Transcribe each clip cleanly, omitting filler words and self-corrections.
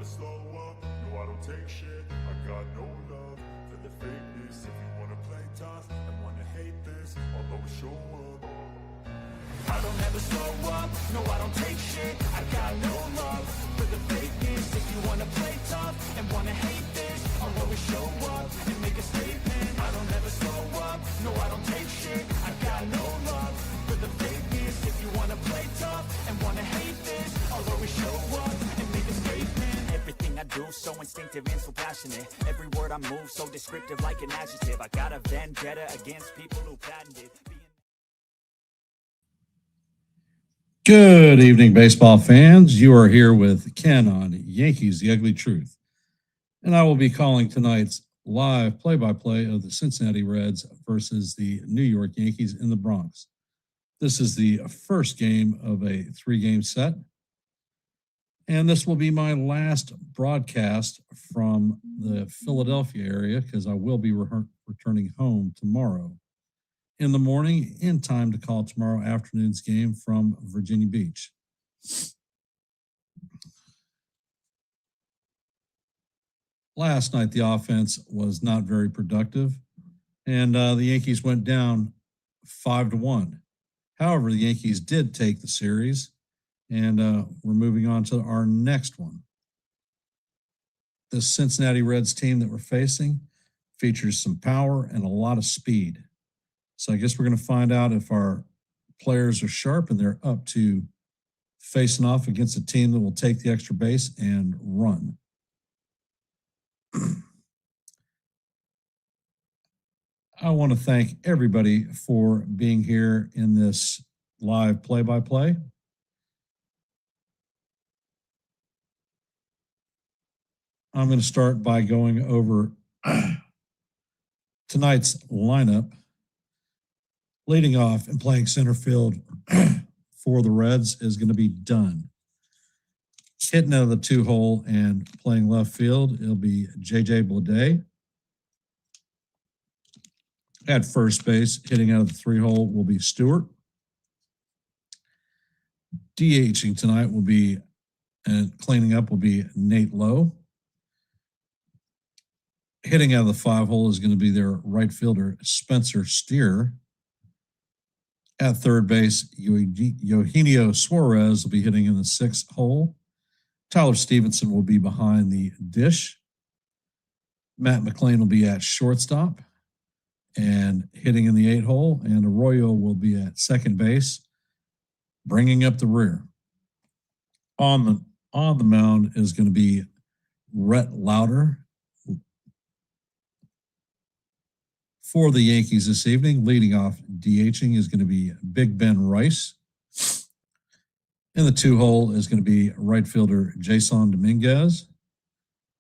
never slow up, no I don't take shit. I got no love for the fakeness. If you wanna play tough and wanna hate this, I'll always show up. I don't ever slow up, no I don't take shit. I got no love for the fakeness. If you wanna play tough and wanna hate this, I'll always show up and make a statement. I don't ever slow up, no I don't take shit. I got no love for the fakeness. If you wanna play tough and wanna hate this, I'll always show up and make a statement. Everything I do so instinctive and so passionate. Every word I move so descriptive like an adjective. I got a vendetta against people who patented. Good evening, baseball fans. You are here with Ken on Yankees, The Ugly Truth. And I will be calling tonight's live play-by-play of the Cincinnati Reds versus the New York Yankees in the Bronx. This is the first game of a three-game set. And this will be my last broadcast from the Philadelphia area because I will be returning home tomorrow in the morning in time to call tomorrow afternoon's game from Virginia Beach. Last night, the offense was not very productive, and the Yankees went down 5-1. However, the Yankees did take the series, and we're moving on to our next one. The Cincinnati Reds team that we're facing features some power and a lot of speed. So I guess we're going to find out if our players are sharp and they're up to facing off against a team that will take the extra base and run. I want to thank everybody for being here in this live play-by-play. I'm going to start by going over tonight's lineup. Leading off and playing center field for the Reds is going to be Dunn. Hitting out of the 2-hole and playing left field, it'll be J.J. Bleday. At first base, hitting out of the 3-hole will be Stewart. DHing tonight will be, and cleaning up will be Nate Lowe. Hitting out of the 5-hole is going to be their right fielder, Spencer Steer. At third base, Eugenio Suarez will be hitting in the 6th hole. Tyler Stevenson will be behind the dish. Matt McLean will be at shortstop and hitting in the 8th hole. And Arroyo will be at second base, bringing up the rear. On the mound is going to be Rhett Lauder. For the Yankees this evening, leading off DHing is going to be Big Ben Rice. In the 2-hole is going to be right fielder Jason Dominguez.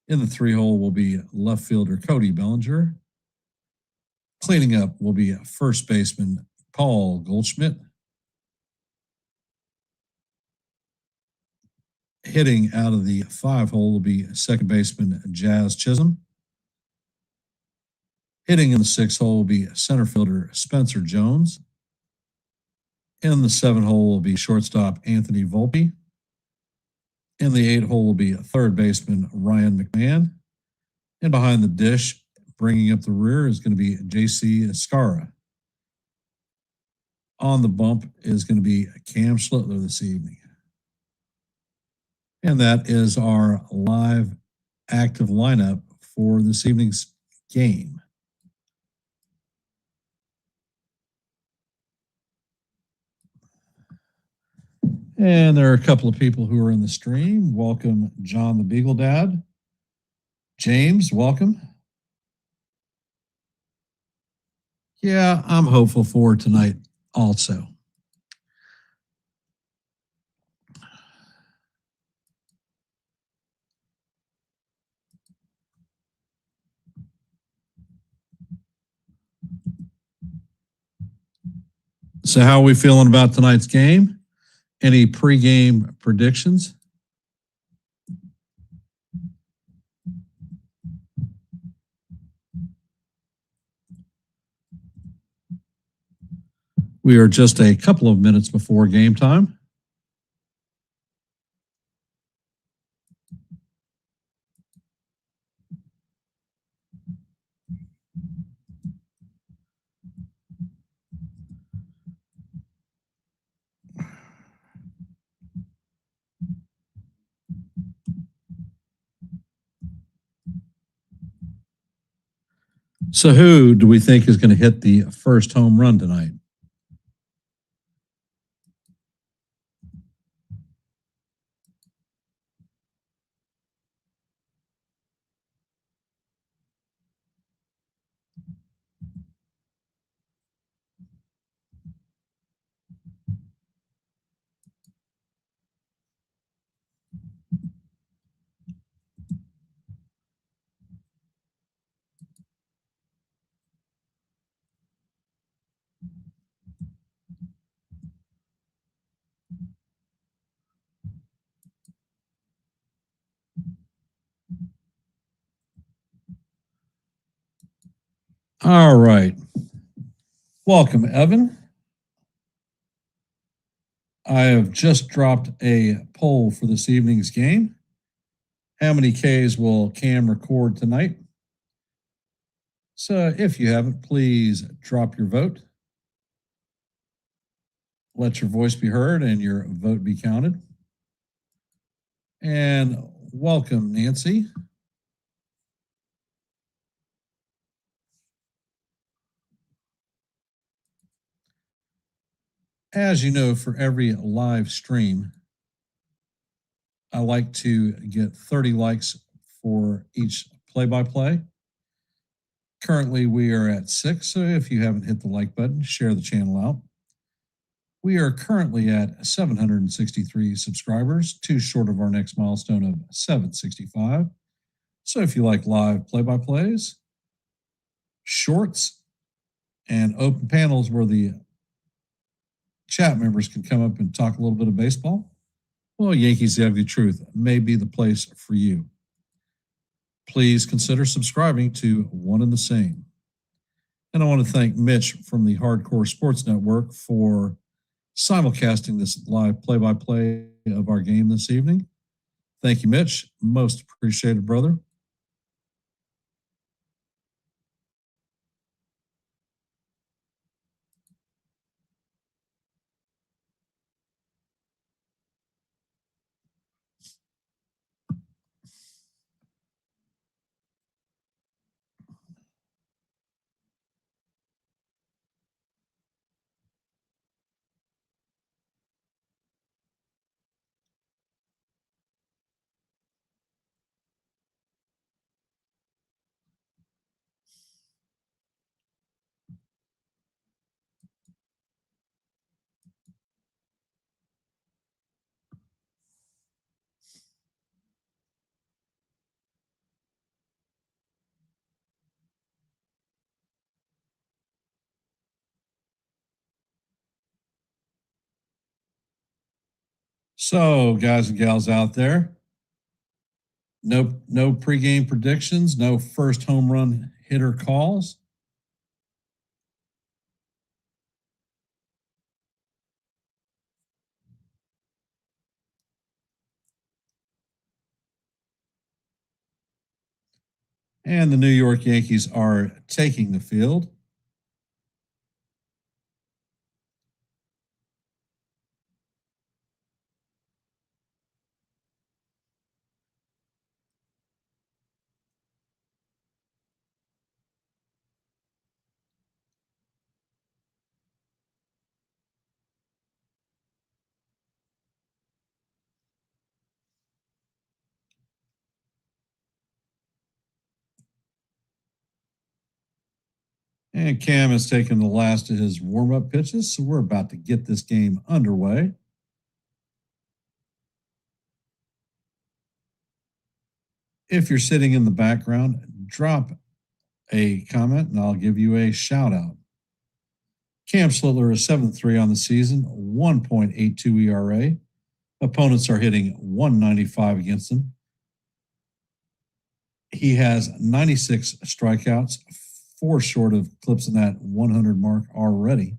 In the 3-hole will be left fielder Cody Bellinger. Cleaning up will be first baseman Paul Goldschmidt. Hitting out of the 5-hole will be second baseman Jazz Chisholm. Hitting in the 6th hole will be center fielder Spencer Jones. In the 7th hole will be shortstop Anthony Volpe. In the 8th hole will be third baseman Ryan McMahon. And behind the dish, bringing up the rear, is going to be J.C. Escara. On the bump is going to be Cam Schlittler this evening. And that is our live active lineup for this evening's game. And there are a couple of people who are in the stream. Welcome, John the Beagle Dad. James, welcome. Yeah, I'm hopeful for tonight also. So how are we feeling about tonight's game? Any pregame predictions? We are just a couple of minutes before game time. So, who do we think is going to hit the first home run tonight? All right. Welcome, Evan. I have just dropped a poll for this evening's game. How many Ks will Cam record tonight? So if you haven't, please drop your vote. Let your voice be heard and your vote be counted. And welcome, Nancy. As you know, for every live stream, I like to get 30 likes for each play-by-play. Currently, we are at 6, so if you haven't hit the like button, share the channel out. We are currently at 763 subscribers, 2 short of our next milestone of 765. So if you like live play-by-plays, shorts, and open panels where the chat members can come up and talk a little bit of baseball, well, Yankees The Ugly Truth may be the place for you. Please consider subscribing to One and the Same. And I want to thank Mitch from the Hardcore Sports Network for simulcasting this live play-by-play of our game this evening. Thank you, Mitch. Most appreciated, brother. So, guys and gals out there, no pregame predictions, no first home run hitter calls. And the New York Yankees are taking the field. And Cam has taken the last of his warm-up pitches, so we're about to get this game underway. If you're sitting in the background, drop a comment and I'll give you a shout out. Cam Slitler is 7-3 on the season, 1.82 ERA. Opponents are hitting 195 against him. He has 96 strikeouts, 4 short of clipsing that 100 mark already.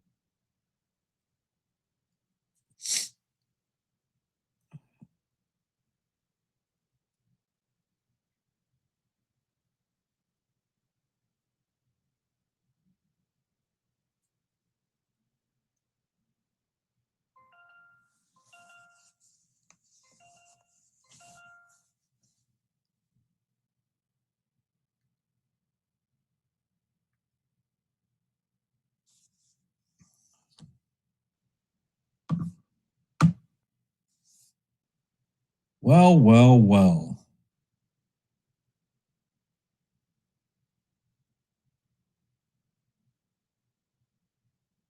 Well, well, well.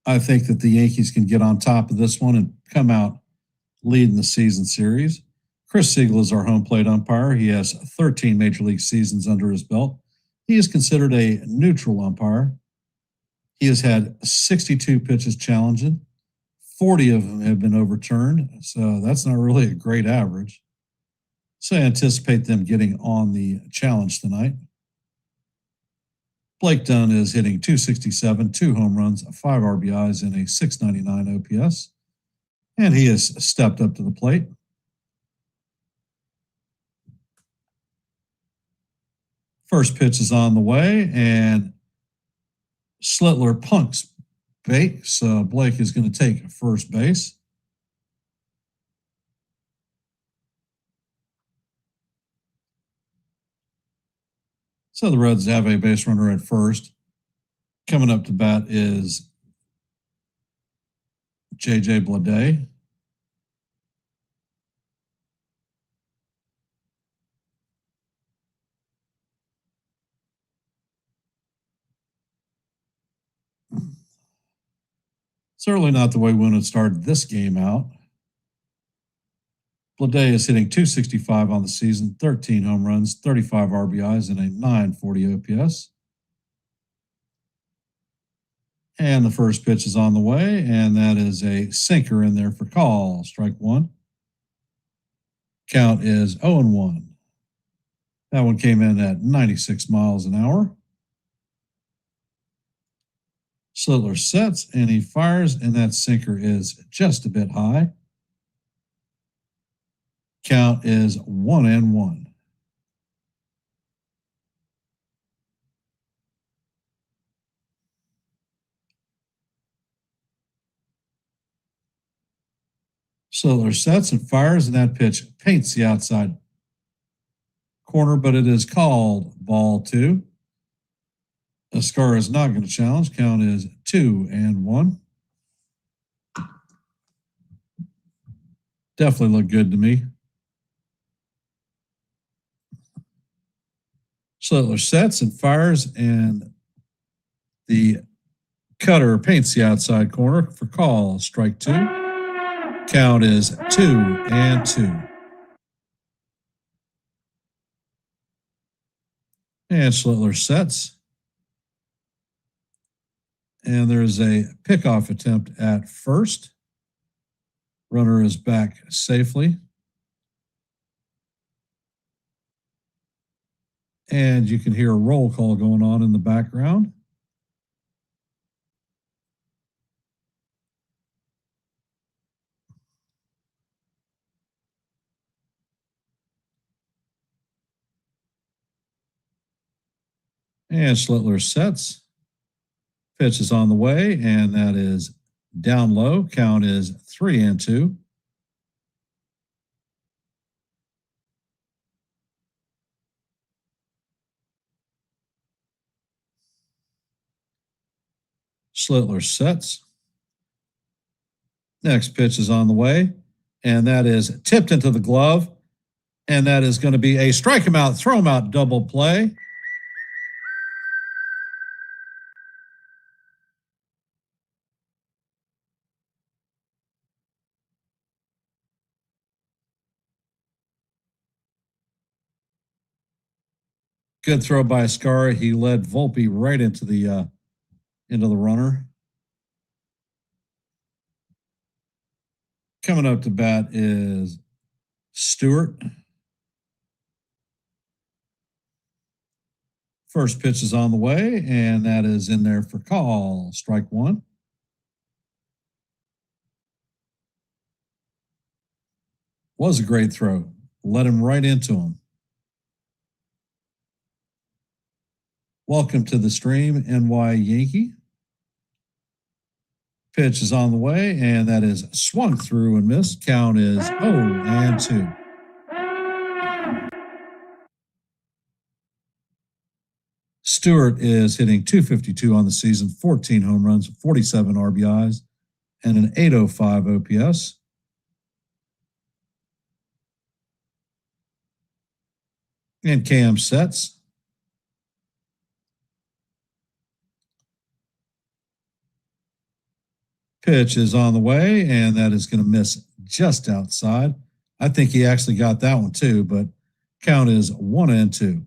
I think that the Yankees can get on top of this one and come out leading the season series. Chris Siegel is our home plate umpire. He has 13 major league seasons under his belt. He is considered a neutral umpire. He has had 62 pitches challenged. 40 of them have been overturned, so that's not really a great average. So I anticipate them getting on the challenge tonight. Blake Dunn is hitting .267, 2 home runs, 5 RBIs, and a .699 OPS. And he has stepped up to the plate. First pitch is on the way, and Slitler punks bait, so Blake is going to take first base. So the Reds have a base runner at first. Coming up to bat is J.J. Bleday. Certainly not the way we would have started this game out. Bleday is hitting .265 on the season, 13 home runs, 35 RBIs, and a .940 OPS. And the first pitch is on the way, and that is a sinker in there for call. Strike one. Count is 0-1. That one came in at 96 miles an hour. Slitler sets, and he fires, and that sinker is just a bit high. Count is 1-1. Slitler sets and fires, and that pitch paints the outside corner, but it is called ball 2. Ascar is not going to challenge. Count is 2-1. Definitely look good to me. Slitler sets and fires, and the cutter paints the outside corner for call. Strike 2. Count is 2-2. And Slitler sets. And there's a pickoff attempt at first. Runner is back safely. And you can hear a roll call going on in the background. And Slitler sets. Pitch is on the way, and that is down low. Count is 3-2. Slitler sets. Next pitch is on the way, and that is tipped into the glove, and that is going to be a strike him out, throw him out double play. Good throw by Ascar. He led Volpe right into the runner. Coming up to bat is Stewart. First pitch is on the way, and that is in there for call. Strike 1. Was a great throw. Led him right into him. Welcome to the stream, NY Yankee. Pitch is on the way, and that is swung through and missed. Count is 0-2. Stewart is hitting .252 on the season, 14 home runs, 47 RBIs, and an .805 OPS. And Cam sets. Pitch is on the way, and that is going to miss just outside. I think he actually got that one too, but count is 1-2.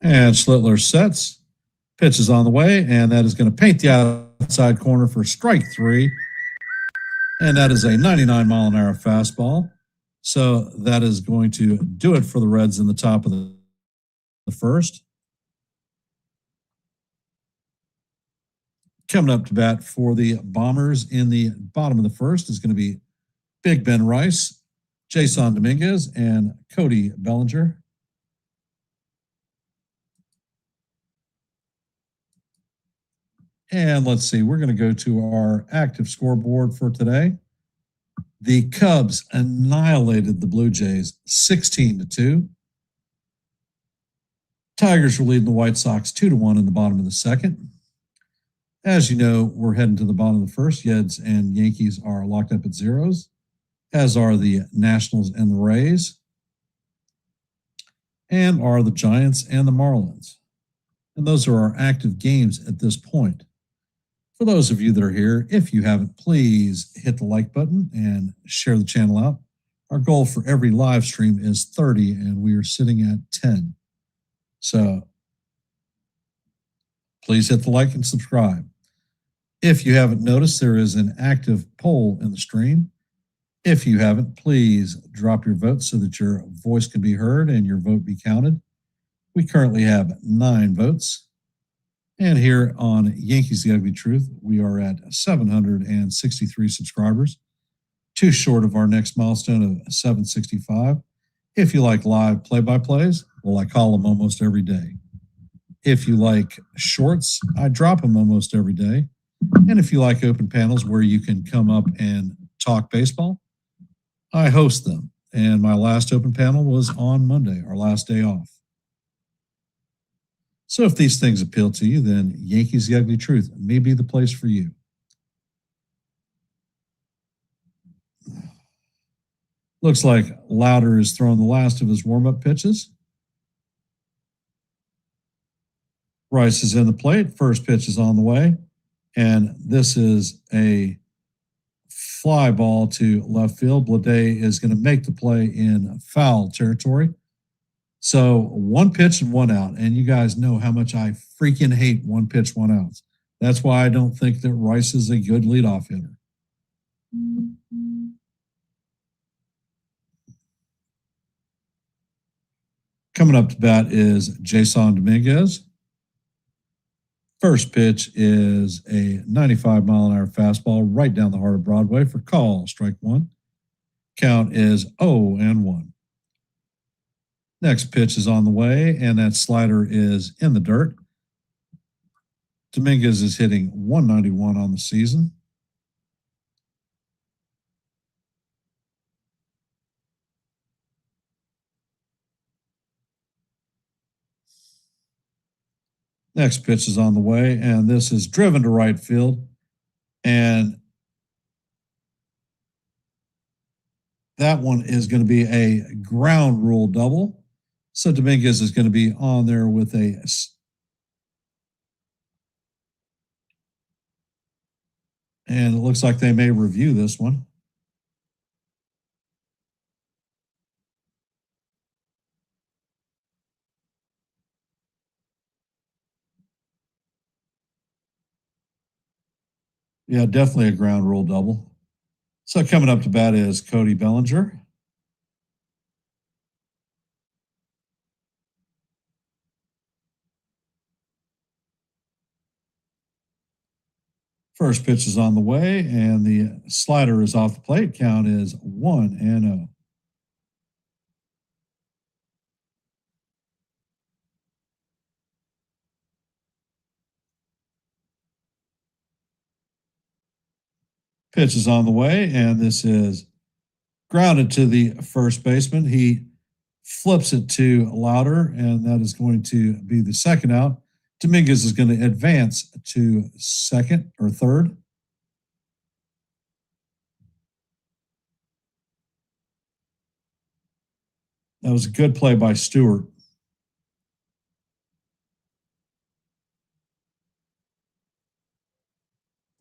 And Schlittler sets. Pitch is on the way, and that is going to paint the outside corner for strike 3. And that is a 99-mile-an-hour fastball. So that is going to do it for the Reds in the top of the first. Coming up to bat for the Bombers in the bottom of the first is going to be Big Ben Rice, Jason Dominguez, and Cody Bellinger. And let's see, we're going to go to our active scoreboard for today. The Cubs annihilated the Blue Jays 16-2. Tigers were leading the White Sox 2-1 in the bottom of the second. As you know, we're heading to the bottom of the first. Reds and Yankees are locked up at zeros, as are the Nationals and the Rays, and are the Giants and the Marlins. And those are our active games at this point. For those of you that are here, if you haven't, please hit the like button and share the channel out. Our goal for every live stream is 30, and we are sitting at 10. So please hit the like and subscribe. If you haven't noticed, there is an active poll in the stream. If you haven't, please drop your vote so that your voice can be heard and your vote be counted. We currently have 9 votes. And here on Yankees The Ugly Truth, we are at 763 subscribers, 2 short of our next milestone of 765. If you like live play-by-plays, well, I call them almost every day. If you like shorts, I drop them almost every day. And if you like open panels where you can come up and talk baseball, I host them. And my last open panel was on Monday, our last day off. So if these things appeal to you, then Yankees The Ugly Truth may be the place for you. Looks like Louder is throwing the last of his warm-up pitches. Rice is in the plate. First pitch is on the way. And this is a fly ball to left field. Blade is going to make the play in foul territory. So 1 pitch and 1 out. And you guys know how much I freaking hate 1 pitch, 1 out. That's why I don't think that Rice is a good leadoff hitter. Coming up to bat is Jason Dominguez. First pitch is a 95-mile-an-hour fastball right down the heart of Broadway for call, strike 1. Count is 0-1. Next pitch is on the way, and that slider is in the dirt. Dominguez is hitting 191 on the season. Next pitch is on the way, and this is driven to right field. And that one is going to be a ground rule double. So Dominguez is going to be on there with a and it looks like they may review this one. Yeah, definitely a ground rule double. So coming up to bat is Cody Bellinger. First pitch is on the way, and the slider is off the plate. Count is 1-0. Pitch is on the way, and this is grounded to the first baseman. He flips it to Louder, and that is going to be the second out. Dominguez is going to advance to second or third. That was a good play by Stewart.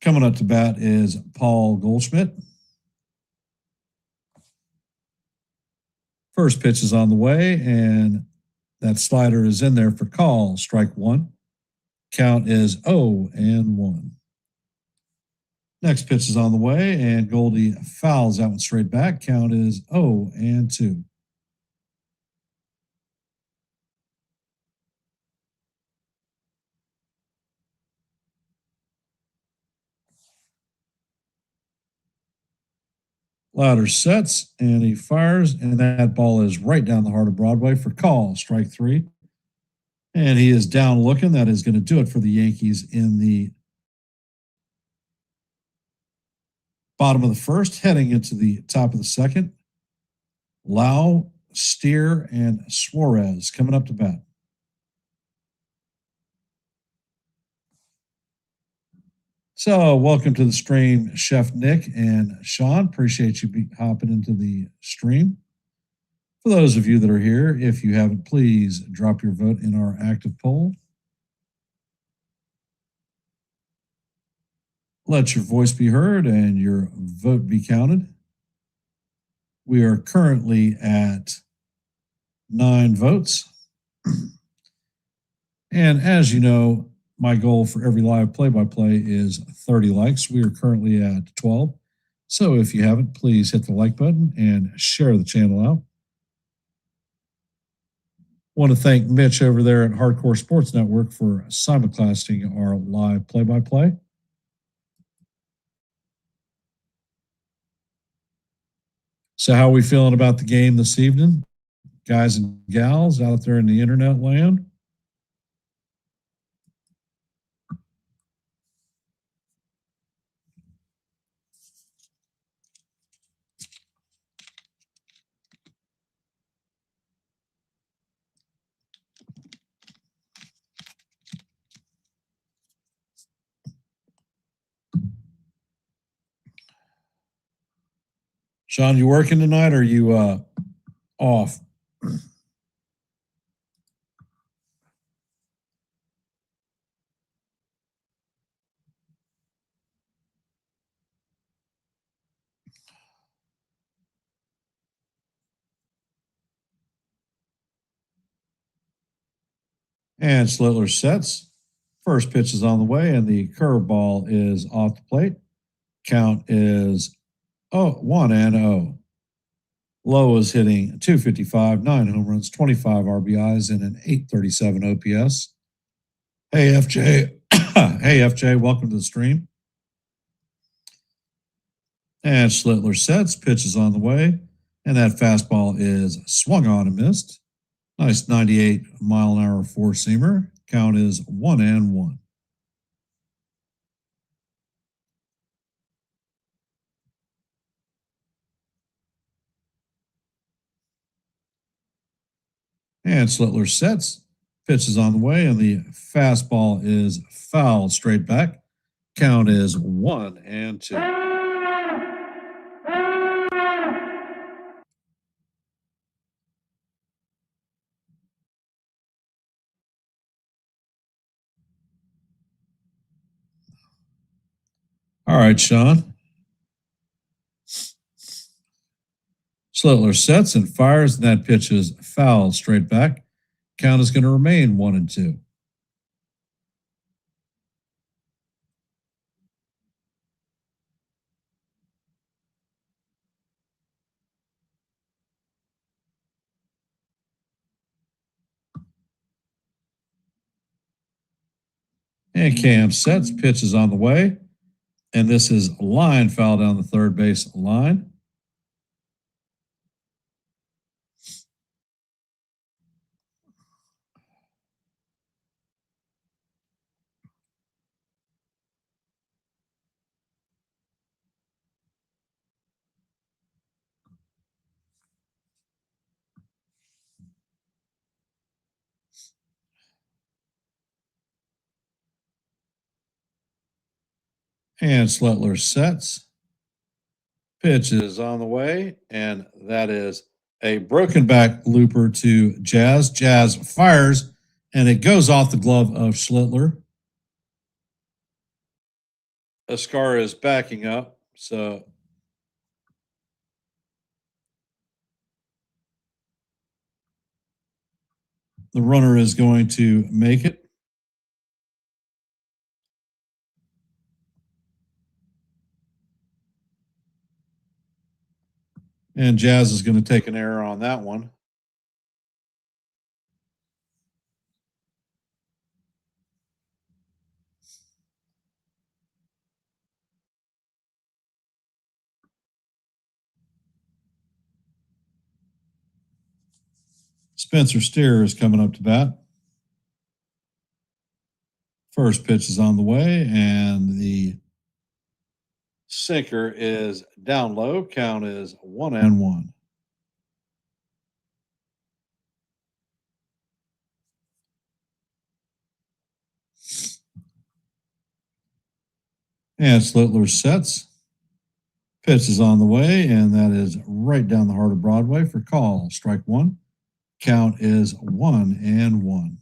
Coming up to bat is Paul Goldschmidt. First pitch is on the way, and that slider is in there for call. Strike one. Count is 0-1. Next pitch is on the way, and Goldie fouls that one straight back. Count is 0-2. Louder sets, and he fires, and that ball is right down the heart of Broadway for call. Strike three. And he is down looking. That is going to do it for the Yankees in the bottom of the first, heading into the top of the second. Lau, Steer, and Suarez coming up to bat. So, welcome to the stream, Chef Nick and Sean. Appreciate you hopping into the stream. For those of you that are here, if you haven't, please drop your vote in our active poll. Let your voice be heard and your vote be counted. We are currently at 9 votes. And as you know, my goal for every live play-by-play is 30 likes. We are currently at 12. So if you haven't, please hit the like button and share the channel out. Want to thank Mitch over there at Hardcore Sports Network for simulcasting our live play-by-play. So how are we feeling about the game this evening, guys and gals out there in the internet land? Sean, you working tonight or are you off? And Slitler sets. First pitch is on the way, and the curveball is off the plate. Count is 1-0. Lowe is hitting 255, 9 home runs, 25 RBIs, and an 837 OPS. Hey, FJ. Hey, FJ, welcome to the stream. And Slitler sets, pitch is on the way, and that fastball is swung on and missed. Nice 98-mile-an-hour four-seamer. Count is 1-1. And Slitler sets, pitch is on the way, and the fastball is fouled straight back. Count is 1-2. All right, Sean. Slitler sets and fires, and that pitch is fouled straight back. Count is going to remain 1-2. And Cam sets, pitch is on the way, and this is line foul down the third base line. And Sletler sets. Pitch is on the way, and that is a broken back looper to Jazz. Jazz fires, and it goes off the glove of Schlittler. Ascar is backing up, so the runner is going to make it. And Jazz is going to take an error on that one. Spencer Steer is coming up to bat. First pitch is on the way, and the sinker is down low. Count is 1-1. And Slittler sets. Pitch is on the way, and that is right down the heart of Broadway for call. Strike one. Count is 1-1.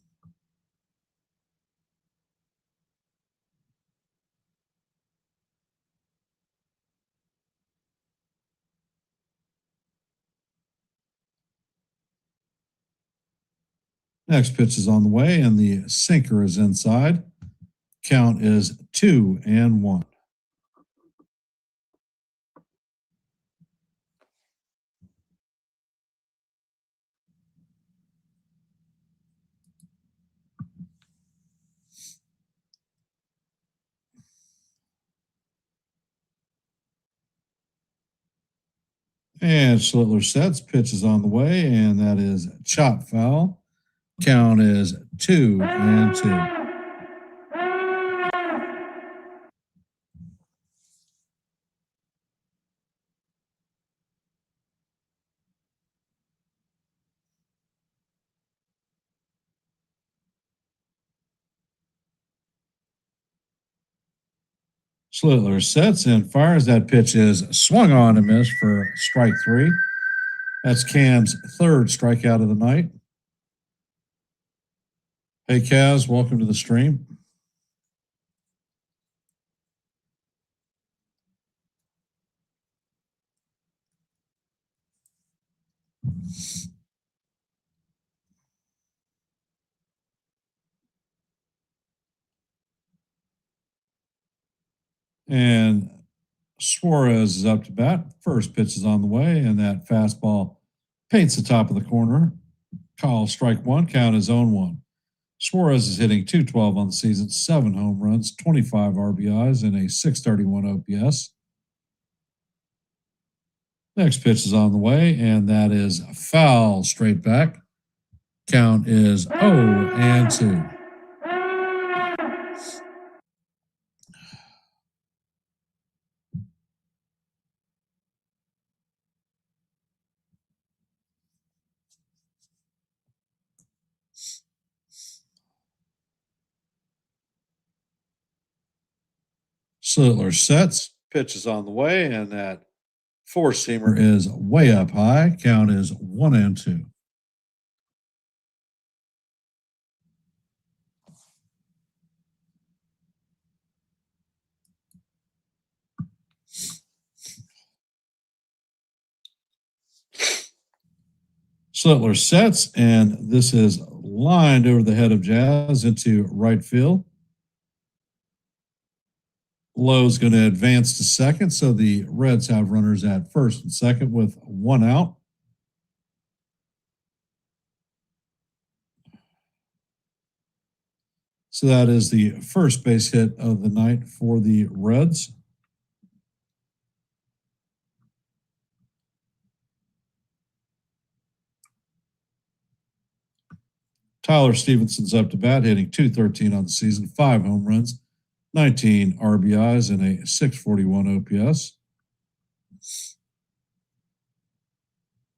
Next pitch is on the way, and the sinker is inside. Count is 2-1. And Schlittler sets. Pitch is on the way, and that is chop foul. Count is 2-2. Schlittler sets and fires. That pitch is swung on and missed for strike three. That's Cam's third strikeout of the night. Hey, Kaz, welcome to the stream. And Suarez is up to bat. First pitch is on the way, and that fastball paints the top of the corner. Call strike one. Count is 0-1. Suarez is hitting .212 on the season, 7 home runs, 25 RBIs, and a .631 OPS. Next pitch is on the way, and that is foul straight back. Count is 0-2. Slittler sets. Pitch is on the way, and that four-seamer is way up high. Count is 1-2. Slittler sets, and this is lined over the head of Jazz into right field. Lowe's going to advance to second, so the Reds have runners at first and second with one out. So that is the first base hit of the night for the Reds. Tyler Stevenson's up to bat, hitting .213 on the season, 5 home runs, 19 RBIs, and a .641 OPS.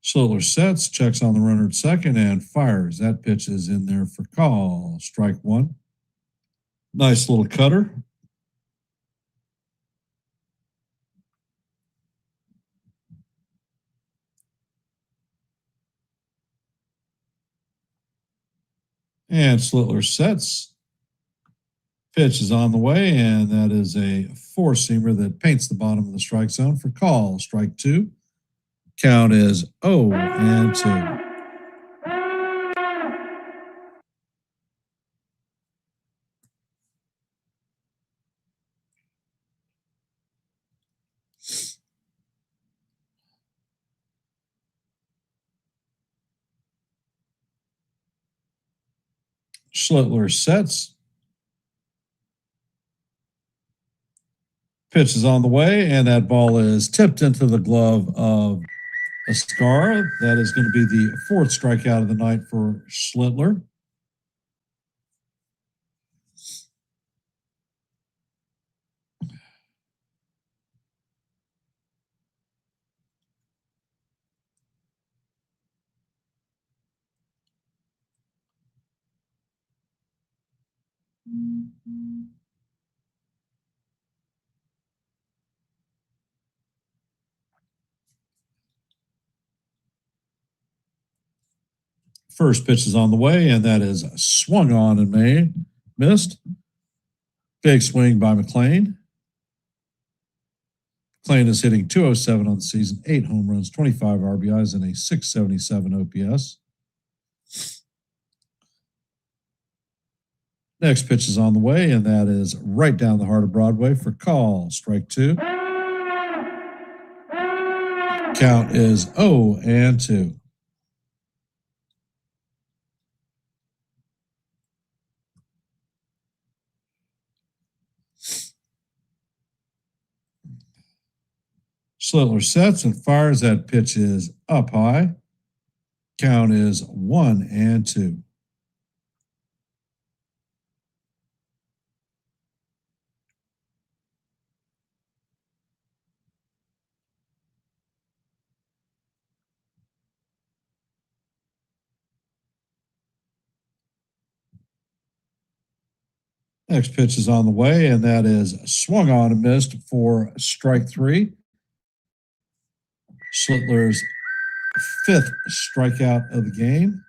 Slittler sets, checks on the runner at second, and fires. That pitch is in there for call. Strike one. Nice little cutter. And Slitler sets. Pitch is on the way, and that is a four-seamer that paints the bottom of the strike zone for call. Strike two. Count is 0-2. Slitler sets. Pitch is on the way, and that ball is tipped into the glove of Ascar. That is going to be the fourth strikeout of the night for Slitler. First pitch is on the way, and that is swung on and missed. Big swing by McLean. McLean is hitting .207 on the season, 8 home runs, 25 RBIs, and a .677 OPS. Next pitch is on the way, and that is right down the heart of Broadway for call. Strike two. Count is 0-2. Slitler sets and fires. That pitch is up high. Count is 1-2. Next pitch is on the way, and that is swung on and missed for strike three. Slitler's fifth strikeout of the game.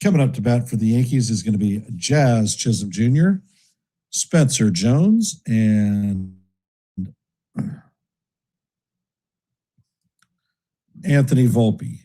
Coming up to bat for the Yankees is going to be Jazz Chisholm Jr., Spencer Jones, and Anthony Volpe.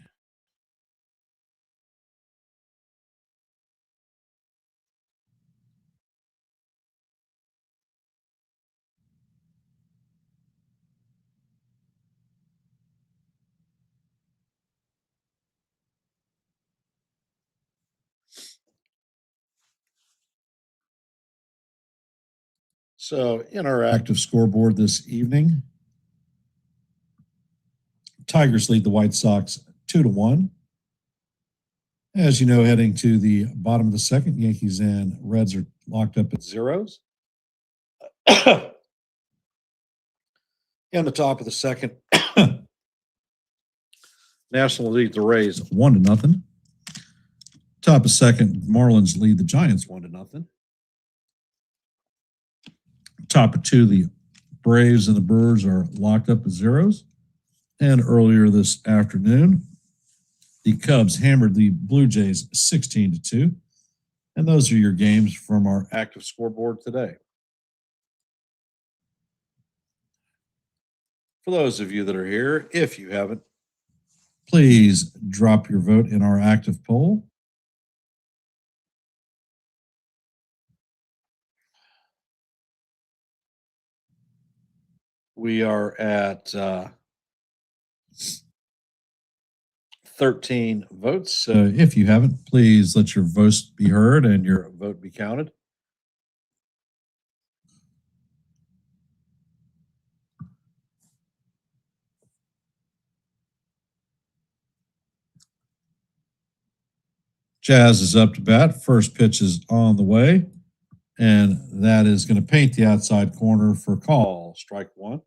So, in our active scoreboard this evening, Tigers lead the White Sox 2-1. As you know, heading to the bottom of the second, Yankees and Reds are locked up at zeros. In the top of the second, National lead the Rays 1-0. Top of second, Marlins lead the Giants 1-0. Top of two, the Braves and the Brewers are locked up at zeros. And earlier this afternoon, the Cubs hammered the Blue Jays 16-2. And those are your games from our active scoreboard today. For those of you that are here, if you haven't, please drop your vote in our active poll. We are at 13 votes. If you haven't, please let your votes be heard and your vote be counted. Jazz is up to bat. First pitch is on the way, and that is going to paint the outside corner for call. Strike one.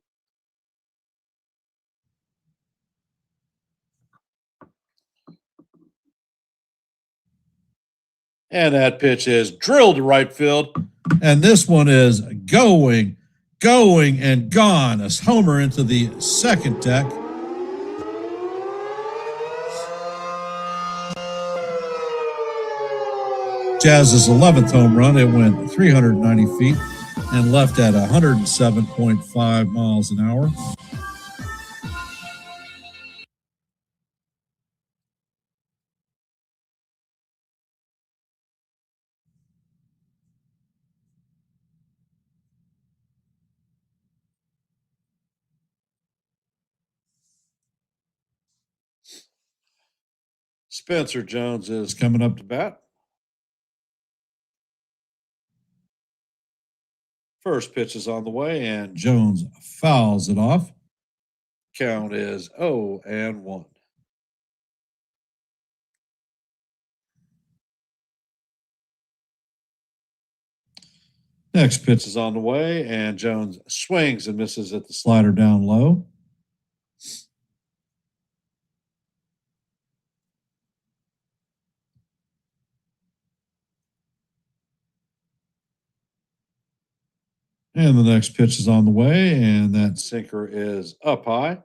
And that pitch is drilled to right field. And this one is going, and gone. A homer into the second deck. Jazz's 11th home run. It went 390 feet and left at 107.5 miles an hour. Spencer Jones is coming up to bat. First pitch is on the way, and Jones fouls it off. Count is 0-1. Next pitch is on the way, and Jones swings and misses at the slider down low. And the next pitch is on the way, and that sinker is up high.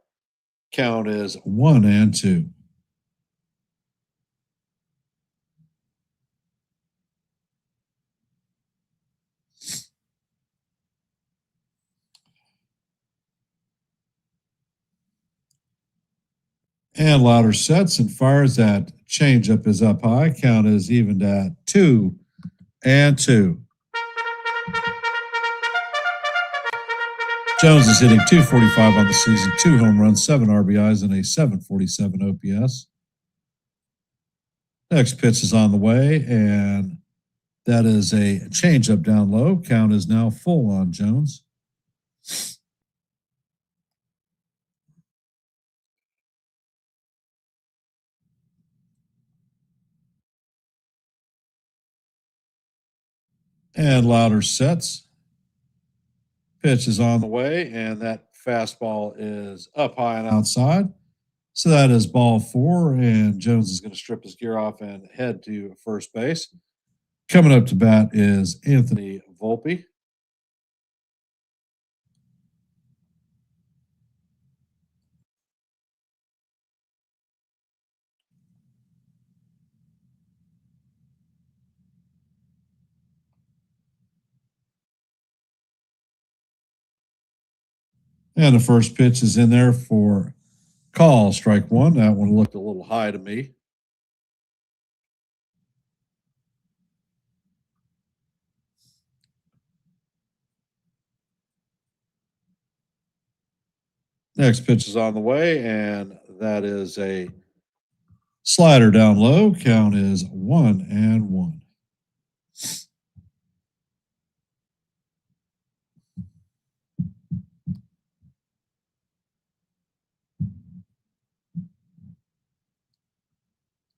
Count is 1-2. And Louder sets and fires. That changeup is up high. Count is evened at 2-2. Jones is hitting .245 on the season, 2 home runs, 7 RBIs, and a .747 OPS. Next pitch is on the way, and that is a changeup down low. Count is now full on Jones. And Louder sets. Pitch is on the way, and that fastball is up high and outside. So that is ball 4, and Jones is going to strip his gear off and head to first base. Coming up to bat is Anthony Volpe. And the first pitch is in there for call, strike 1. That one looked a little high to me. Next pitch is on the way, and that is a slider down low. Count is 1-1.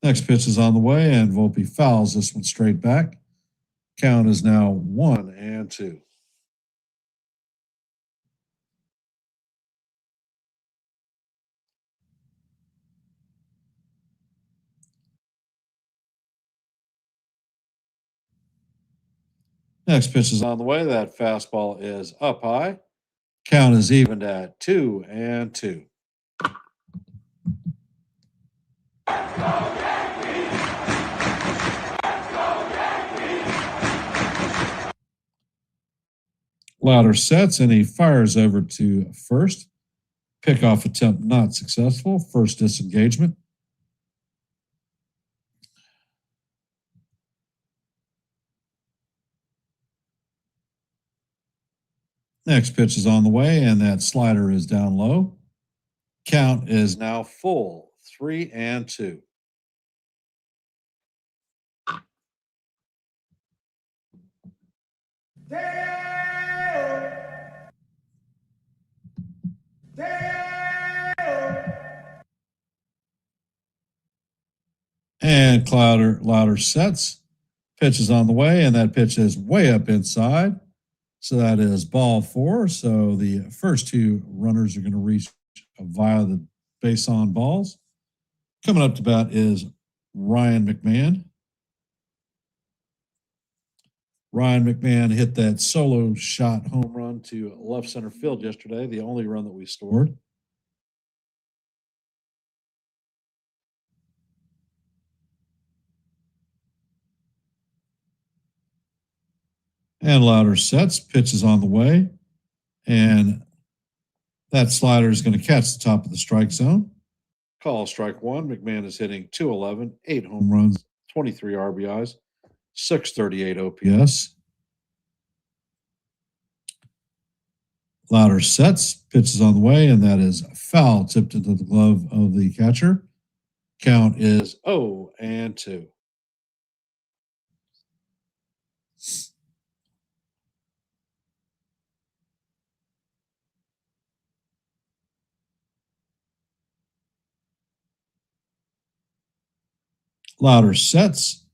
Next pitch is on the way, and Volpe fouls this one straight back. Count is now 1-2. Next pitch is on the way. That fastball is up high. Count is evened at 2-2. Louder sets, and he fires over to first. Pickoff attempt not successful. First disengagement. Next pitch is on the way, and that slider is down low. Count is now full, 3-2. And Louder sets. Pitch is on the way, and that pitch is way up inside. So that is ball 4. So the first 2 runners are going to reach via the base on balls. Coming up to bat is Ryan McMahon. Ryan McMahon hit that solo shot home run to left center field yesterday, the only run that we scored. And louder sets, pitch is on the way. And that slider is going to catch the top of the strike zone. Call strike one. McMahon is hitting 211, 8 home runs, 23 RBIs, 638 OPS. Louder sets, pitch is on the way, and that is foul, tipped into the glove of the catcher. Count is 0-2. Louder sets,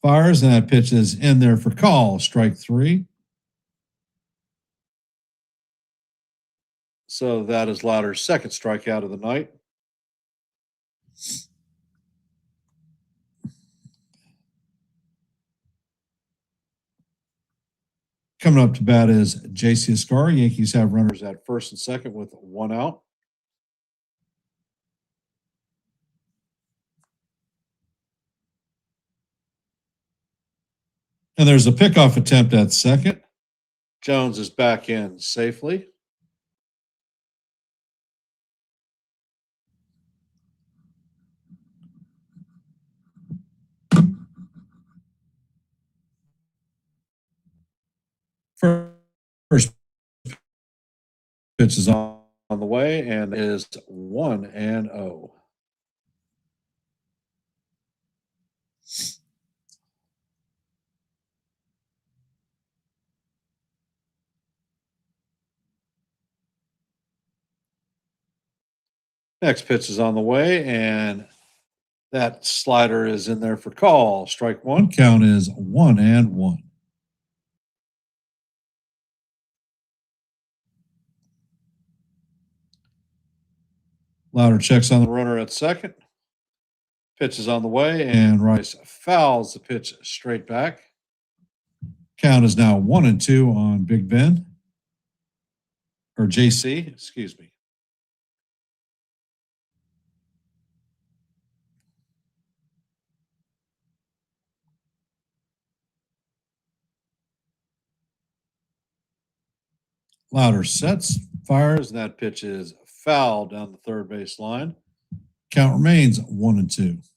fires, and that pitch is in there for call, strike three. So that is Louder's second strikeout of the night. Coming up to bat is J.C. Ascari. Yankees have runners at first and second with one out. And there's a pickoff attempt at second. Jones is back in safely. First pitch is on the way and is 1-0. Next pitch is on the way, and that slider is in there for call. Strike one. Count is 1-1. Louder checks on the runner at second. Pitch is on the way, and Rice fouls the pitch straight back. Count is now 1-2 on Big Ben. Or JC, excuse me. Louder sets, fires, and that pitch is foul down the third base line. Count remains 1-2.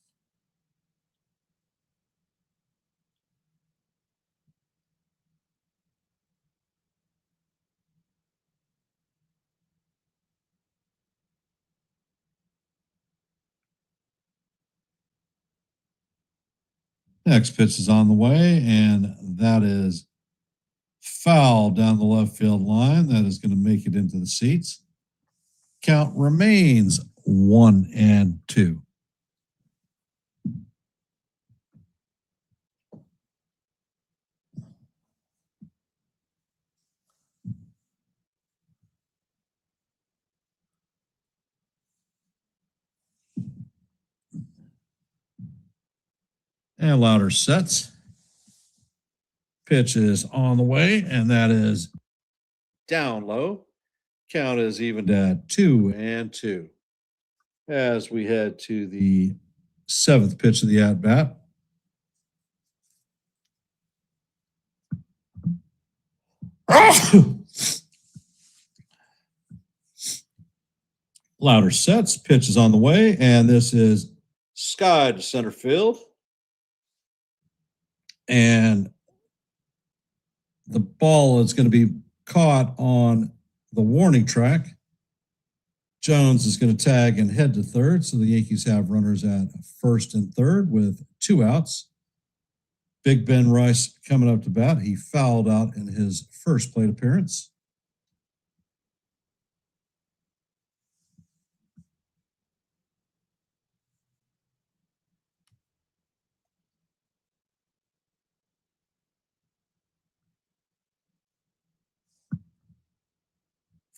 Next pitch is on the way, and that is foul down the left field line. That is going to make it into the seats. Count remains 1-2. And louder sets. Pitch is on the way, and that is down low. Count is evened at 2-2. As we head to the seventh pitch of the at bat. Louder sets, pitch is on the way, and this is sky to center field. And the ball is going to be caught on the warning track. Jones is going to tag and head to third, so the Yankees have runners at first and third with two outs. Big Ben Rice coming up to bat. He fouled out in his first plate appearance.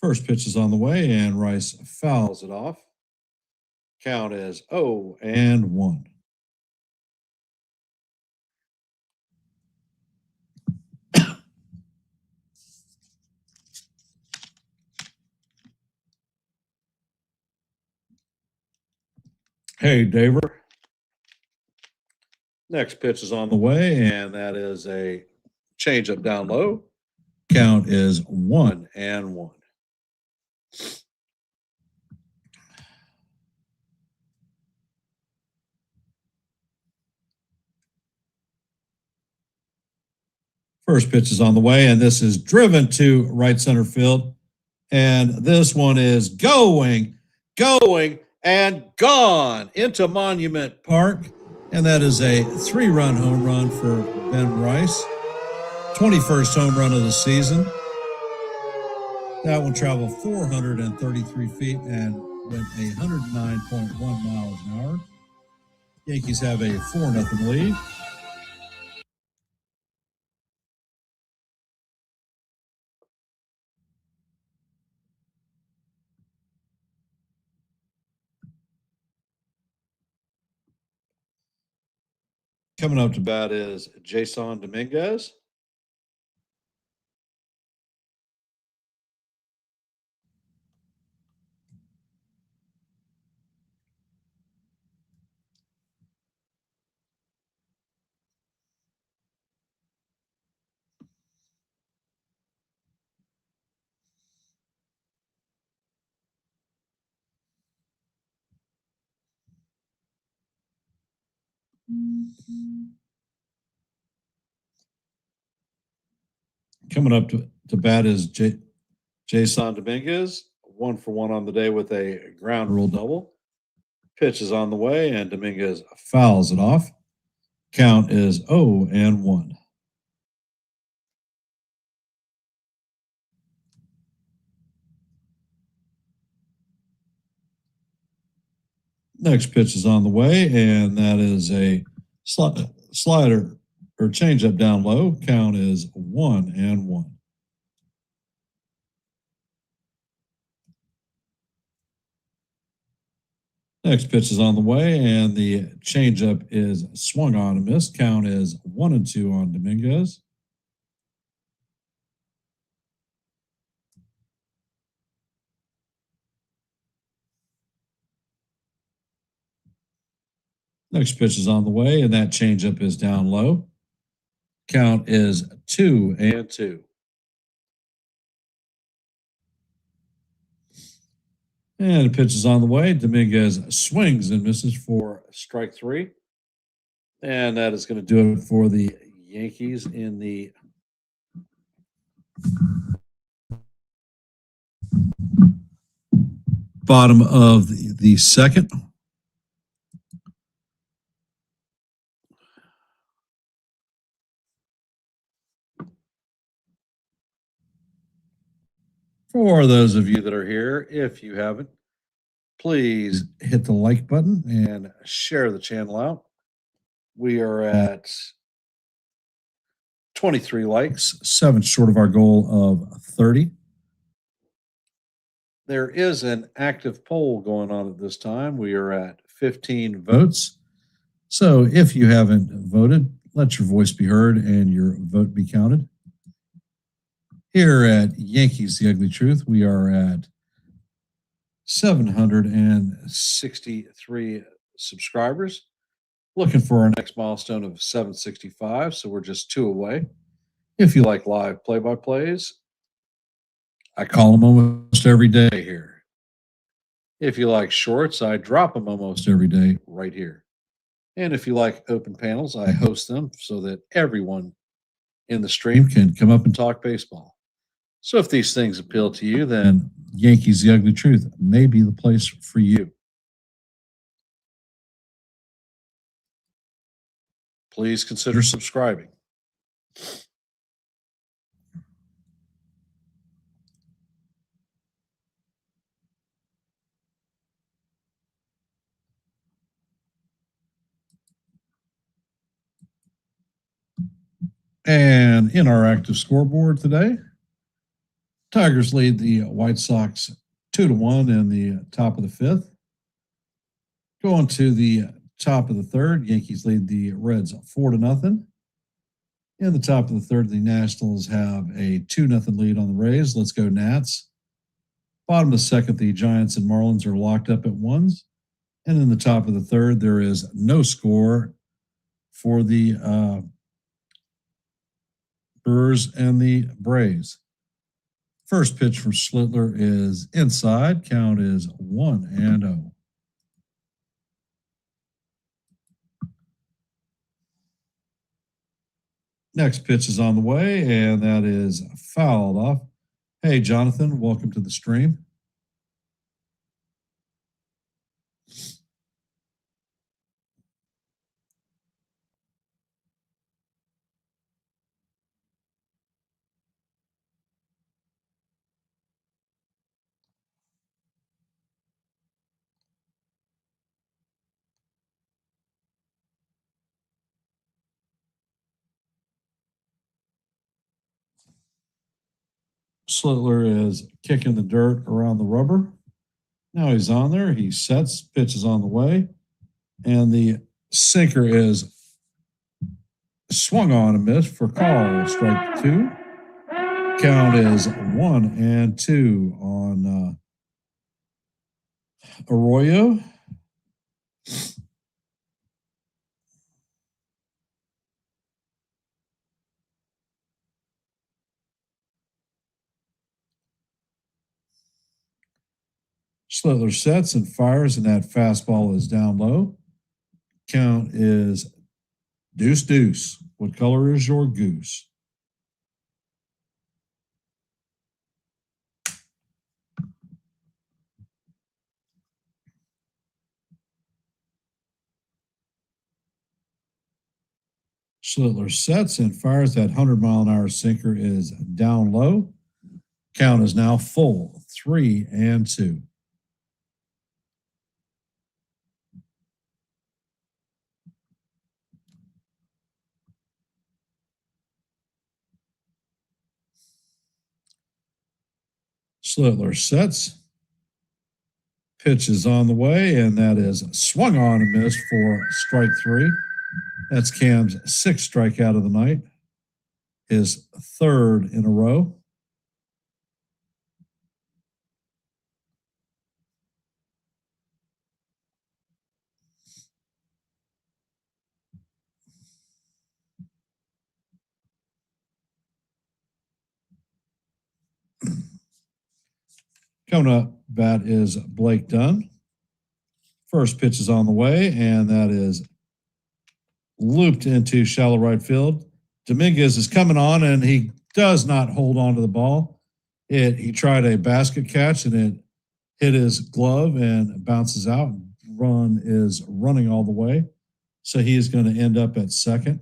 First pitch is on the way, and Rice fouls it off. Count is 0-1. Hey, Daver. Next pitch is on the way, and that is a changeup down low. Count is 1-1. First pitch is on the way, and this is driven to right center field. And this one is going, and gone into Monument Park. And that is a 3-run home run for Ben Rice. 21st home run of the season. That one traveled 433 feet and went 109.1 miles an hour. Yankees have a 4-0 lead. Coming up to bat is Jason Dominguez. Coming up to bat is Jason Dominguez, 1-for-1 on the day with a ground rule double. Pitch is on the way, and Dominguez fouls it off. Count is 0-1. Next pitch is on the way, and that is a slider or changeup down low. Count is 1-1. Next pitch is on the way, and the changeup is swung on and missed. Count is 1-2 on Dominguez. Next pitch is on the way, and that changeup is down low. Count is 2-2. And the pitch is on the way. Dominguez swings and misses for strike 3. And that is going to do it for the Yankees in the bottom of the second. For those of you that are here, if you haven't, please hit the like button and share the channel out. We are at 23 likes, 7 short of our goal of 30. There is an active poll going on at this time. We are at 15 votes. So if you haven't voted, let your voice be heard and your vote be counted. Here at Yankees The Ugly Truth, we are at 763 subscribers. Looking for our next milestone of 765, so we're just 2 away. If you like live play-by-plays, I call them almost every day here. If you like shorts, I drop them almost every day right here. And if you like open panels, I host them so that everyone in the stream can come up and talk baseball. So if these things appeal to you, then Yankees The Ugly Truth may be the place for you. Please consider subscribing. And in our active scoreboard today, Tigers lead the White Sox 2-1 in the top of the 5th. Going to the top of the 3rd, Yankees lead the Reds 4-0. In the top of the 3rd, the Nationals have a 2-0 lead on the Rays. Let's go Nats. Bottom of the 2nd, the Giants and Marlins are locked up at 1s. And in the top of the 3rd, there is no score for the Brewers and the Braves. First pitch from Schlittler is inside. Count is 1-0. Next pitch is on the way, and that is fouled off. Hey, Jonathan, welcome to the stream. Schlittler is kicking the dirt around the rubber. Now he's on there. He sets, pitch is on the way, and the sinker is swung on and missed for call. Strike 2. Count is 1-2 on Arroyo. Schlittler sets and fires, and that fastball is down low. Count is deuce. What color is your goose? Schlittler sets and fires. That 100-mile-an-hour sinker is down low. Count is now full, 3-2. Schlittler sets. Pitch is on the way, and that is swung on and missed for strike 3. That's Cam's 6th strikeout of the night, his 3rd in a row. Coming up, bat is Blake Dunn. First pitch is on the way, and that is looped into shallow right field. Dominguez is coming on, and he does not hold on to the ball. He tried a basket catch, and it hit his glove and bounces out. Run is running all the way, so he is going to end up at second.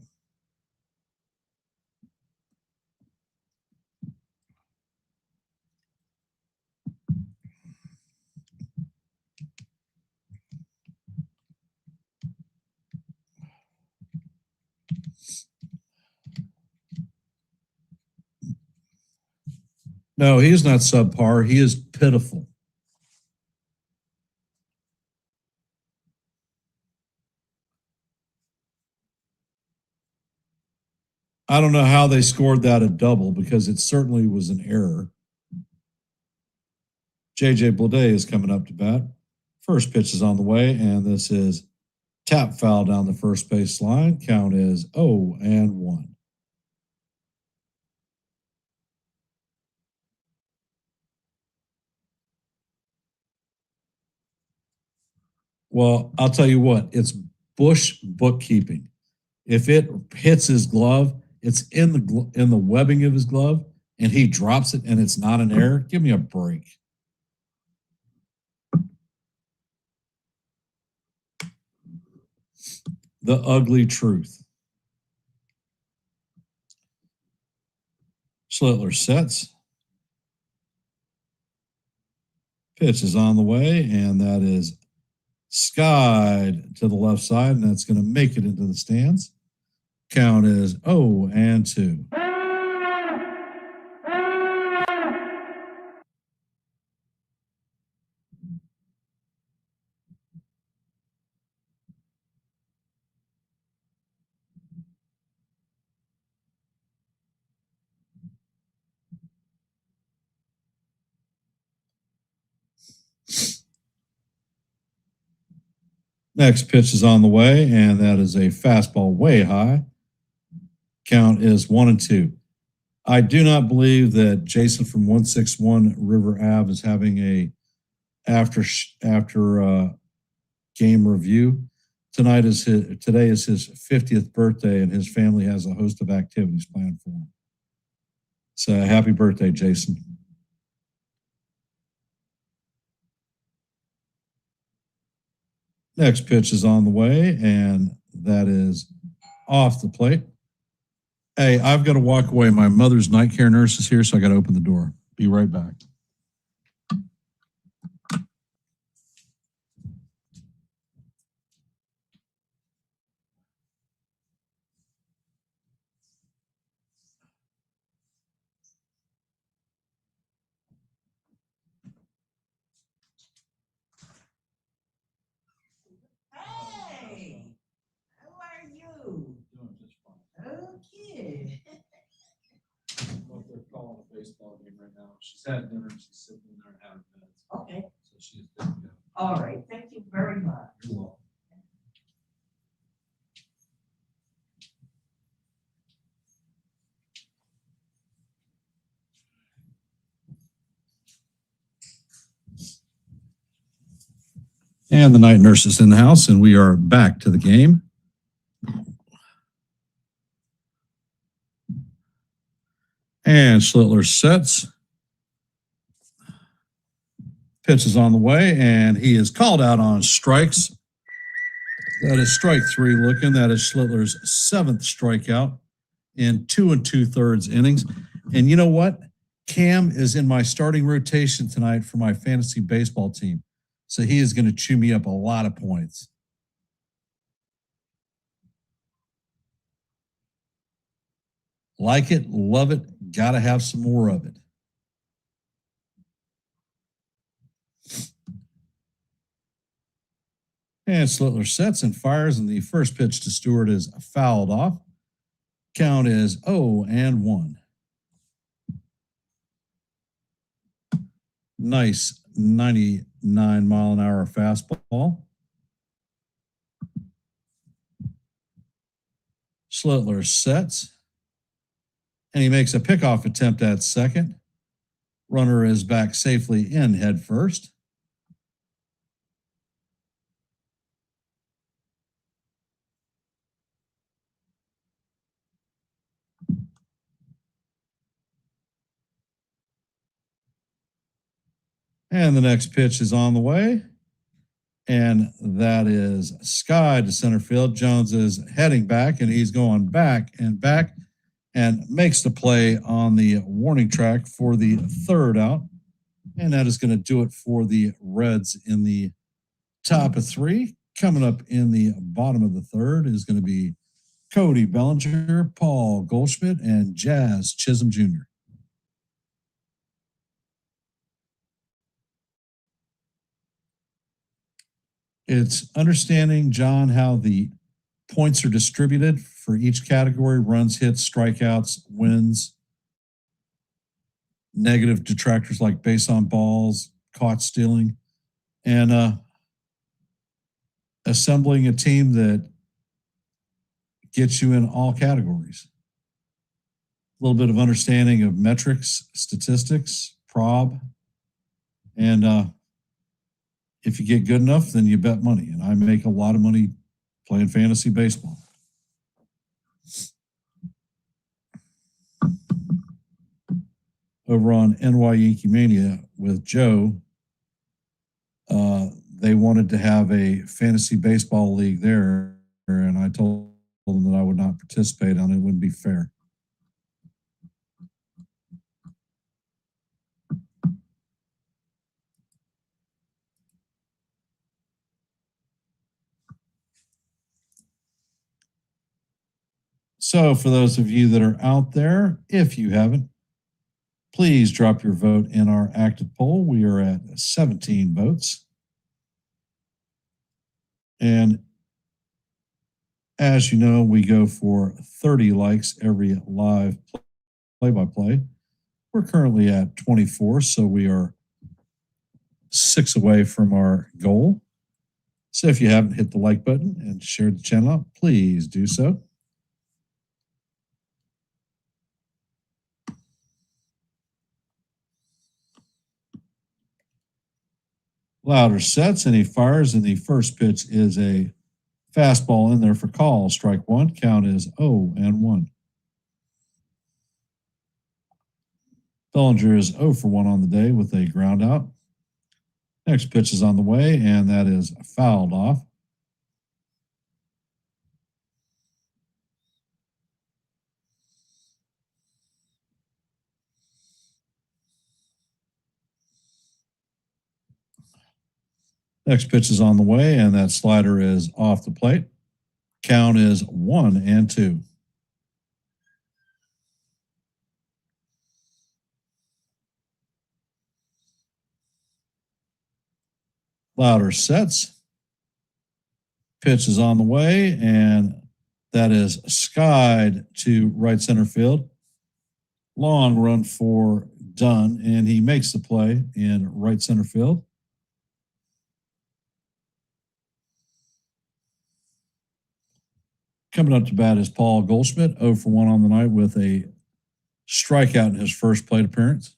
No, he is not subpar. He is pitiful. I don't know how they scored that a double because it certainly was an error. JJ Bleday is coming up to bat. First pitch is on the way, and this is tap foul down the first base line. Count is 0-1. Well, I'll tell you what, it's Bush bookkeeping. If it hits his glove, it's in the webbing of his glove, and he drops it, and it's not an error. Give me a break. The ugly truth. Schlittler sets. Pitch is on the way, and that is skied to the left side, and that's going to make it into the stands. Count is 0-2. Next pitch is on the way, and that is a fastball way high. Count is 1-2. I do not believe that Jason from 161 River Ave is having a after game review. Today is his 50th birthday, and his family has a host of activities planned for him. So happy birthday, Jason. Next pitch is on the way, and that is off the plate. Hey, I've got to walk away. My mother's night care nurse is here, so I got to open the door. Be right back. Hey, how are you? Doing just fine. Okay. Well, they're calling a baseball game right now. She's had dinner. She's sitting in there and having minutes. Okay. So she's good to go. All right. Thank you very much. You're welcome. And the night nurse is in the house, and we are back to the game. And Schlittler sets. Pitch is on the way, and he is called out on strikes. That is strike 3 looking. That is Schlittler's 7th strikeout in 2 2/3 innings. And you know what? Cam is in my starting rotation tonight for my fantasy baseball team. So he is going to chew me up a lot of points. Like it, love it, got to have some more of it. And Schlittler sets and fires, and the first pitch to Stewart is fouled off. Count is 0-1. Nice 99-mile-an-hour fastball. Schlittler sets, and he makes a pickoff attempt at second. Runner is back safely in head first. And the next pitch is on the way. And that is sky to center field. Jones is heading back, and he's going back and back and makes the play on the warning track for the 3rd out. And that is going to do it for the Reds in the top of 3. Coming up in the bottom of the 3rd is going to be Cody Bellinger, Paul Goldschmidt, and Jazz Chisholm Jr. It's understanding, John, how the points are distributed for each category: runs, hits, strikeouts, wins, negative detractors like base on balls, caught stealing, and assembling a team that gets you in all categories. A little bit of understanding of metrics, statistics, prob, and if you get good enough, then you bet money. And I make a lot of money playing fantasy baseball. Over on NYYankeeMania with Joe, they wanted to have a fantasy baseball league there, and I told them that I would not participate on it. It wouldn't be fair. So for those of you that are out there, if you haven't, please drop your vote in our active poll. We are at 17 votes. And as you know, we go for 30 likes every live play-by-play. We're currently at 24, so we are 6 away from our goal. So if you haven't hit the like button and shared the channel out, please do so. Louder sets and he fires, and the first pitch is a fastball in there for call. Strike one. Count is 0-1. Bellinger is 0 for 1 on the day with a ground out. Next pitch is on the way, and that is fouled off. Next pitch is on the way, and that slider is off the plate. Count is 1-2. Louder sets. Pitch is on the way, and that is skied to right center field. Long run for Dunn, and he makes the play in right center field. Coming up to bat is Paul Goldschmidt, 0 for 1 on the night with a strikeout in his first plate appearance.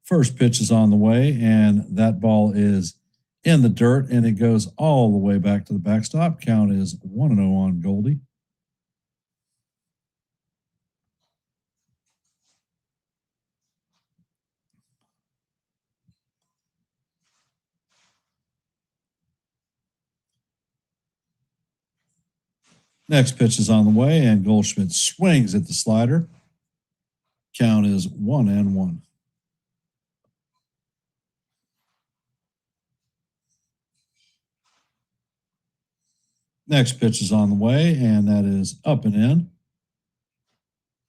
First pitch is on the way, and that ball is in the dirt, and it goes all the way back to the backstop. Count is 1-0 on Goldie. Next pitch is on the way, and Goldschmidt swings at the slider. Count is 1-1. Next pitch is on the way, and that is up and in.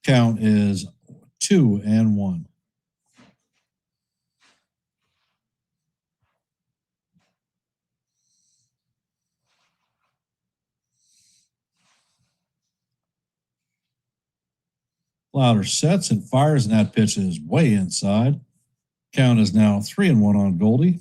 Count is 2-1. Louder sets and fires, and that pitch is way inside. Count is now 3-1 on Goldie.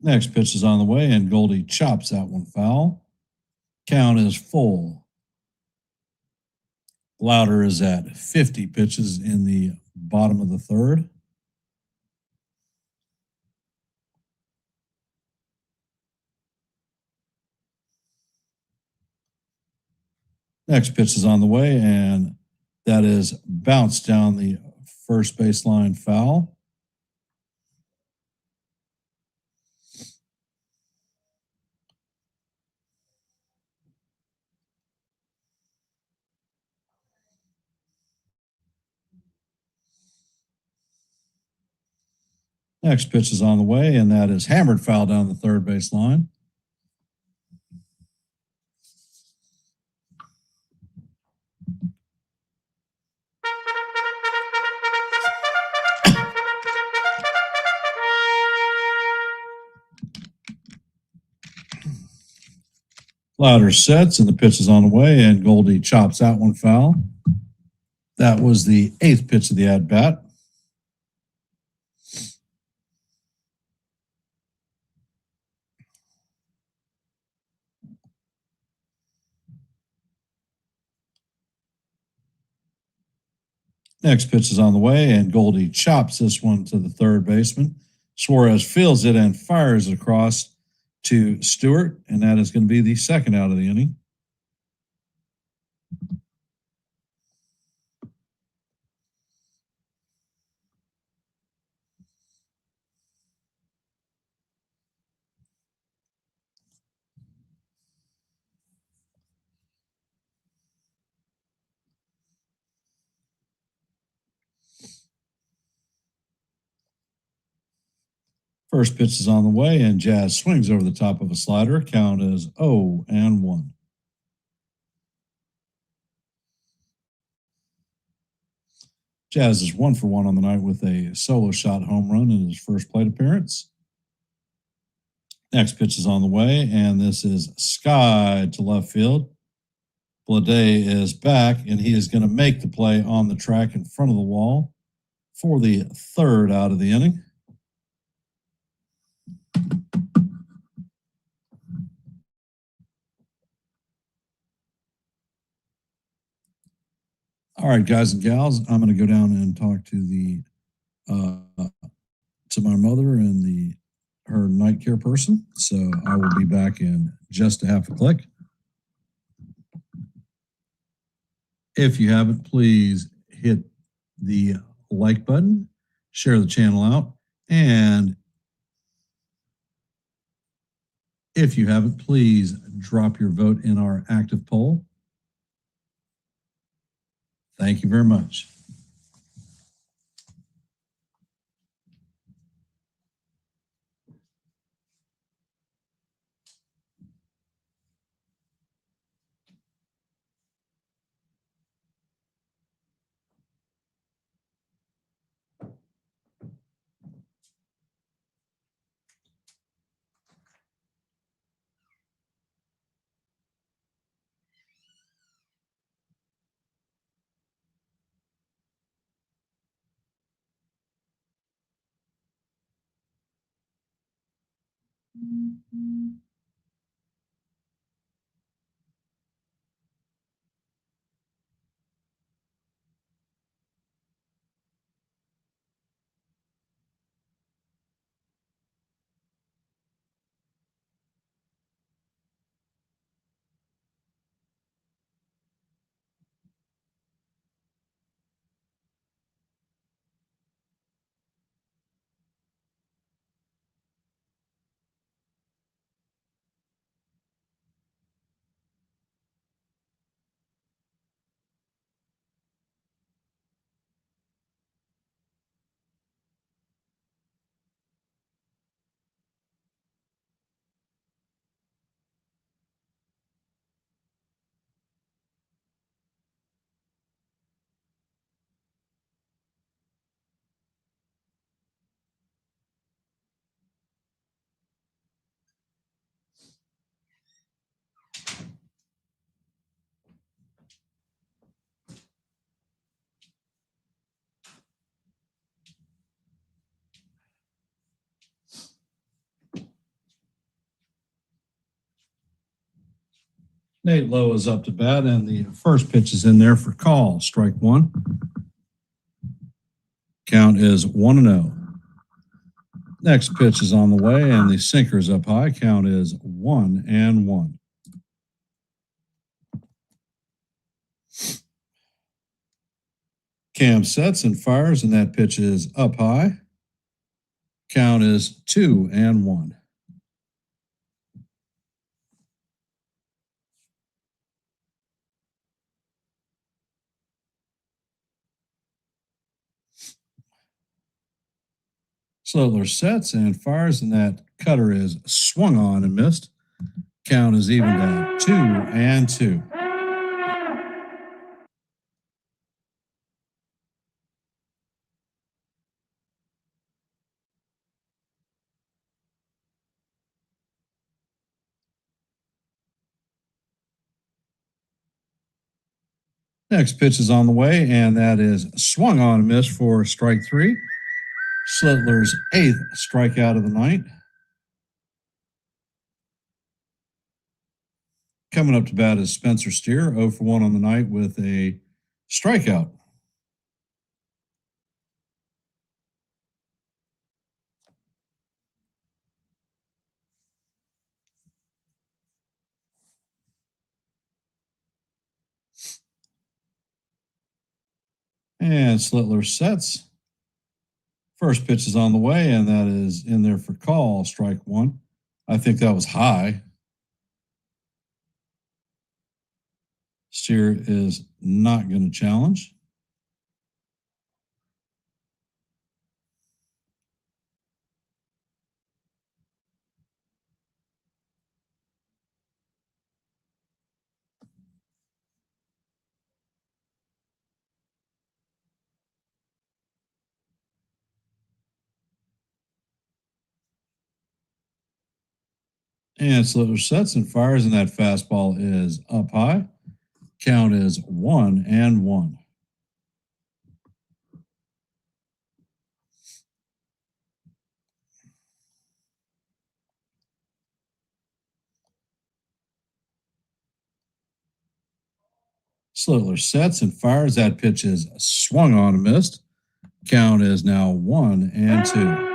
Next pitch is on the way, and Goldie chops that one foul. Count is full. Louder is at 50 pitches in the bottom of the third. Next pitch is on the way, and that is bounced down the first baseline foul. Next pitch is on the way, and that is hammered foul down the third baseline. Louder sets, and the pitch is on the way, and Goldie chops that one foul. That was the 8th pitch of the at-bat. Next pitch is on the way, and Goldie chops this one to the third baseman. Suarez fields it and fires it across to Stewart, and that is going to be the second out of the inning. First pitch is on the way, and Jazz swings over the top of a slider. Count is 0-1. Jazz is 1 for 1 on the night with a solo shot home run in his first plate appearance. Next pitch is on the way, and this is sky to left field. Blade is back, and he is going to make the play on the track in front of the wall for the third out of the inning. All right, guys and gals, I'm going to go down and talk to my mother and her night care person. So I will be back in just a half a click. If you haven't, please hit the like button, share the channel out, and if you haven't, please drop your vote in our active poll. Thank you very much. Nate Lowe is up to bat, and the first pitch is in there for call, strike one. Count is 1-0. Next pitch is on the way, and the sinker is up high. Count is 1-1. Cam sets and fires, and that pitch is up high. Count is 2-1. Slotler sets and fires, and that cutter is swung on and missed. Count is evened at 2-2. Next pitch is on the way, and that is swung on and missed for strike three. Slitler's 8th strikeout of the night. Coming up to bat is Spencer Steer, 0 for 1 on the night with a strikeout. And Slitler sets. First pitch is on the way, and that is in there for call, strike one. I think that was high. Steer is not going to challenge. And Slitler sets and fires, and that fastball is up high. Count is 1-1. Slitler sets and fires. That pitch is swung on and missed. Count is now 1-2.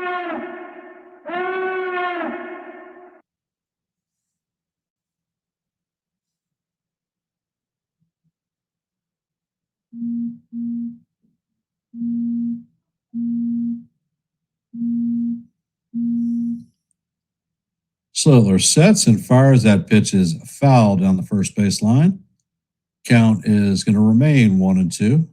Slitler sets and fires. That pitch is foul down the first base line. Count is going to remain 1-2.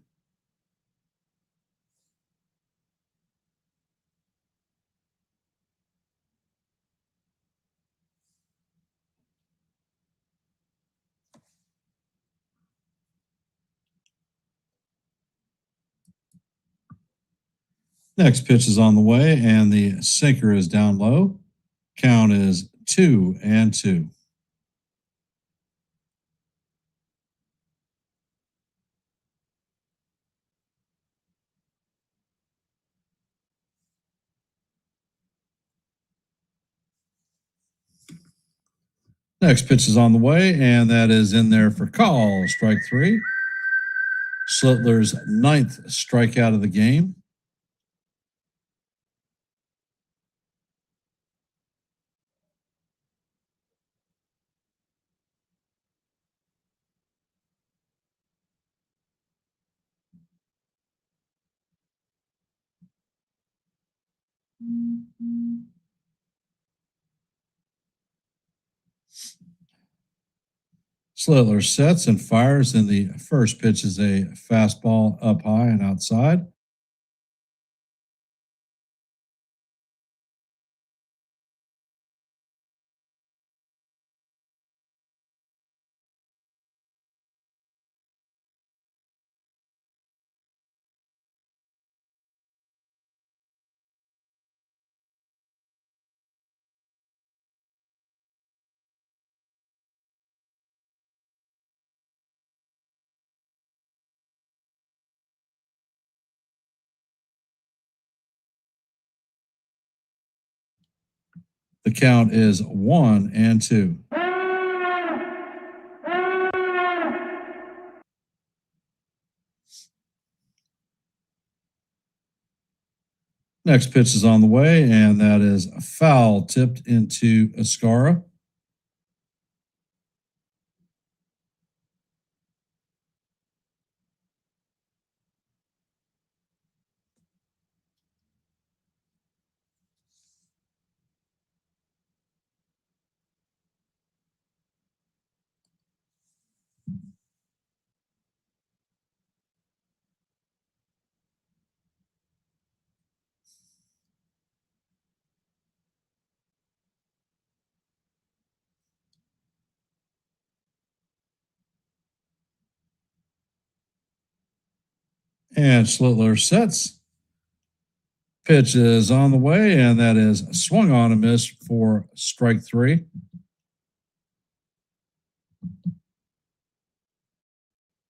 Next pitch is on the way, and the sinker is down low. Count is 2-2. Next pitch is on the way, and that is in there for call. Strike 3. Slitler's 9th strikeout of the game. Slitler sets and fires, and the first pitch is a fastball up high and outside. The count is 1-2. Next pitch is on the way, and that is a foul tipped into Escara. And Slitler sets. Pitch is on the way, and that is swung on and missed for strike 3.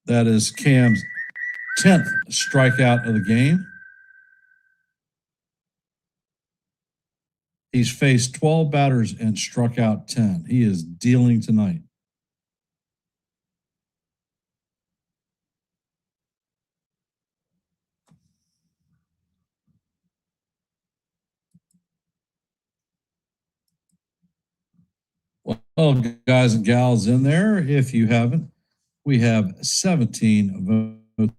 That is Cam's 10th strikeout of the game. He's faced 12 batters and struck out 10. He is dealing tonight. Well, guys and gals in there, if you haven't, we have 17 votes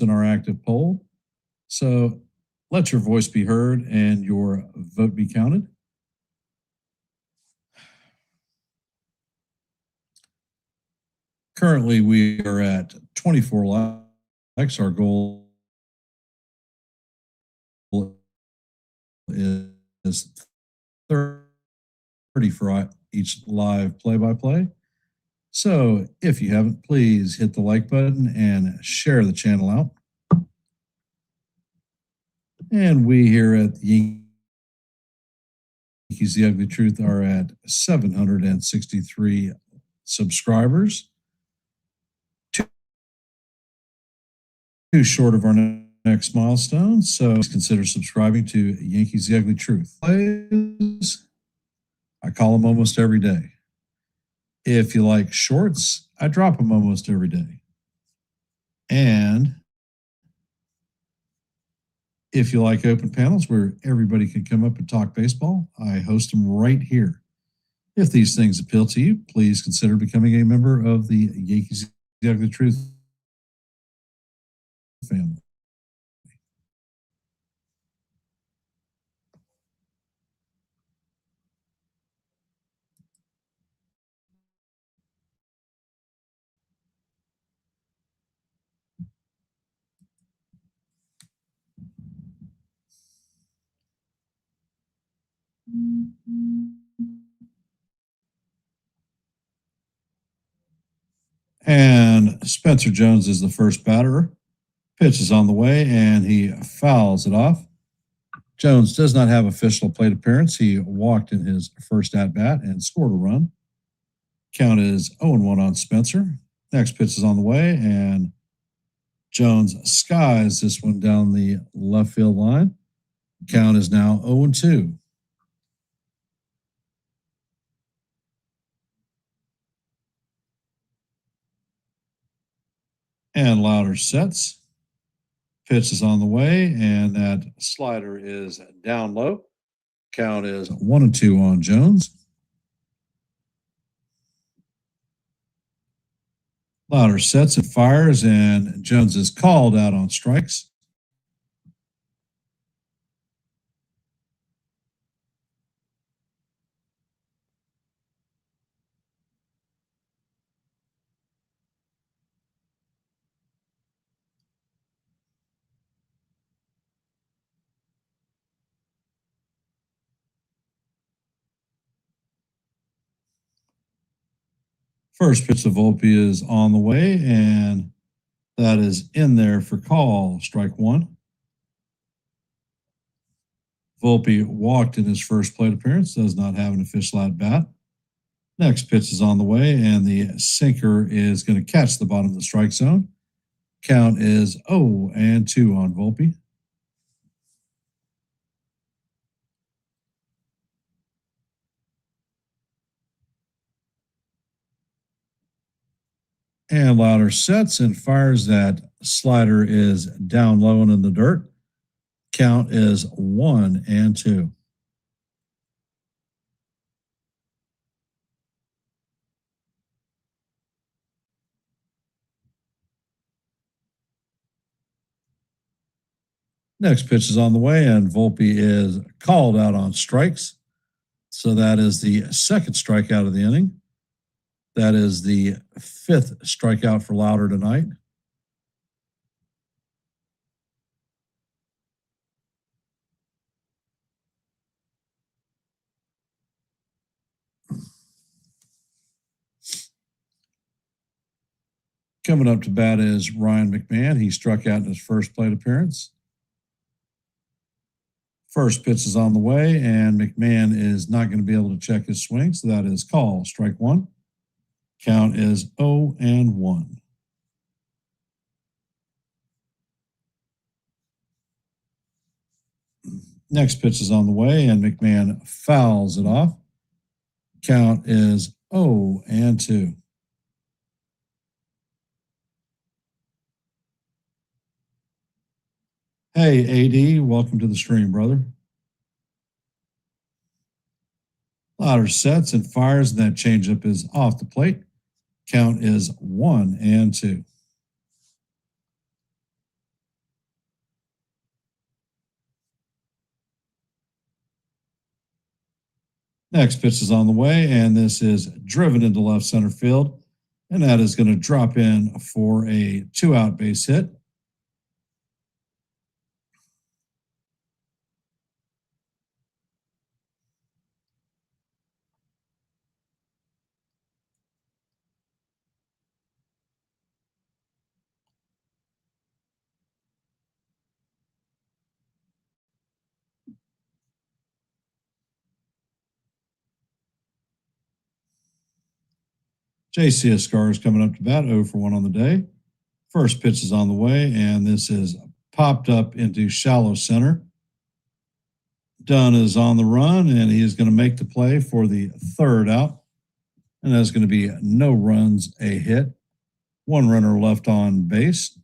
in our active poll. So let your voice be heard and your vote be counted. Currently, we are at 24 likes. Our goal is 30 for each live play-by-play. So if you haven't, please hit the like button and share the channel out. And we here at the Yankees The Ugly Truth are at 763 subscribers. Too short of our next milestone, so please consider subscribing to Yankees The Ugly Truth. I call them almost every day. If you like shorts, I drop them almost every day. And if you like open panels where everybody can come up and talk baseball, I host them right here. If these things appeal to you, please consider becoming a member of the Yankees The Ugly Truth family. And Spencer Jones is the first batter. Pitch is on the way, and he fouls it off. Jones does not have official plate appearance. He walked in his first at-bat and scored a run. Count is 0-1 on Spencer. Next pitch is on the way, and Jones skies this one down the left field line. Count is now 0-2. And Louder sets. Pitch is on the way, and that slider is down low. Count is 1-2 on Jones. Louder sets and fires, and Jones is called out on strikes. First pitch to Volpe is on the way, and that is in there for call, strike one. Volpe walked in his first plate appearance, does not have an official at bat. Next pitch is on the way, and the sinker is going to catch the bottom of the strike zone. Count is 0-2 on Volpe. And Louder sets and fires. That slider is down low and in the dirt. Count is 1-2. Next pitch is on the way, and Volpe is called out on strikes. So that is the second strikeout of the inning. That is the fifth strikeout for Louder tonight. Coming up to bat is Ryan McMahon. He struck out in his first plate appearance. First pitch is on the way, and McMahon is not going to be able to check his swing, so that is call, strike one. Count is 0-1. Next pitch is on the way, and McMahon fouls it off. Count is 0-2. Hey, AD, welcome to the stream, brother. Louder sets and fires, and that changeup is off the plate. Count is 1-2. Next pitch is on the way, and this is driven into left center field, and that is going to drop in for a 2-out base hit. JC Escar is coming up to bat, 0 for 1 on the day. First pitch is on the way, and this is popped up into shallow center. Dunn is on the run, and he is going to make the play for the third out. And that's going to be no runs, a hit. One runner left on base.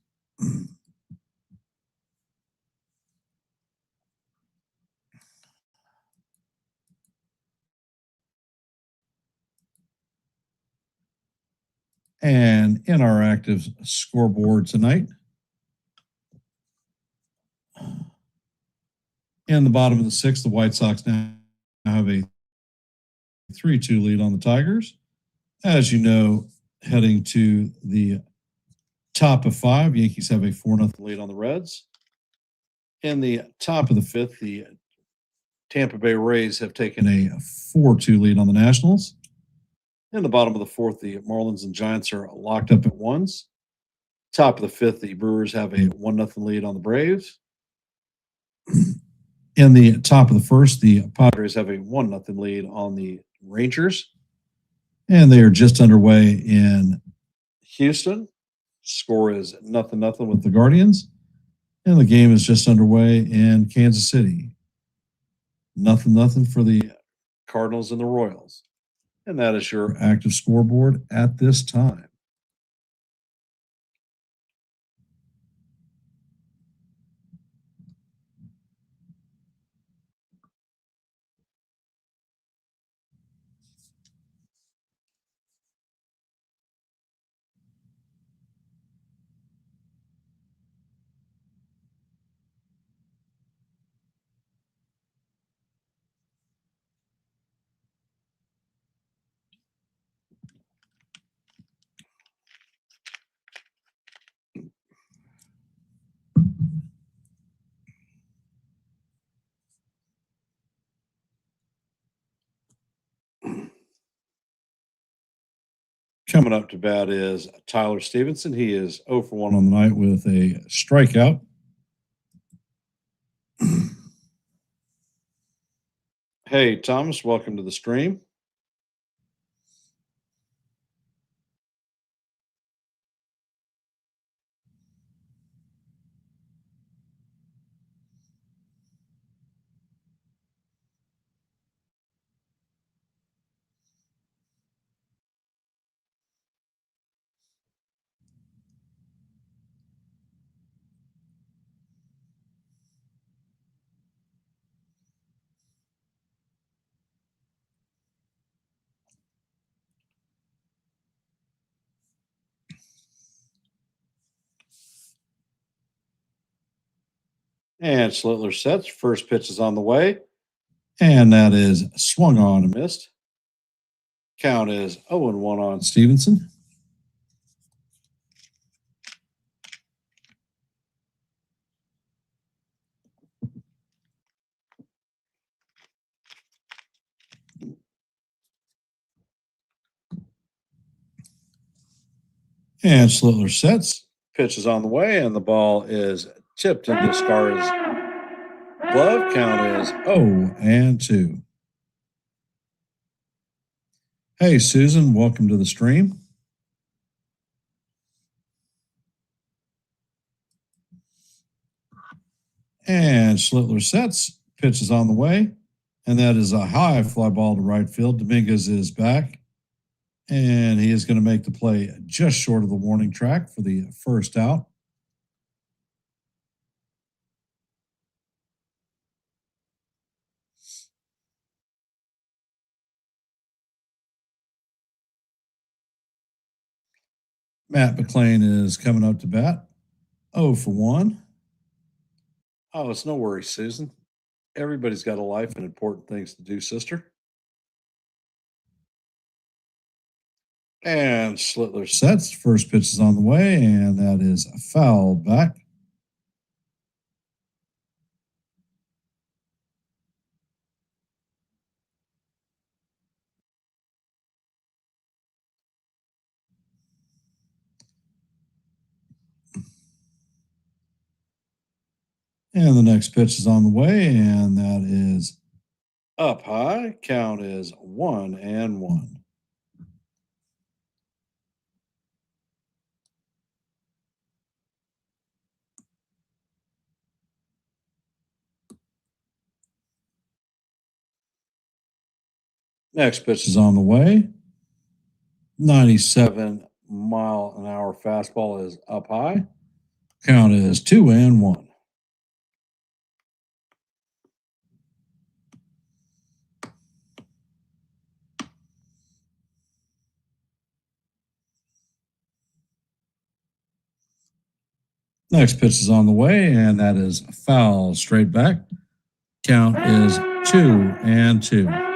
And in our active scoreboard tonight, in the bottom of the sixth, the White Sox now have a 3-2 lead on the Tigers. As you know, heading to the top of 5, Yankees have a 4-0 lead on the Reds. In the top of the 5th, the Tampa Bay Rays have taken a 4-2 lead on the Nationals. In the bottom of the 4th, the Marlins and Giants are locked up at 1s. Top of the 5th, the Brewers have a 1-0 lead on the Braves. In the top of the 1st, the Padres have a 1-0 lead on the Rangers. And they are just underway in Houston. Score is 0-0 with the Guardians. And the game is just underway in Kansas City. 0-0 for the Cardinals and the Royals. And that is your active scoreboard at this time. Coming up to bat is Tyler Stevenson. He is 0 for 1 on the night with a strikeout. Hey, Thomas, welcome to the stream. And Schlittler sets. First pitch is on the way. And that is swung on and missed. Count is 0-1 on Stevenson. And Schlittler sets. Pitch is on the way, and the ball is tipped into Scar's glove. Count is 0-2. Hey, Susan, welcome to the stream. And Schlittler sets. Pitch is on the way, and that is a high fly ball to right field. Dominguez is back, and he is going to make the play just short of the warning track for the first out. Matt McClain is coming up to bat, 0 for 1. Oh, it's no worries, Susan. Everybody's got a life and important things to do, sister. And Schlittler sets. First pitch is on the way, and that is a foul back. And the next pitch is on the way, and that is up high. Count is 1-1. Next pitch is on the way. 97-mile-an-hour fastball is up high. Count is 2-1. Next pitch is on the way, and that is foul straight back. Count is 2-2.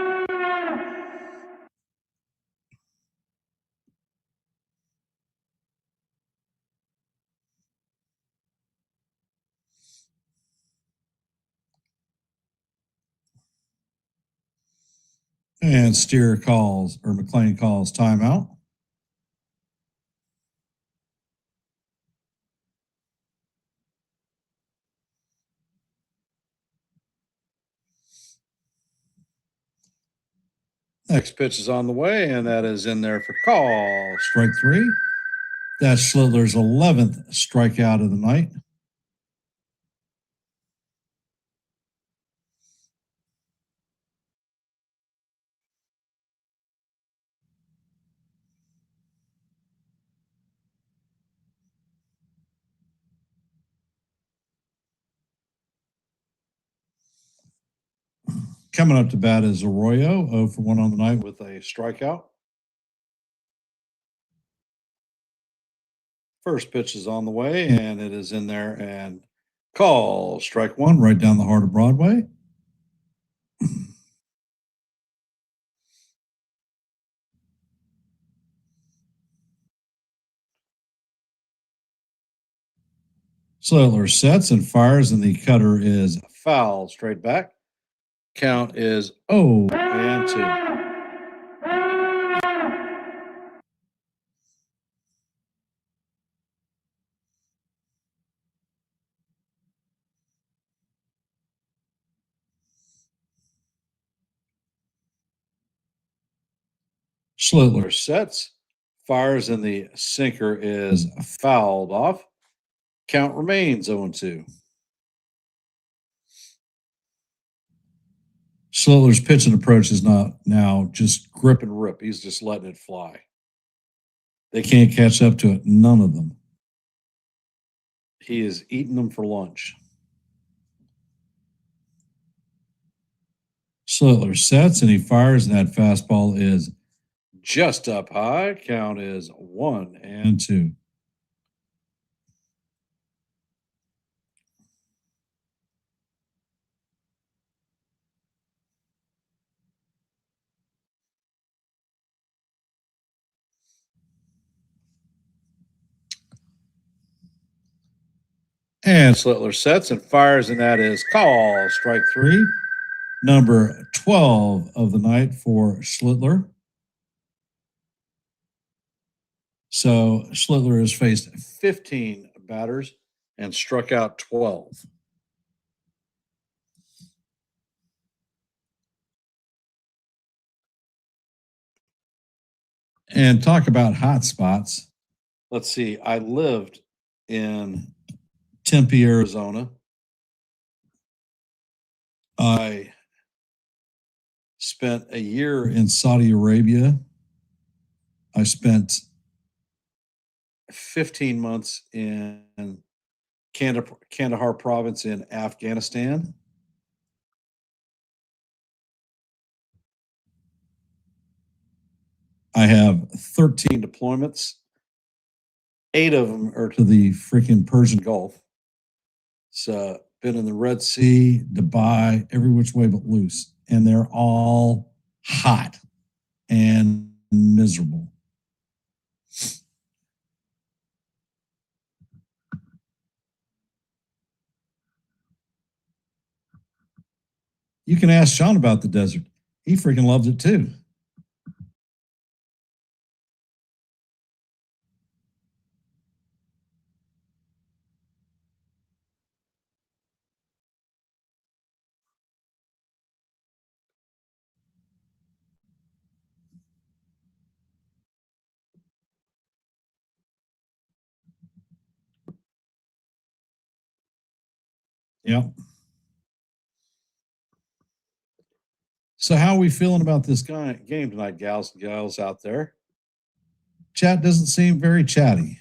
And Steer calls, or McLean calls timeout. Next pitch is on the way, and that is in there for call. Strike 3. That's Schlittler's 11th strikeout of the night. Coming up to bat is Arroyo, 0 for 1 on the night with a strikeout. First pitch is on the way, and it is in there and call. Strike 1 right down the heart of Broadway. Schlittler sets and fires, and the cutter is foul straight back. Count is 0-2. Schlittler sets, fires, and the sinker is fouled off. Count remains 0-2. Schlittler's pitch and approach is not now just grip and rip. He's just letting it fly. They can't catch up to it, none of them. He is eating them for lunch. Schlittler sets and he fires, and that fastball is just up high. Count is 1-2. And Schlittler sets and fires, and that is call. Strike 3. Number 12 of the night for Schlittler. So Schlittler has faced 15 batters and struck out 12. And talk about hot spots. Let's see. I lived in Tempe, Arizona. I spent a year in Saudi Arabia. I spent 15 months in Kandahar province in Afghanistan. I have 13 deployments. 8 of them are to the freaking Persian Gulf. So been in the Red Sea, Dubai, every which way but loose. And they're all hot and miserable. You can ask Sean about the desert. He freaking loves it too. Yep. So, how are we feeling about this game tonight, gals and gals out there? Chat doesn't seem very chatty.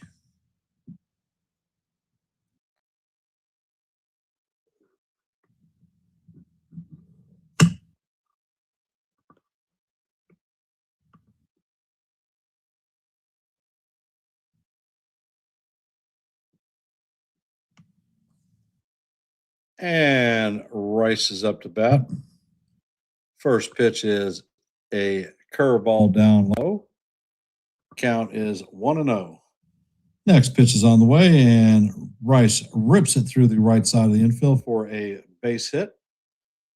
And Rice is up to bat. First pitch is a curveball down low. Count is 1-0. Next pitch is on the way, and Rice rips it through the right side of the infield for a base hit.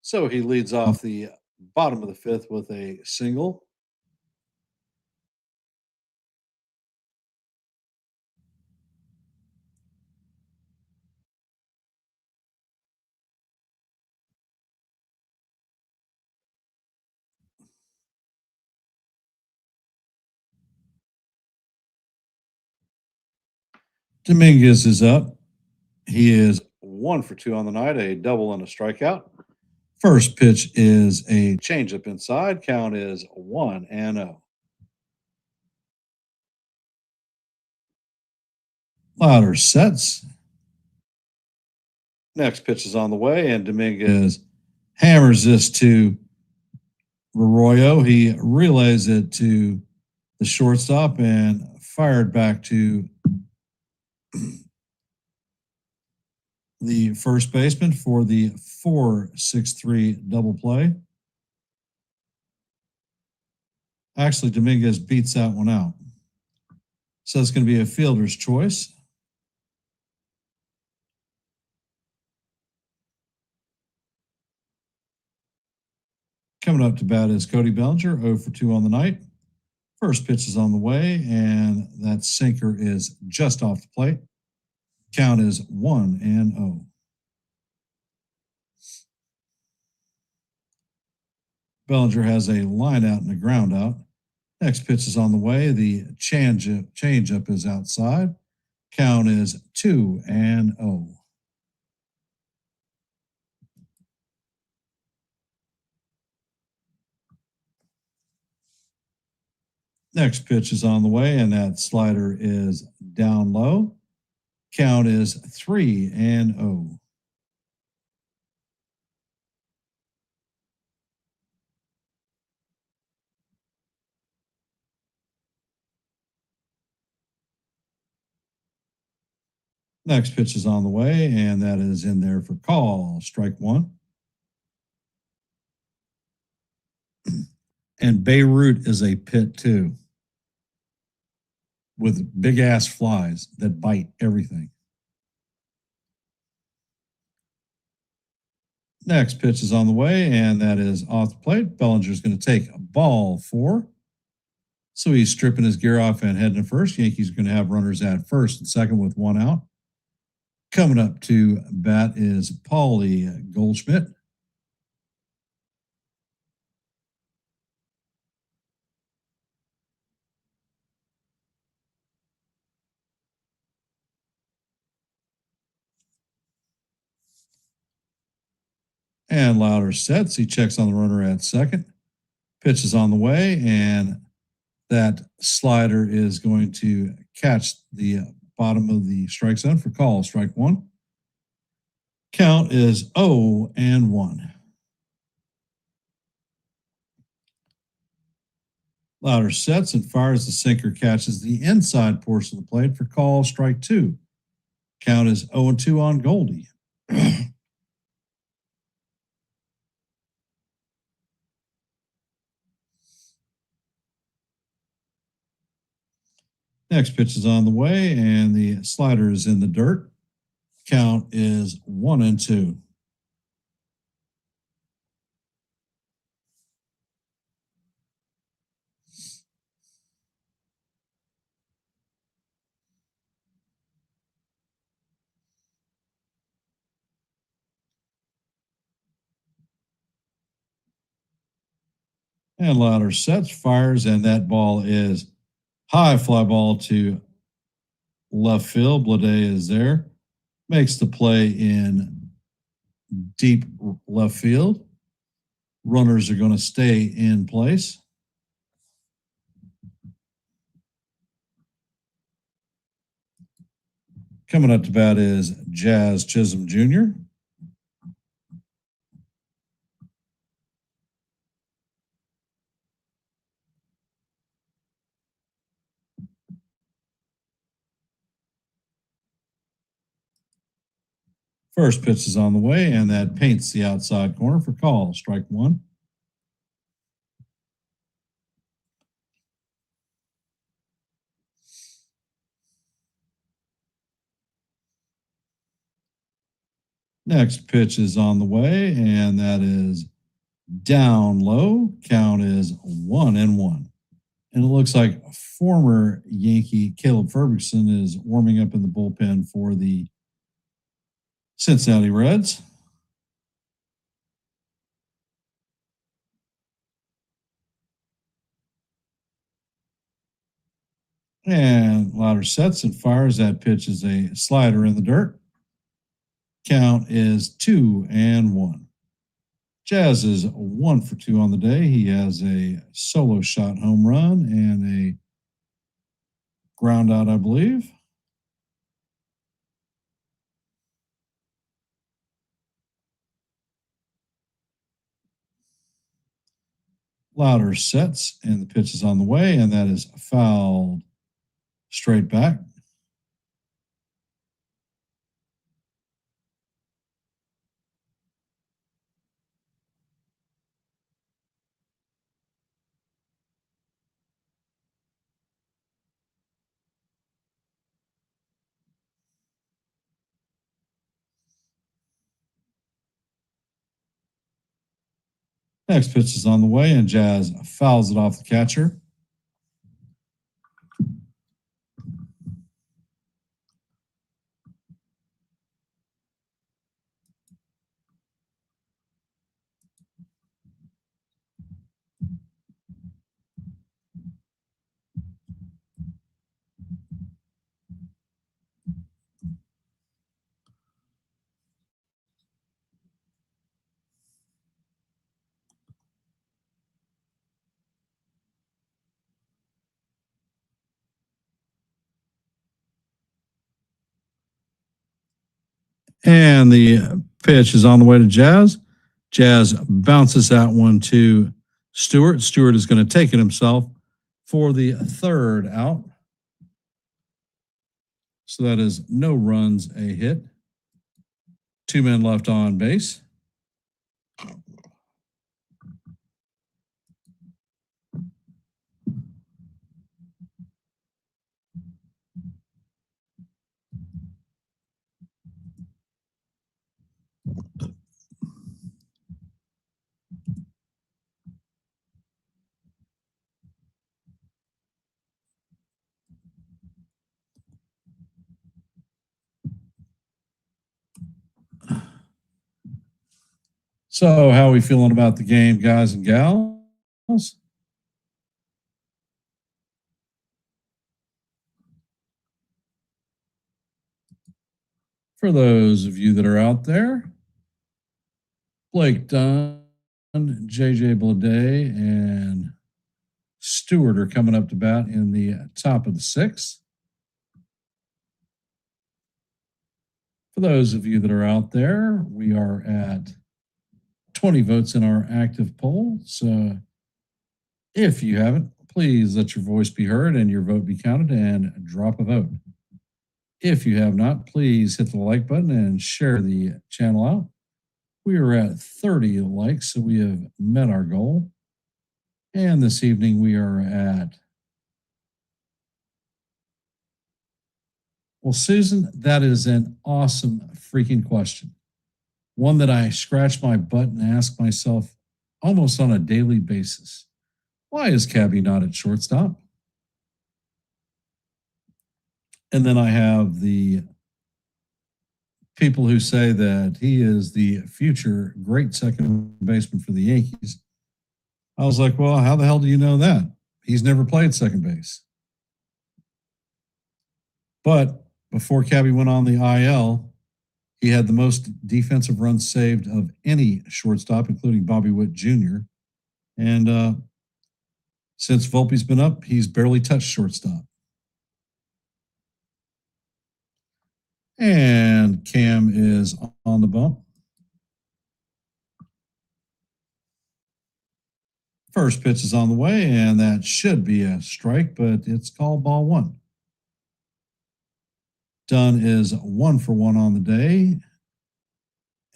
So he leads off the bottom of the fifth with a single. Dominguez is up. He is 1 for 2 on the night, a double and a strikeout. First pitch is a changeup inside. Count is 1-0. Louder sets. Next pitch is on the way, and Dominguez hammers this to Arroyo. He relays it to the shortstop and fired back to the first baseman for the 4-6-3 double play. Actually, Dominguez beats that one out. So it's going to be a fielder's choice. Coming up to bat is Cody Bellinger, 0 for 2 on the night. First pitch is on the way, and that sinker is just off the plate. Count is 1-0. Bellinger has a line out and a ground out. Next pitch is on the way. The changeup is outside. Count is 2-0. Next pitch is on the way, and that slider is down low. Count is 3-0. Next pitch is on the way, and that is in there for call. Strike one. And Beirut is a pit too, with big ass flies that bite everything. Next pitch is on the way, and that is off the plate. Bellinger's going to take ball 4. So he's stripping his gear off and heading to first. Yankees are going to have runners at first and second with 1 out. Coming up to bat is Paulie Goldschmidt. And Louder sets. He checks on the runner at second. Pitch is on the way, and that slider is going to catch the bottom of the strike zone for call. Strike one. Count is 0-1. Louder sets and fires. The sinker catches the inside portion of the plate for call. Strike 2. Count is 0-2 on Goldie. Next pitch is on the way, and the slider is in the dirt. Count is 1-2. And Louder sets, fires, and that ball is high fly ball to left field. Blade is there. Makes the play in deep left field. Runners are going to stay in place. Coming up to bat is Jazz Chisholm Jr. First pitch is on the way, and that paints the outside corner for call. Strike one. Next pitch is on the way, and that is down low. Count is 1-1. And it looks like former Yankee Caleb Ferguson is warming up in the bullpen for the Cincinnati Reds. And Lauder sets and fires. That pitch is a slider in the dirt. Count is 2-1. Jazz is 1 for 2 on the day. He has a solo shot home run and a ground out, I believe. Lauder sets, and the pitch is on the way, and that is fouled straight back. Next pitch is on the way, and Jazz fouls it off the catcher. And the pitch is on the way to Jazz. Jazz bounces that one to Stewart. Stewart is going to take it himself for the third out. So that is no runs, a hit. 2 men left on base. So, how are we feeling about the game, guys and gals? For those of you that are out there, Blake Dunn, JJ Bleday, and Stewart are coming up to bat in the top of the 6th. For those of you that are out there, we are at 20 votes in our active poll. So if you haven't, please let your voice be heard and your vote be counted and drop a vote. If you have not, please hit the like button and share the channel out. We are at 30 likes, so we have met our goal. And this evening we are at, well, Susan, that is an awesome freaking question. One that I scratch my butt and ask myself almost on a daily basis. Why is Cabby not at shortstop? And then I have the people who say that he is the future great second baseman for the Yankees. I was like, well, how the hell do you know that? He's never played second base. But before Cabby went on the IL, He had the most defensive runs saved of any shortstop, including Bobby Witt Jr. And since Volpe's been up, he's barely touched shortstop. And Cam is on the bump. First pitch is on the way, and that should be a strike, but it's called ball one. Dunn is 1 for 1 on the day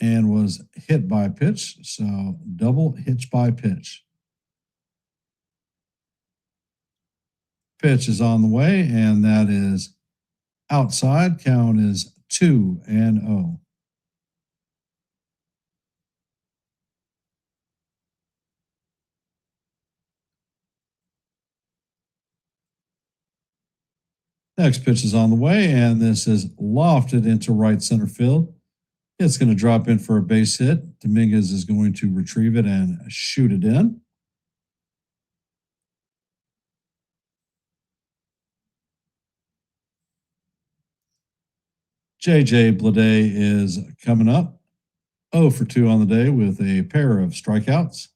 and was hit by a pitch, so double hitch by pitch. Pitch is on the way, and that is outside. Count is 2-0. Next pitch is on the way, and this is lofted into right center field. It's going to drop in for a base hit. Dominguez is going to retrieve it and shoot it in. JJ Bleday is coming up 0 for 2 on the day with a pair of strikeouts.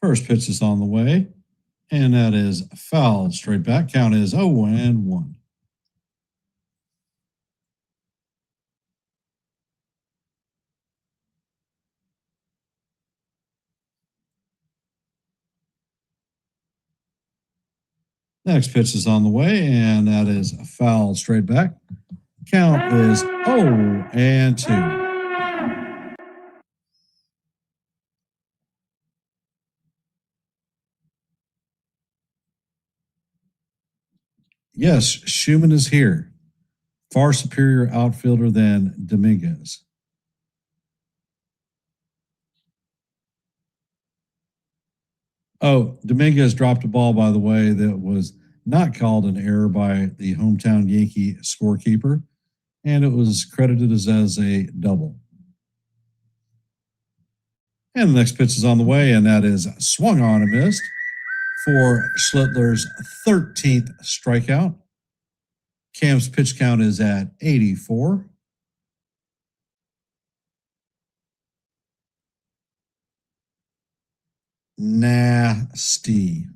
First pitch is on the way, and that is fouled straight back. Count is 0-1. Next pitch is on the way, and that is fouled straight back. Count is 0-2. Yes, Schumann is here. Far superior outfielder than Dominguez. Oh, Dominguez dropped a ball, by the way, that was not called an error by the hometown Yankee scorekeeper, and it was credited as a double. And the next pitch is on the way, and that is swung on and missed for Schlittler's 13th strikeout. Cam's pitch count is at 84. Nasty.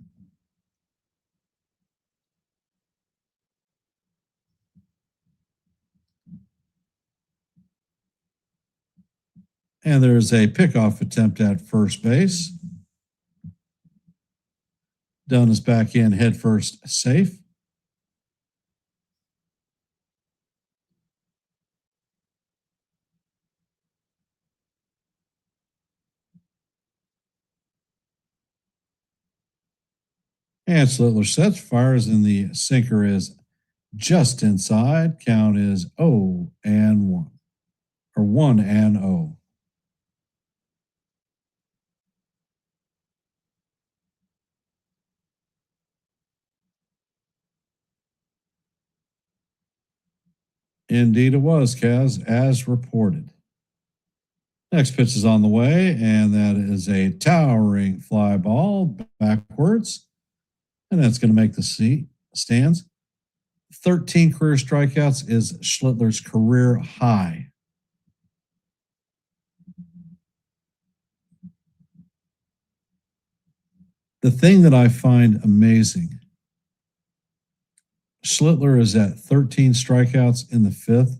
And there's a pickoff attempt at first base. Dunn is back in head first, safe. And Schlittler sets, fires, and the sinker is just inside. Count is 0-1, or 1-0. Indeed it was, Kaz, as reported. Next pitch is on the way, and that is a towering fly ball backwards. And that's going to make the stands. 13 career strikeouts is Schlittler's career high. The thing that I find amazing, Schlittler is at 13 strikeouts in the fifth.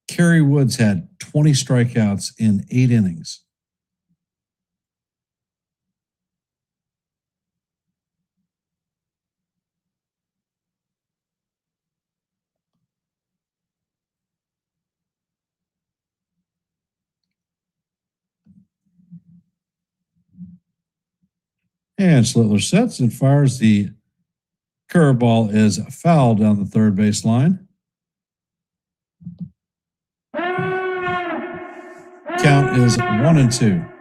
Kerry Woods had 20 strikeouts in 8 innings. And Schlittler sets and fires. The curveball is fouled down the third base line. Count is 1-2.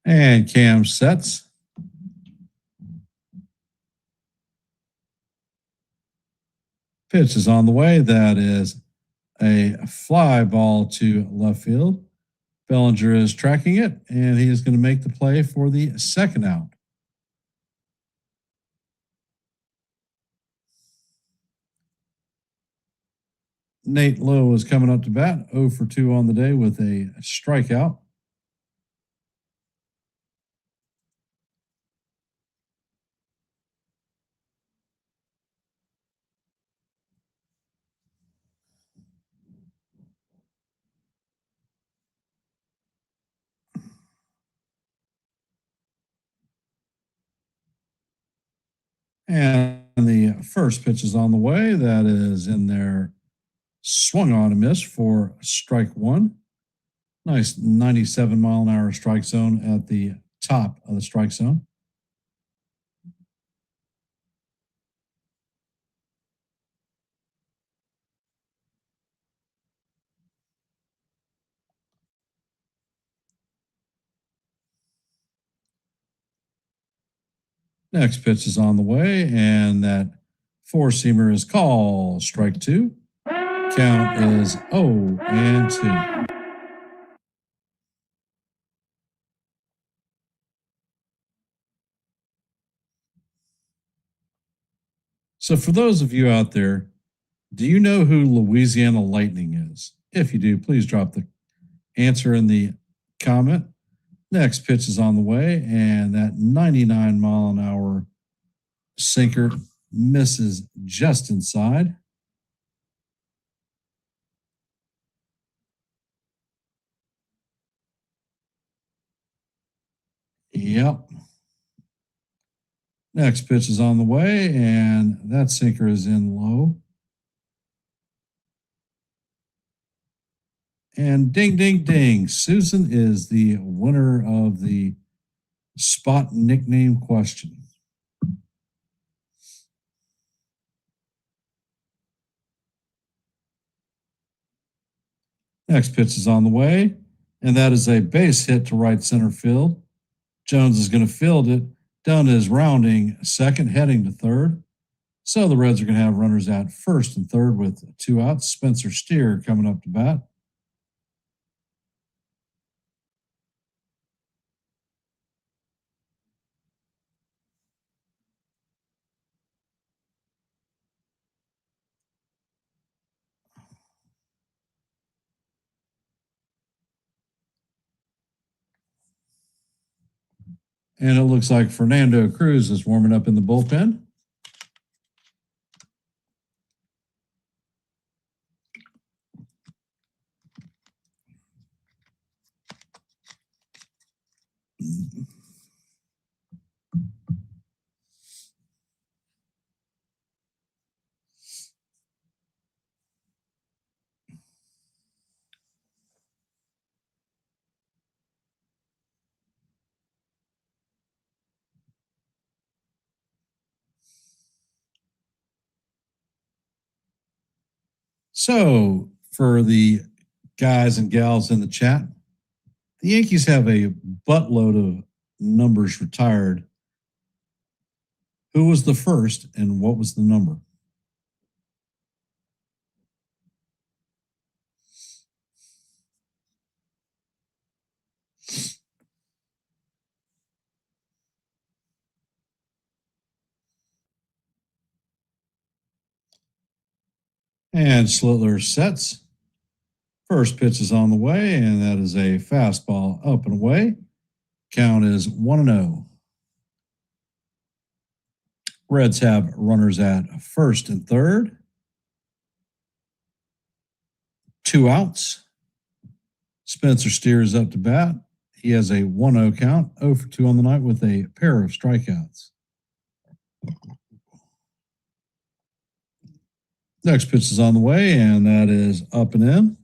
And Cam sets. Pitch is on the way. That is a fly ball to left field. Bellinger is tracking it, and he is going to make the play for the second out. Nate Lowe is coming up to bat, 0 for 2 on the day with a strikeout. And the first pitch is on the way. That is in there. Swung on a miss for strike one. Nice 97-mile-an-hour strike zone at the top of the strike zone. Next pitch is on the way, and that four-seamer is called strike two. Count is 0-2. So for those of you out there, do you know who Louisiana Lightning is? If you do, please drop the answer in the comment. Next pitch is on the way, and that 99-mile-an-hour sinker misses just inside. Yep. Next pitch is on the way, and that sinker is in low. And ding, ding, ding. Susan is the winner of the spot nickname question. Next pitch is on the way, and that is a base hit to right center field. Jones is going to field it. Dunn is rounding second, heading to third. So the Reds are going to have runners at first and third with 2 outs. Spencer Steer coming up to bat. And it looks like Fernando Cruz is warming up in the bullpen. So, for the guys and gals in the chat, the Yankees have a buttload of numbers retired. Who was the first and what was the number? And Slitler sets. First pitch is on the way, and that is a fastball up and away. Count is 1-0. Reds have runners at first and third. 2 outs. Spencer Steer is up to bat. He has a 1-0 count, 0 for 2 on the night with a pair of strikeouts. Next pitch is on the way, and that is up and in.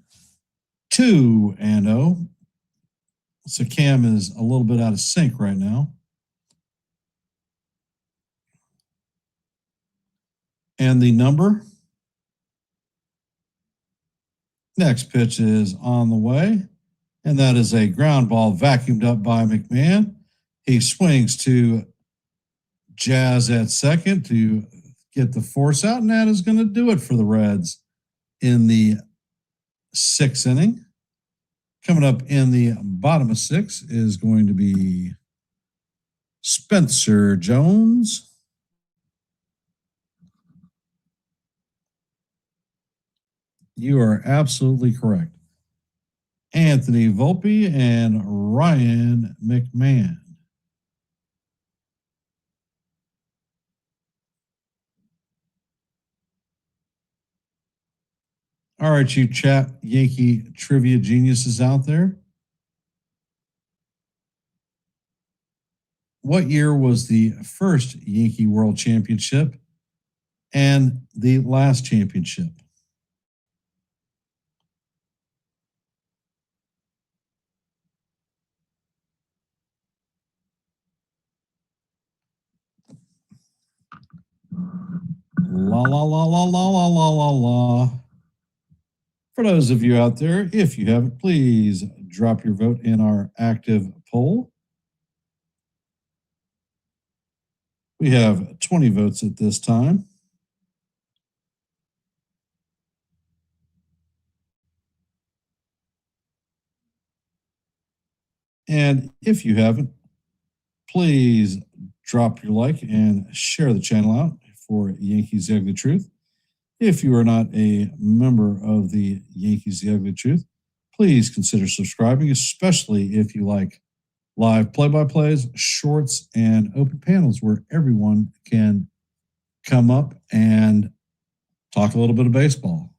2-0. So Cam is a little bit out of sync right now. And the number. Next pitch is on the way. And that is a ground ball vacuumed up by McMahon. He swings to Jazz at second to get the force out, and that is going to do it for the Reds in the sixth inning. Coming up in the bottom of six is going to be Spencer Jones. You are absolutely correct. Anthony Volpe and Ryan McMahon. All right, you chat Yankee trivia geniuses out there. What year was the first Yankee World Championship and the last championship? La la la la la la la la la. For those of you out there, if you haven't, please drop your vote in our active poll. We have 20 votes at this time. And if you haven't, please drop your like and share the channel out for Yankees The Ugly Truth. If you are not a member of the Yankees The Ugly Truth, please consider subscribing, especially if you like live play-by-plays, shorts, and open panels where everyone can come up and talk a little bit of baseball.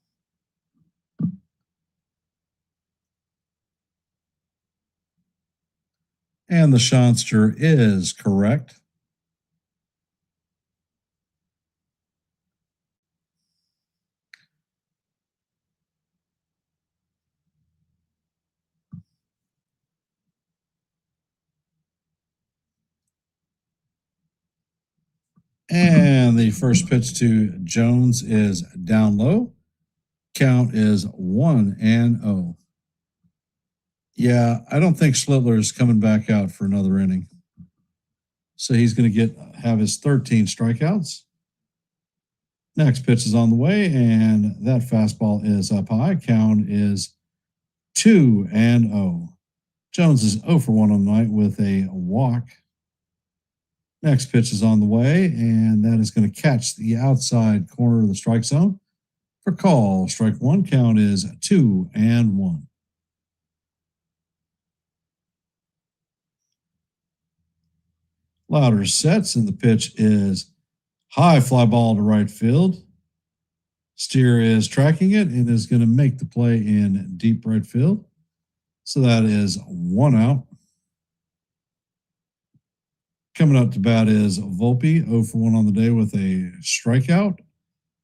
And the Shanster is correct. And the first pitch to Jones is down low. Count is 1-0. Yeah, I don't think Schlittler is coming back out for another inning. So he's going to have his 13 strikeouts. Next pitch is on the way, and that fastball is up high. Count is 2-0. Jones is 0 for 1 on the night with a walk. Next pitch is on the way, and that is going to catch the outside corner of the strike zone. For call, strike one. Count is 2-1. Louder sets, and the pitch is high fly ball to right field. Steer is tracking it and is going to make the play in deep right field. So that is 1 out. Coming up to bat is Volpe, 0 for 1 on the day with a strikeout,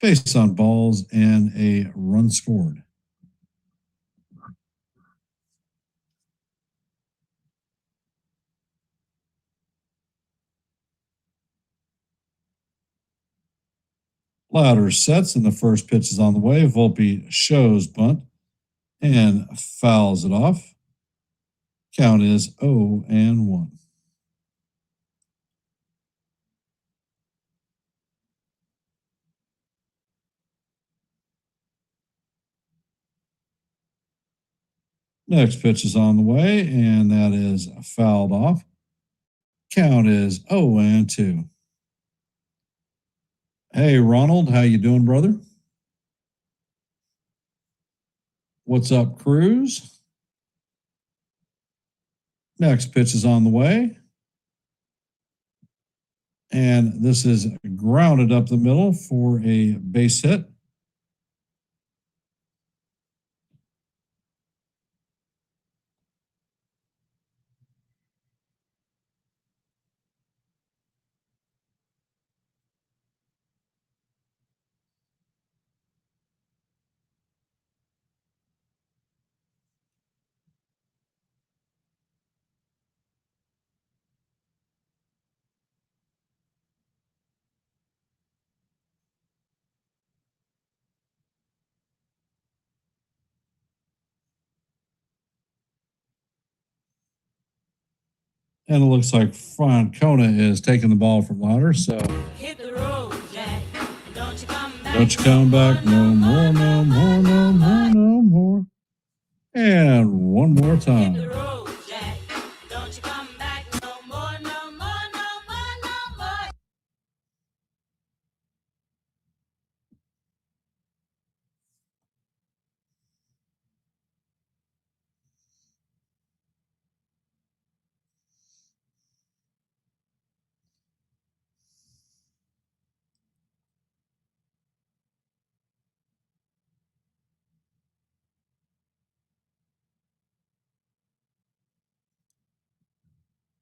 based on balls and a run scored. Louder sets, and the first pitch is on the way. Volpe shows bunt and fouls it off. Count is 0-1. Next pitch is on the way, and that is fouled off. Count is 0-2. Hey, Ronald, how you doing, brother? What's up, Cruz? Next pitch is on the way. And this is grounded up the middle for a base hit. And it looks like Francona is taking the ball from Lauder. So Hit the road, Jack. Don't you come back. don't you come back no more, no more, no more, no more. And one more Hit the time. road, Jack. Don't you come back no more, no more, no more, no more.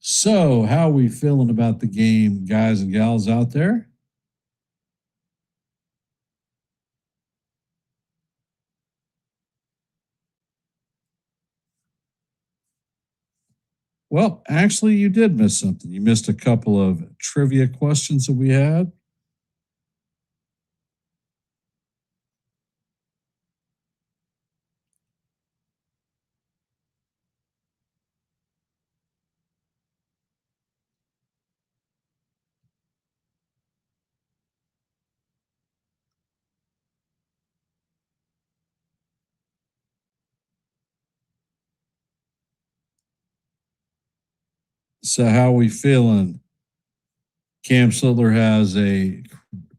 So, how are we feeling about the game, guys and gals out there? Well, actually, you did miss something. You missed a couple of trivia questions that we had. So, how are we feeling? Cam Slittler has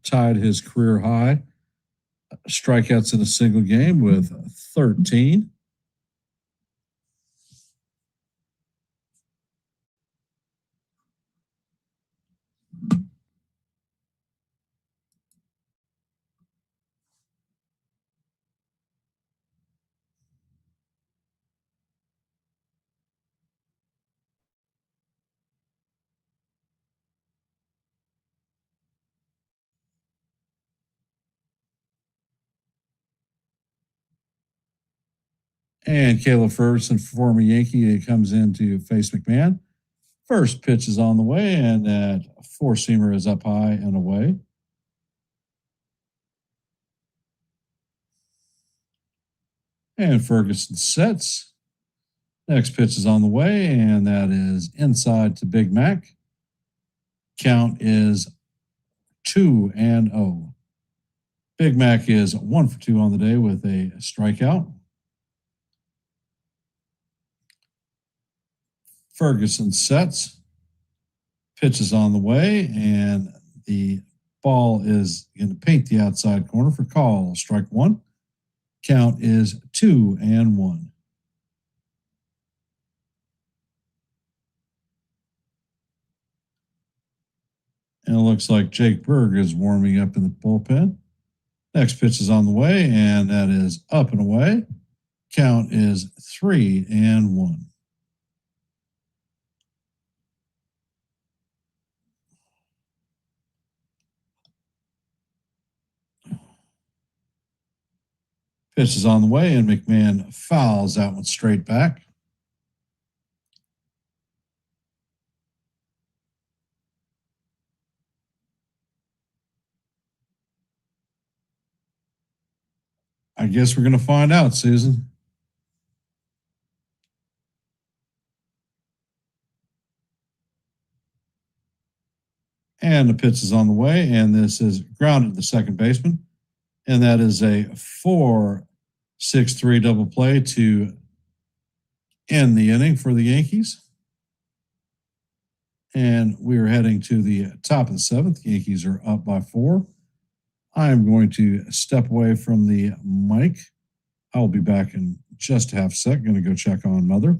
tied his career high strikeouts in a single game with 13. And Caleb Ferguson, former Yankee, comes in to face McMahon. First pitch is on the way, and that four-seamer is up high and away. And Ferguson sets. Next pitch is on the way, and that is inside to Big Mac. Count is 2-0. Big Mac is 1 for 2 on the day with a strikeout. Ferguson sets. Pitch is on the way, and the ball is going to paint the outside corner for call. Strike one. Count is 2-1. And it looks like Jake Berg is warming up in the bullpen. Next pitch is on the way, and that is up and away. Count is 3-1. Pitch is on the way, and McMahon fouls that one straight back. I guess we're going to find out, Susan. And the pitch is on the way, and this is grounded to the second baseman. And that is a 4-6-3 double play to end the inning for the Yankees. And we are heading to the top of the seventh. The Yankees are up by 4. I'm going to step away from the mic. I'll be back in just a half a sec. Going to go check on Mother.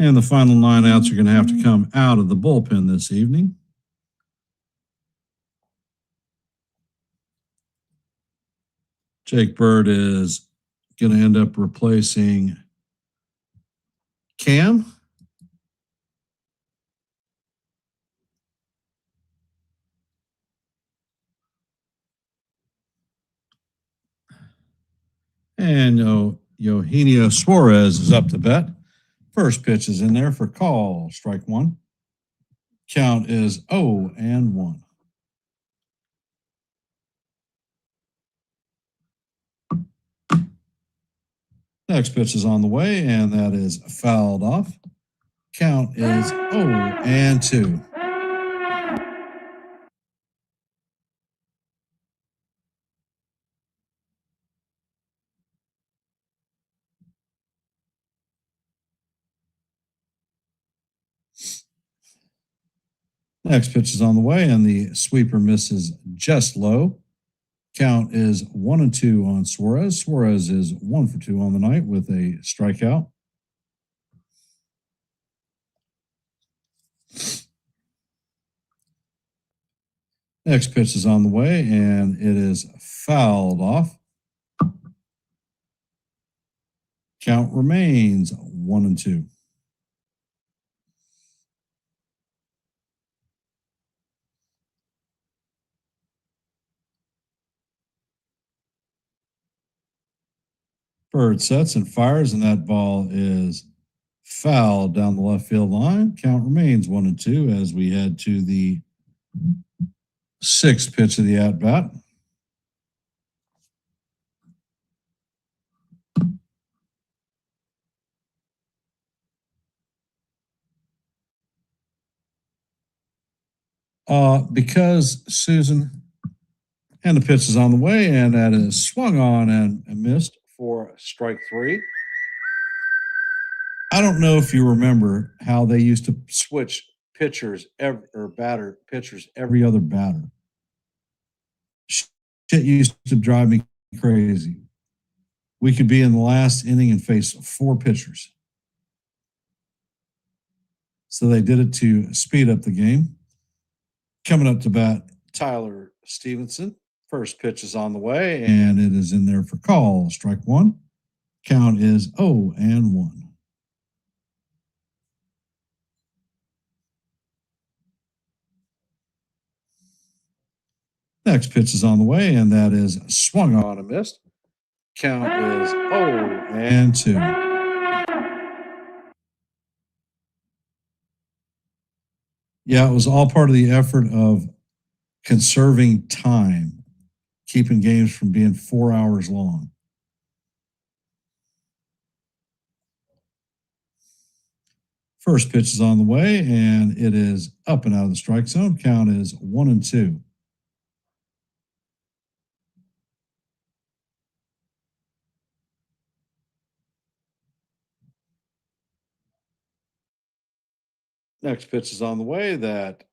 And the final 9 outs are going to have to come out of the bullpen this evening. Jake Bird is going to end up replacing Cam. And Eugenio Suarez is up to bat. First pitch is in there for call, strike 1. Count is 0-1. Next pitch is on the way, and that is fouled off. Count is 0-2. Next pitch is on the way, and the sweeper misses just low. Count is 1-2 on Suarez. Suarez is 1 for 2 on the night with a strikeout. Next pitch is on the way, and it is fouled off. Count remains 1-2. Bird sets and fires, and that ball is fouled down the left field line. Count remains 1-2 as we head to the 6th pitch of the at-bat. Because Susan, and the pitch is on the way, and that is swung on and missed for strike 3. I don't know if you remember how they used to switch pitchers pitchers every other batter. Shit used to drive me crazy. We could be in the last inning and face 4 pitchers. So they did it to speed up the game. Coming up to bat, Tyler Stevenson. First pitch is on the way, and it is in there for call. Strike 1. Count is 0-1. Next pitch is on the way, and that is swung on and missed. Count is 0-2. Yeah, it was all part of the effort of conserving time, keeping games from being 4 hours long. First pitch is on the way, and it is up and out of the strike zone. Count is 1-2. Next pitch is on the way. That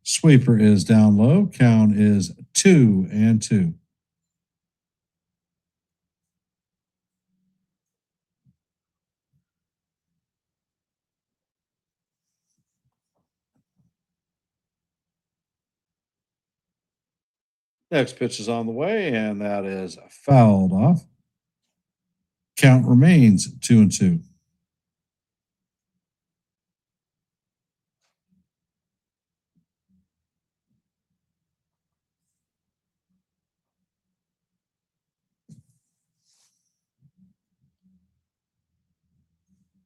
sweeper is down low. Count is 2-2. Next pitch is on the way, and that is fouled off. Count remains 2-2.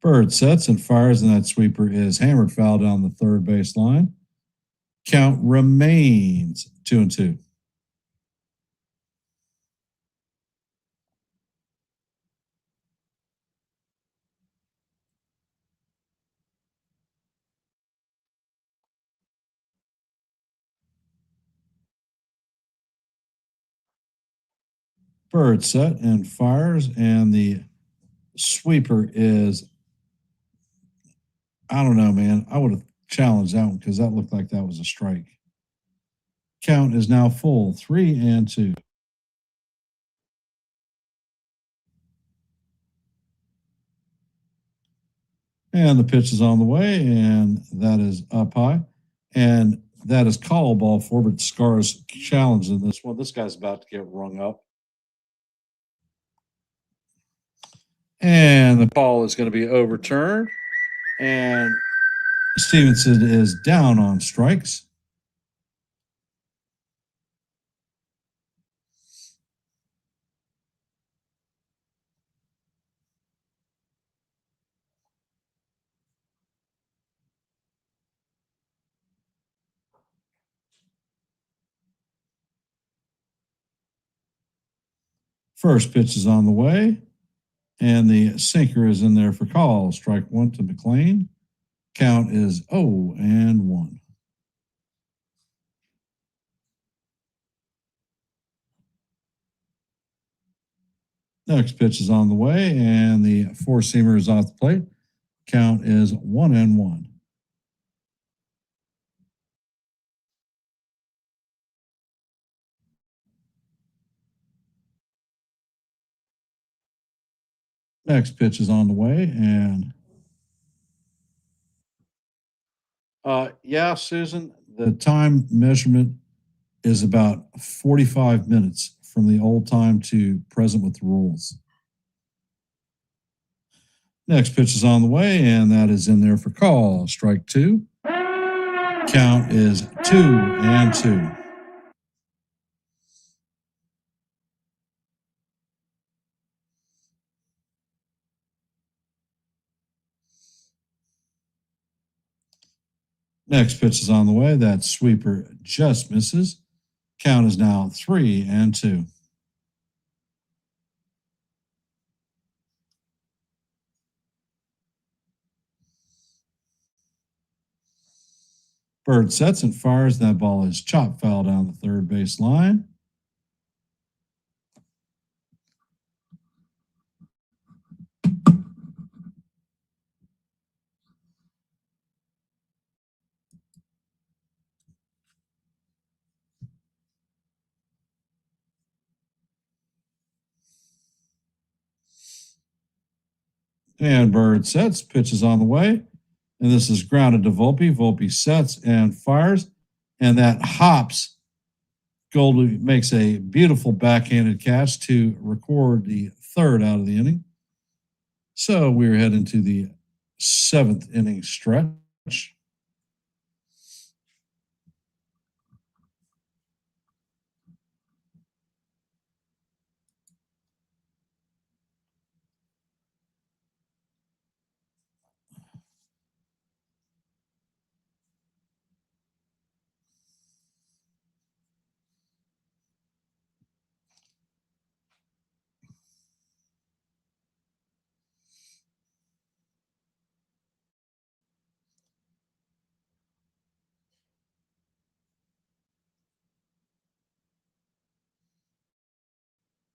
Bird sets and fires, and that sweeper is hammered foul down the third base line. Count remains 2-2. Bird set and fires, and the sweeper is, I don't know, man. I would have challenged that one because that looked like that was a strike. Count is now full, 3-2. And the pitch is on the way, and that is up high. And that is call ball four, but Scar's challenge in this one. This guy's about to get rung up. And the ball is going to be overturned. And Stevenson is down on strikes. First pitch is on the way, and the sinker is in there for call. Strike one to McLean. Count is 0-1. Next pitch is on the way, and the four-seamer is off the plate. Count is 1-1. Next pitch is on the way, and yeah, Susan, the time measurement is about 45 minutes from the old time to present with the rules. Next pitch is on the way, and that is in there for call. Strike two. Count is 2-2. Next pitch is on the way. That sweeper just misses. Count is now 3-2. Bird sets and fires. That ball is chop foul down the third base line. And Bird sets, pitches on the way. And this is grounded to Volpe. Volpe sets and fires. And that hops. Goldie makes a beautiful backhanded catch to record the third out of the inning. So we're heading to the seventh inning stretch.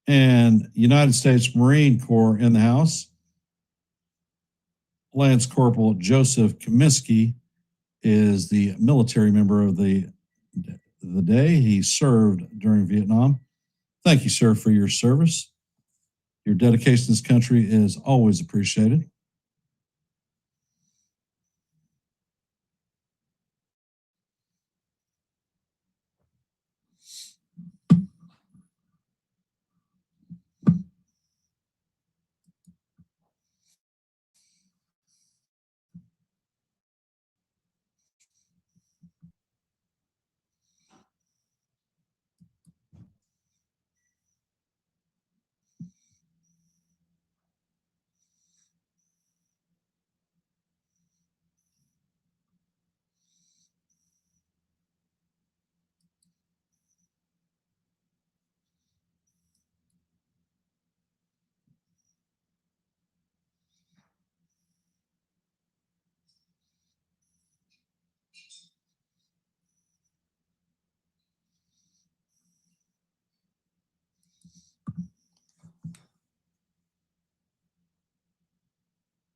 And United States Marine Corps in the house. Lance Corporal Joseph Comiskey is the military member of the day. He served during Vietnam. Thank you, sir, for your service. Your dedication to this country is always appreciated.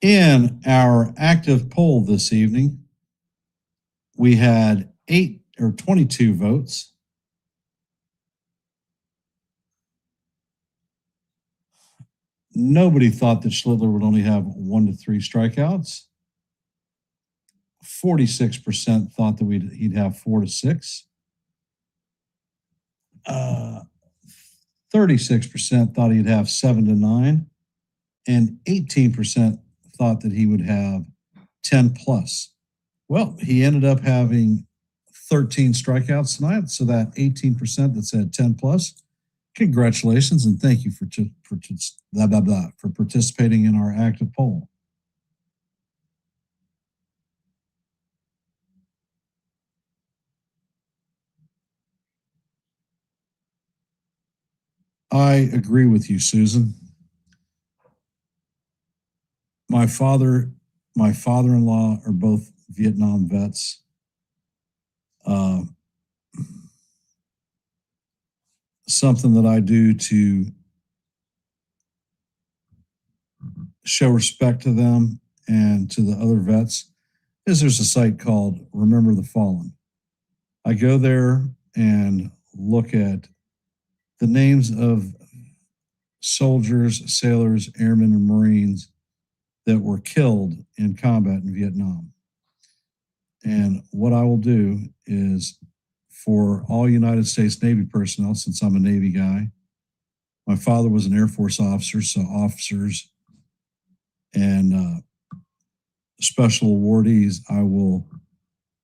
In our active poll this evening, we had 22 votes. Nobody thought that Schlittler would only have 1 to 3 strikeouts. 46% thought that he'd have 4 to 6. 36% thought he'd have 7 to 9. And 18% thought that he would have 10 plus. Well, he ended up having 13 strikeouts tonight. So that 18% that said 10 plus, congratulations and thank you for participating in our active poll. I agree with you, Susan. My father-in-law are both Vietnam vets. Something that I do to show respect to them and to the other vets is there's a site called Remember the Fallen. I go there and look at the names of soldiers, sailors, airmen, and Marines that were killed in combat in Vietnam. And what I will do is for all United States Navy personnel, since I'm a Navy guy, my father was an Air Force officer, so officers and special awardees, I will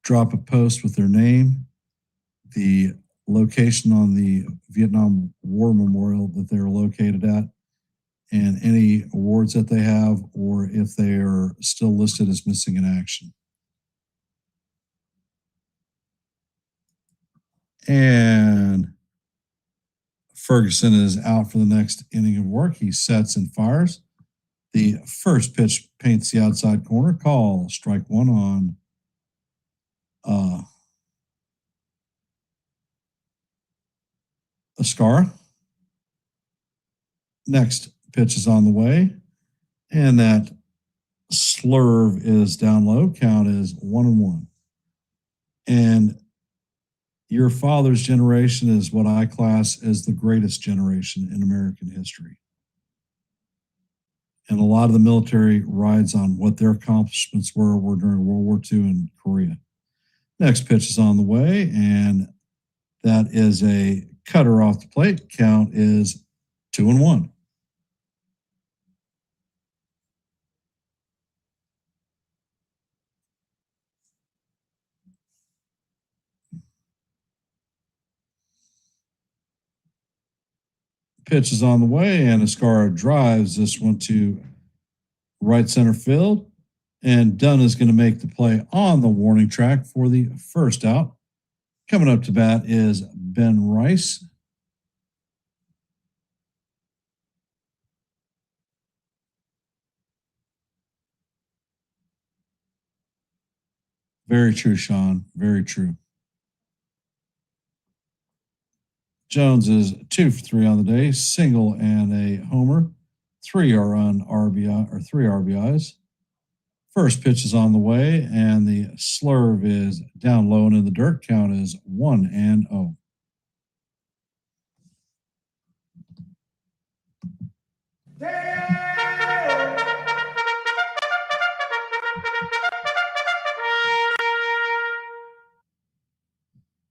drop a post with their name, the location on the Vietnam War Memorial that they're located at, and any awards that they have, or if they are still listed as missing in action. And Ferguson is out for the next inning of work. He sets and fires. The first pitch paints the outside corner. Call, strike one on Ascara. Next pitch is on the way, and that slurve is down low. Count is 1-1. And your father's generation is what I class as the greatest generation in American history. And a lot of the military rides on what their accomplishments were during World War II in Korea. Next pitch is on the way, and that is a cutter off the plate. Count is 2-1. Pitch is on the way, and Ascara drives this one to right center field. And Dunn is going to make the play on the warning track for the first out. Coming up to bat is Ben Rice. Very true, Sean. Very true. Jones is 2 for 3 on the day, single and a homer. 3 are on RBI or 3 RBIs. First pitch is on the way, and the slurve is down low and in the dirt. Count is 1-0.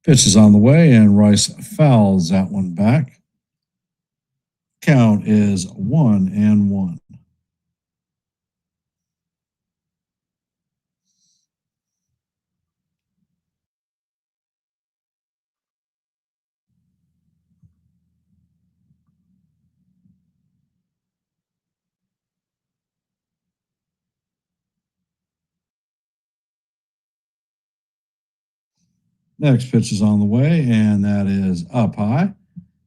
Pitch is on the way, and Rice fouls that one back. Count is 1-1. Next pitch is on the way, and that is up high.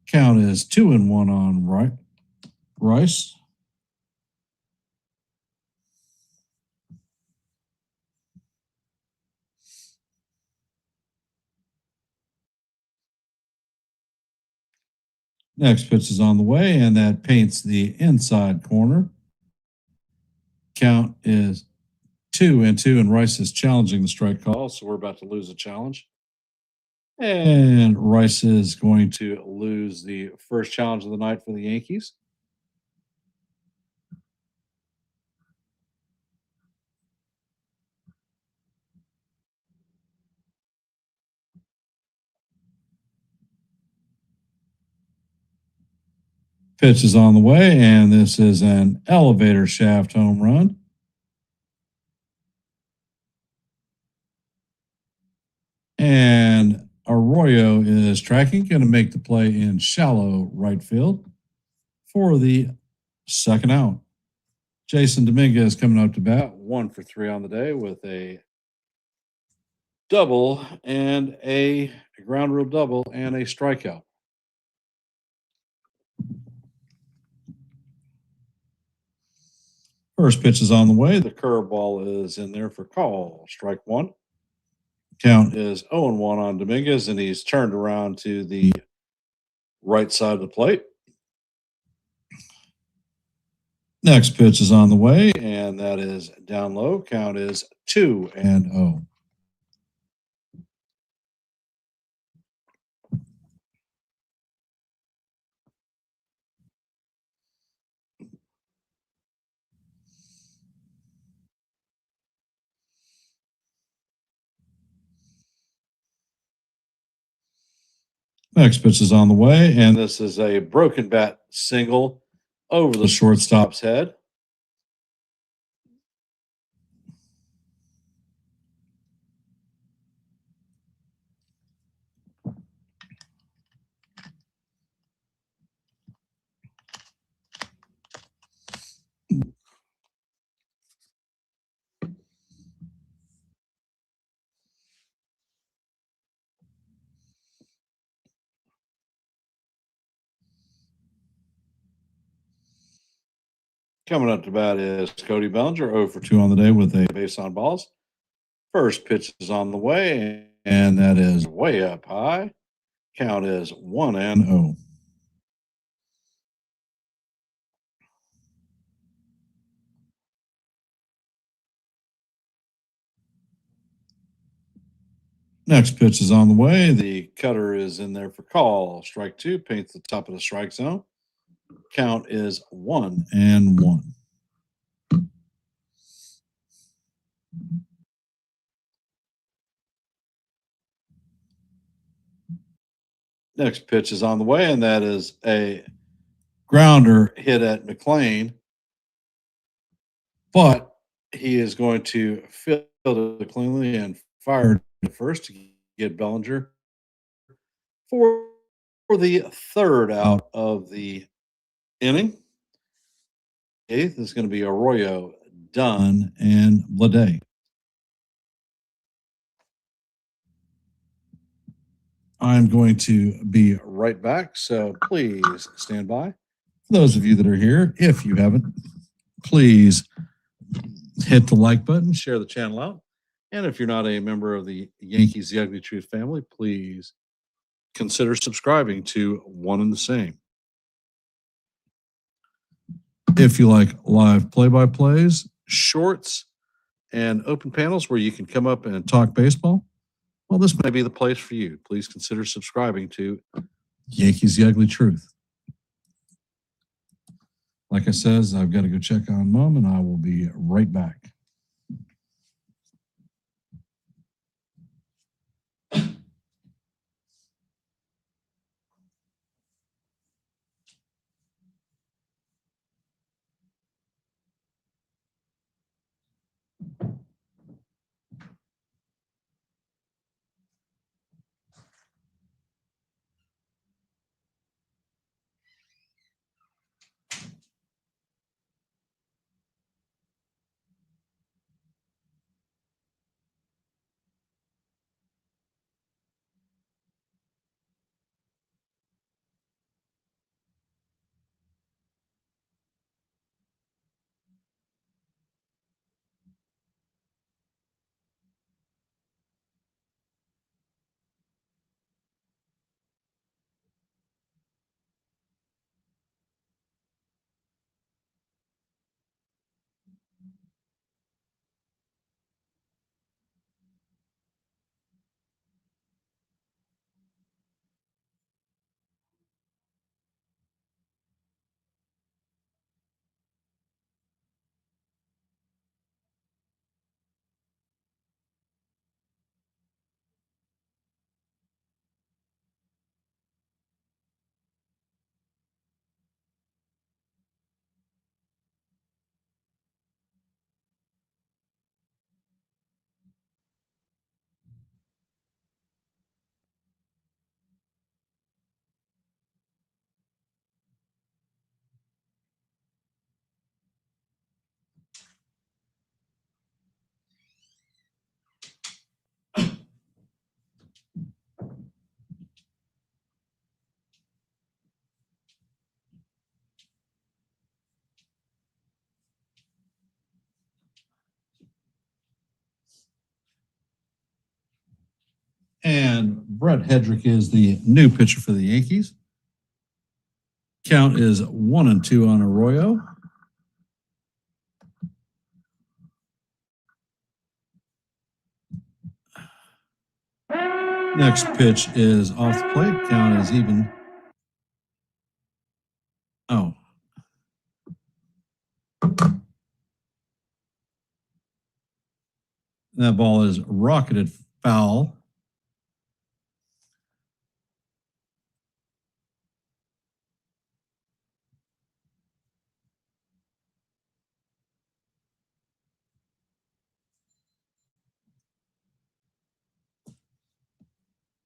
Count is 2-1 on Rice. Next pitch is on the way, and that paints the inside corner. Count is 2-2, and Rice is challenging the strike call, so we're about to lose a challenge. And Rice is going to lose the first challenge of the night for the Yankees. Pitch is on the way, and this is an elevator shaft home run. And Arroyo is tracking, going to make the play in shallow right field for the second out. Jason Dominguez coming up to bat, 1 for 3 on the day with a double and a ground rule double and a strikeout. First pitch is on the way. The curveball is in there for call. Strike 1. Count is 0-1 on Dominguez, and he's turned around to the right side of the plate. Next pitch is on the way, and that is down low. Count is 2-0. Next pitch is on the way, and this is a broken bat single over the shortstop's head. Coming up to bat is Cody Bellinger, 0 for 2 on the day with a base on balls. First pitch is on the way, and that is way up high. Count is 1-0. Next pitch is on the way. The cutter is in there for call. Strike 2, paints the top of the strike zone. Count is 1-1. Next pitch is on the way, and that is a grounder hit at McLean. But he is going to field it cleanly and fire it first to get Bellinger for the third out of the inning. Eighth is going to be Arroyo, Dunn, and Blade. I'm going to be right back, so please stand by. For those of you that are here, if you haven't, please hit the like button, share the channel out. And if you're not a member of the Yankees The Ugly Truth family, please consider subscribing to One and the Same. If you like live play-by-plays, shorts, and open panels where you can come up and talk baseball, well, this may be the place for you. Please consider subscribing to Yankees The Ugly Truth. Like I says, I've got to go check on Mom, and I will be right back. Brett Hedrick is the new pitcher for the Yankees. Count is 1-2 on Arroyo. Next pitch is off the plate. Count is even. Oh. That ball is rocketed foul.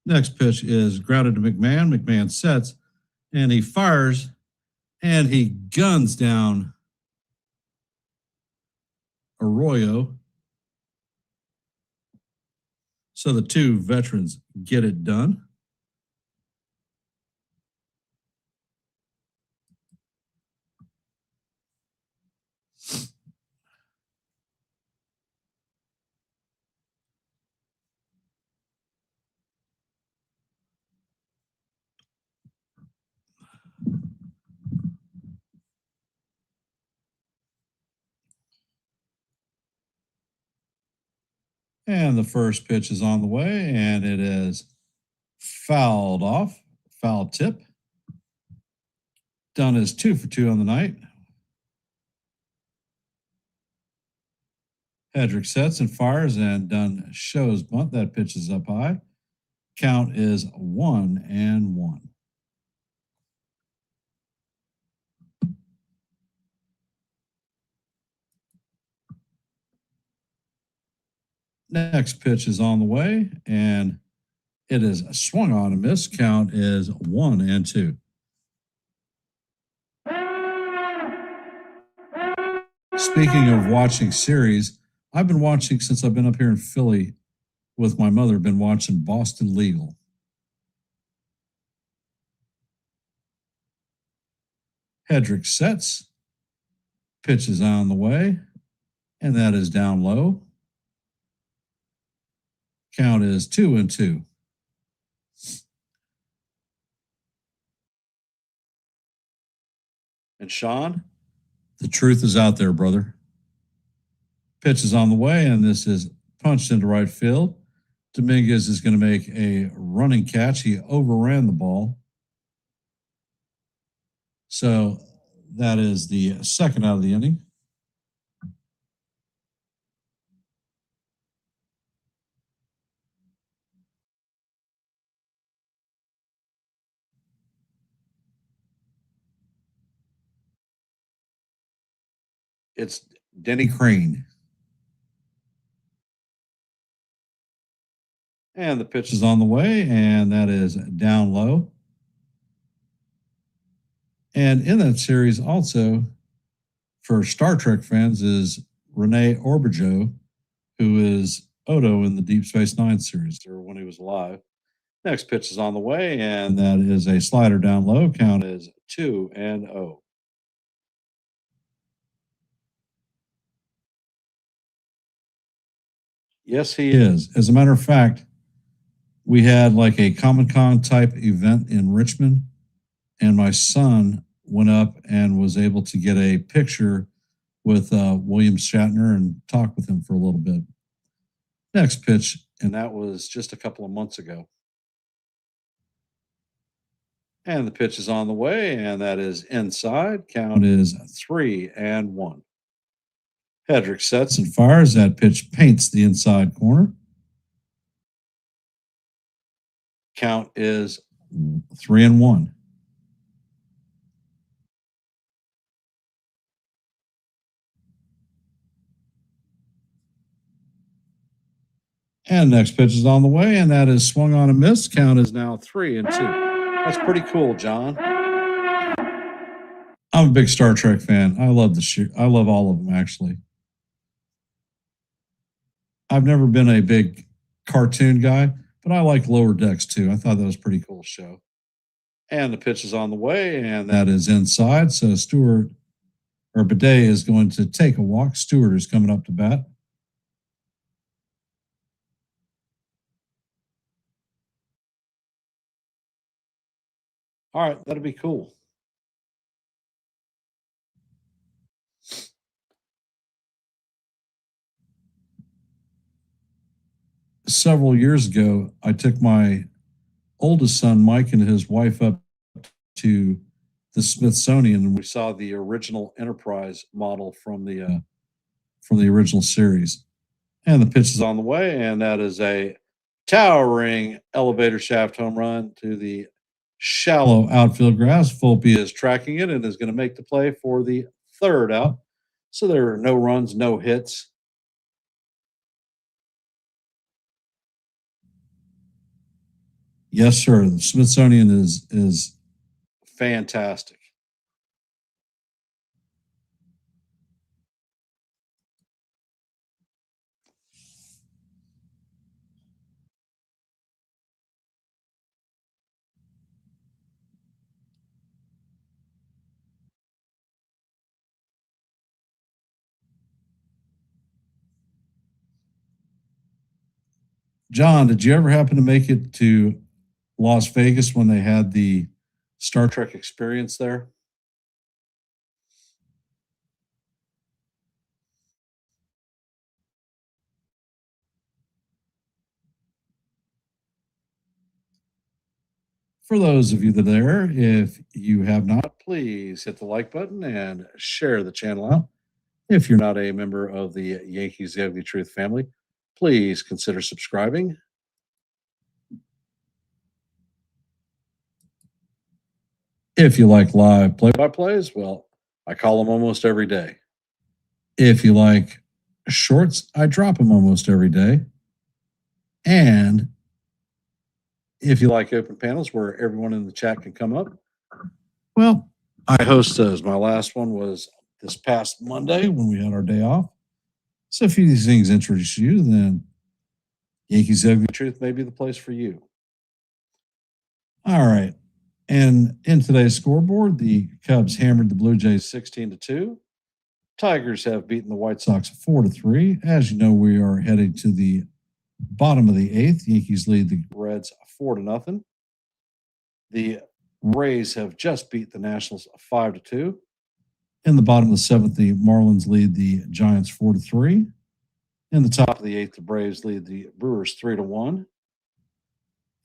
Next pitch is grounded to McMahon. McMahon sets, and he fires, and he guns down Arroyo. So the two veterans get it done. And the first pitch is on the way, and it is fouled off. Foul tip. Dunn is 2 for 2 on the night. Hedrick sets and fires, and Dunn shows bunt. That pitch is up high. Count is 1-1. Next pitch is on the way, and it is swung on and missed. Count is 1-2. Speaking of watching series, I've been watching since I've been up here in Philly with my mother, been watching Boston Legal. Hedrick sets, pitch is on the way, and that is down low. Count is 2-2. And Sean, the truth is out there, brother. Pitch is on the way, and this is punched into right field. Dominguez is going to make a running catch. He overran the ball. So that is the second out of the inning. It's Denny Crane. And the pitch is on the way, and that is down low. And in that series also, for Star Trek fans, is Rene Auberjonois, who is Odo in the Deep Space Nine series, or when he was alive. Next pitch is on the way, and that is a slider down low. Count is 2-0. Yes, he is. As a matter of fact, we had like a Comic-Con type event in Richmond, and my son went up and was able to get a picture with William Shatner and talk with him for a little bit. Next pitch, and that was just a couple of months ago. And the pitch is on the way, and that is inside. Count is 3-1. Hedrick sets and fires. That pitch paints the inside corner. Count is 3-1. And next pitch is on the way, and that is swung on and missed. Count is now 3-2. That's pretty cool, John. I'm a big Star Trek fan. I love I love all of them, actually. I've never been a big cartoon guy, but I like Lower Decks too. I thought that was a pretty cool show. And the pitch is on the way, and that is inside. So Bidet is going to take a walk. Stewart is coming up to bat. All right, that'd be cool. Several years ago, I took my oldest son, Mike, and his wife up to the Smithsonian, and we saw the original Enterprise model from the original series. And the pitch is on the way, and that is a towering elevator shaft home run to the shallow outfield grass. Volpe is tracking it and is going to make the play for the third out. So there are no runs, no hits. Yes, sir. The Smithsonian is fantastic. John, did you ever happen to make it to Las Vegas when they had the Star Trek experience there? For those of you that are there, if you have not, please hit the like button and share the channel out. If you're not a member of the Yankees The Ugly Truth family, please consider subscribing. If you like live play-by-plays, well, I call them almost every day. If you like shorts, I drop them almost every day. And if you like open panels where everyone in the chat can come up, well, I host those. My last one was this past Monday when we had our day off. So if these things interest you, then Yankees Ugly Truth may be the place for you. All right. And in today's scoreboard, the Cubs hammered the Blue Jays 16-2. Tigers have beaten the White Sox 4-3. As you know, we are heading to the bottom of the eighth. Yankees lead the Reds 4-0. The Rays have just beat the Nationals 5-2. In the bottom of the seventh, the Marlins lead the Giants 4-3. In the top of the eighth, the Braves lead the Brewers 3-1.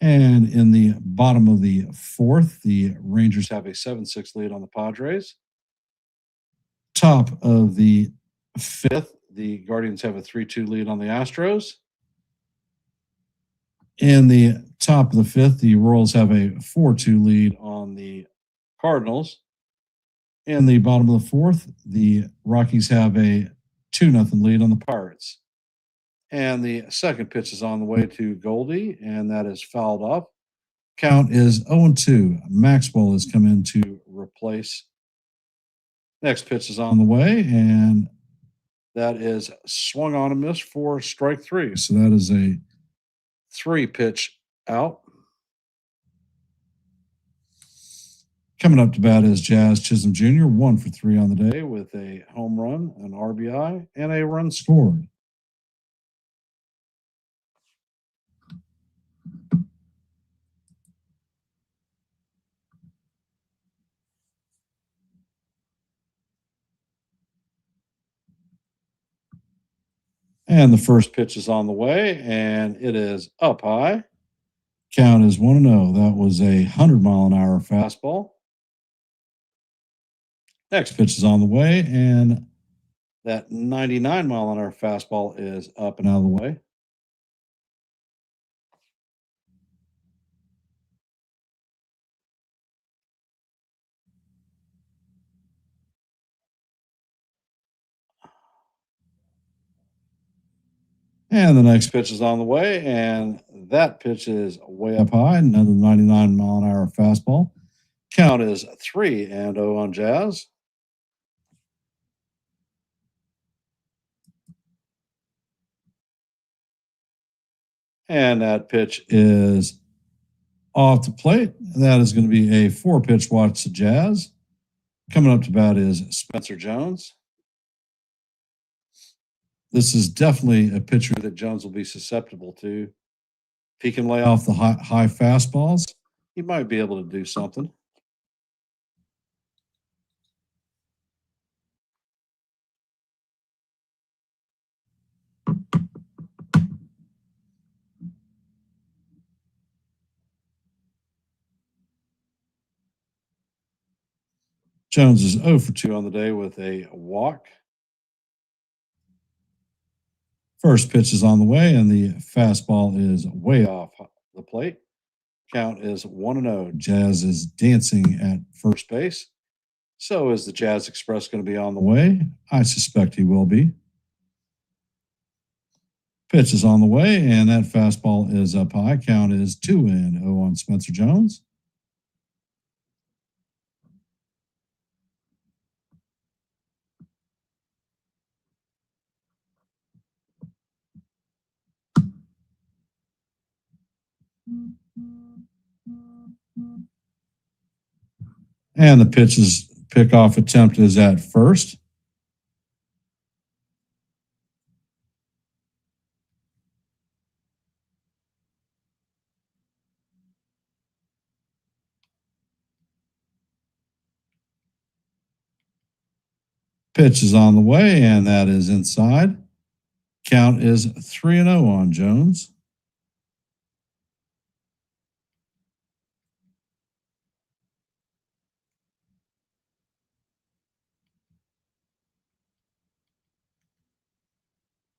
And in the bottom of the fourth, the Rangers have a 7-6 lead on the Padres. Top of the fifth, the Guardians have a 3-2 lead on the Astros. In the top of the fifth, the Royals have a 4-2 lead on the Cardinals. In the bottom of the fourth, the Rockies have a 2-0 lead on the Pirates. And the second pitch is on the way to Goldie, and that is fouled off. Count is 0-2. Maxwell has come in to replace. Next pitch is on the way, and that is swung on and missed for strike three. So that is a 3-pitch out. Coming up to bat is Jazz Chisholm Jr., 1 for 3 on the day with a home run, an RBI, and a run scored. And the first pitch is on the way, and it is up high. Count is 1-0. That was a 100-mile-an-hour fastball. Next pitch is on the way, and that 99-mile-an-hour fastball is up and out of the way. And the next pitch is on the way, and that pitch is way up high, another 99-mile-an-hour fastball. Count is 3-0 on Jazz. And that pitch is off the plate. That is going to be a 4-pitch watch to Jazz. Coming up to bat is Spencer Jones. This is definitely a pitcher that Jones will be susceptible to. If he can lay off the high fastballs, he might be able to do something. Jones is 0 for 2 on the day with a walk. First pitch is on the way, and the fastball is way off the plate. Count is 1-0. Jazz is dancing at first base. So is the Jazz Express going to be on the way? I suspect he will be. Pitch is on the way, and that fastball is up high. Count is 2-0 on Spencer Jones. And the pickoff attempt is at first. Pitch is on the way, and that is inside. Count is 3-0 on Jones.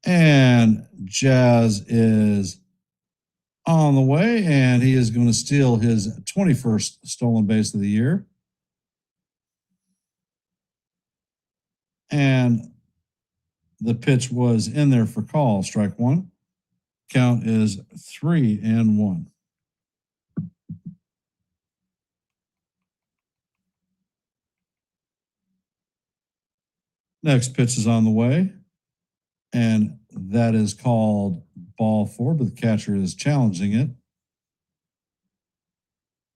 And Jazz is on the way, and he is going to steal his 21st stolen base of the year. And the pitch was in there for call, strike one. Count is 3-1. Next pitch is on the way, and that is called ball four, but the catcher is challenging it.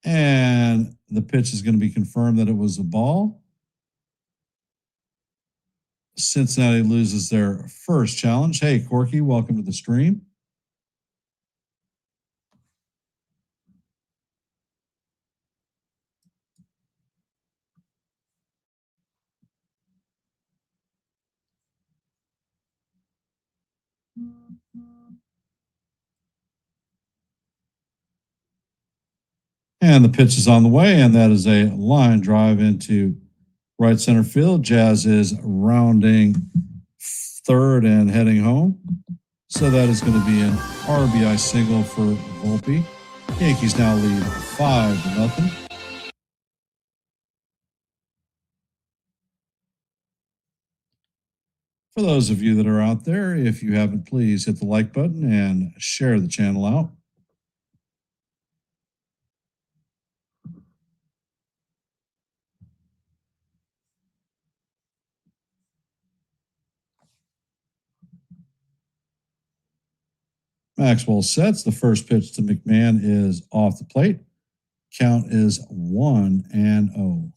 And the pitch is going to be confirmed that it was a ball. Cincinnati loses their first challenge. Hey, Corky, welcome to the stream. And the pitch is on the way, and that is a line drive into right center field. Jazz is rounding third and heading home. So that is going to be an RBI single for Volpe. Yankees now lead 5-0. For those of you that are out there, if you haven't, please hit the like button and share the channel out. Maxwell sets. The first pitch to McMahon is off the plate. Count is 1-0.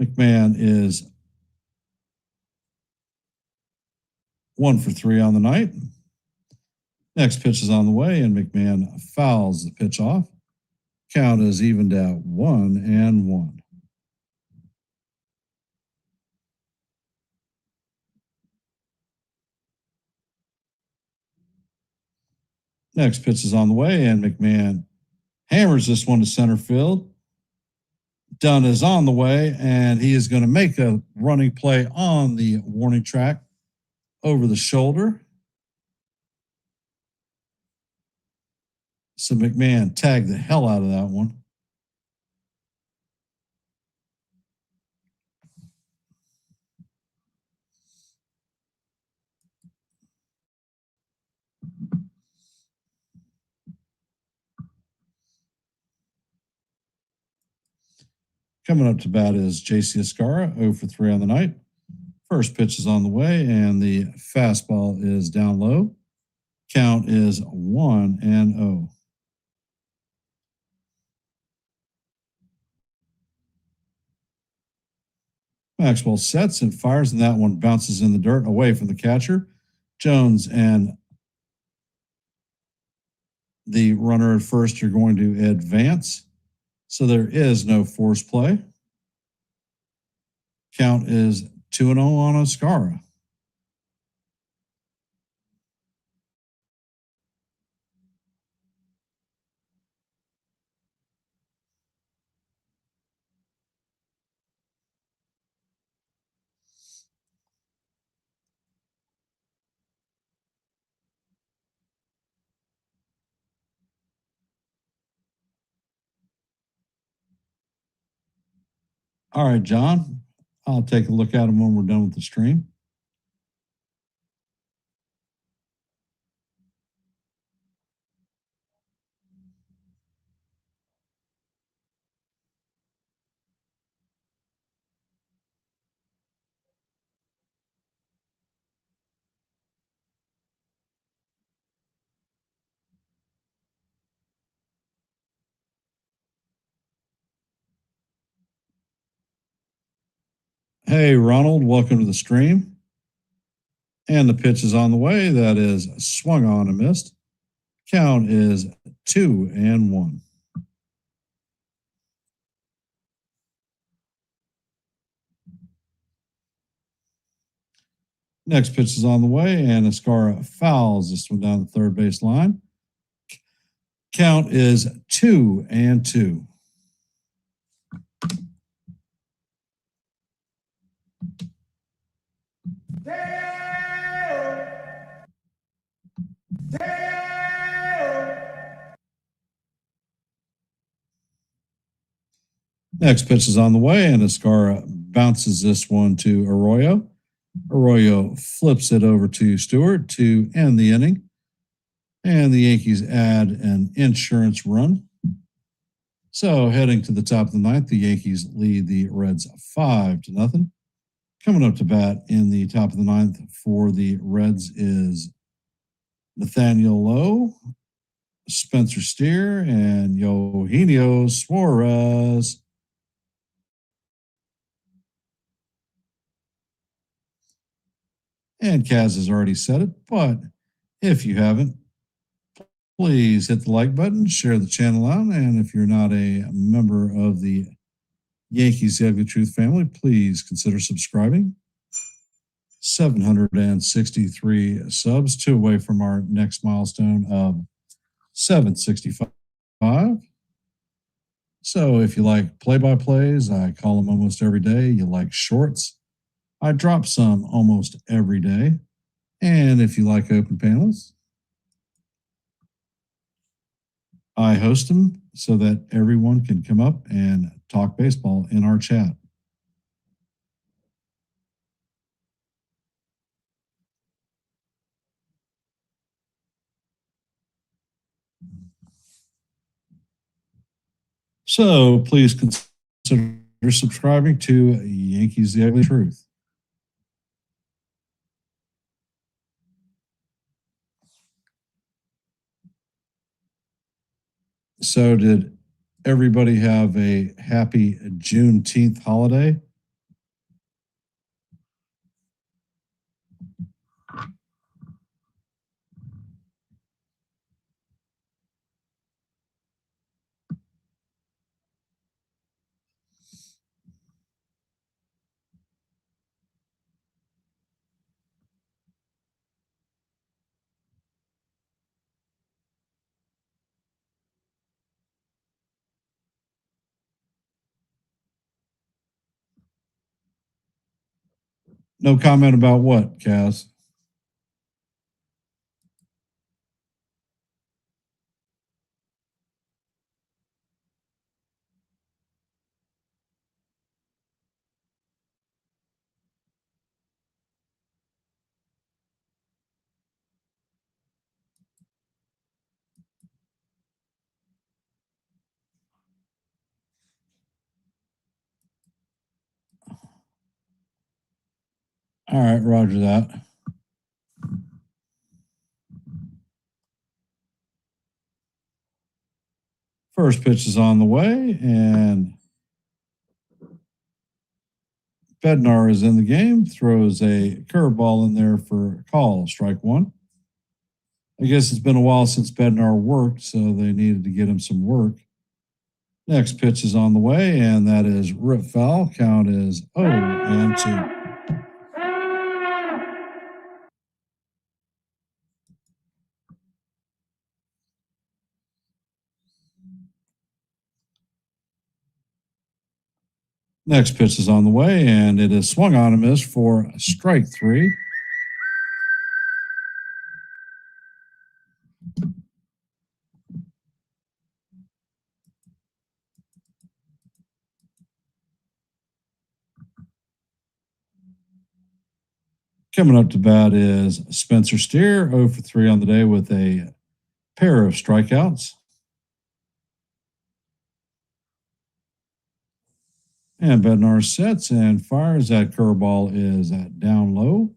McMahon is 1 for 3 on the night. Next pitch is on the way, and McMahon fouls the pitch off. Count is evened at 1-1. Next pitch is on the way, and McMahon hammers this one to center field. Dunn is on the way, and he is going to make a running play on the warning track over the shoulder. So McMahon tagged the hell out of that one. Coming up to bat is J.C. Escara, 0 for 3 on the night. First pitch is on the way, and the fastball is down low. Count is 1-0. Maxwell sets and fires, and that one bounces in the dirt away from the catcher. Jones and the runner at first are going to advance. So there is no force play. Count is 2-0 on Escara. All right, John. I'll take a look at them when we're done with the stream. Hey, Ronald, welcome to the stream. And the pitch is on the way. That is swung on and missed. Count is 2-1. Next pitch is on the way, and Escara fouls this one down the third base line. Count is 2-2. Next pitch is on the way, and Escara bounces this one to Arroyo. Arroyo flips it over to Stewart to end the inning. And the Yankees add an insurance run. So heading to the top of the ninth, the Yankees lead the Reds 5-0. Coming up to bat in the top of the ninth for the Reds is Nathaniel Lowe, Spencer Steer, and Eugenio Suarez. And Kaz has already said it, but if you haven't, please hit the like button, share the channel out, and if you're not a member of the Yankees The Ugly Truth family, please consider subscribing. 763 subs, 2 away from our next milestone of 765. So if you like play-by-plays, I call them almost every day. You like shorts, I drop some almost every day. And if you like open panels, I host them so that everyone can come up and talk baseball in our chat. So please consider subscribing to Yankees The Ugly Truth. So did everybody have a happy Juneteenth holiday? No comment about what, Kaz? All right, roger that. First pitch is on the way, and Bednar is in the game, throws a curveball in there for a call, strike one. I guess it's been a while since Bednar worked, so they needed to get him some work. Next pitch is on the way, and that is rip foul. Count is 0-2. Next pitch is on the way, and it is swung on and missed for strike three. Coming up to bat is Spencer Steer, 0 for 3 on the day with a pair of strikeouts. And Bednar sets and fires. That curveball is down low.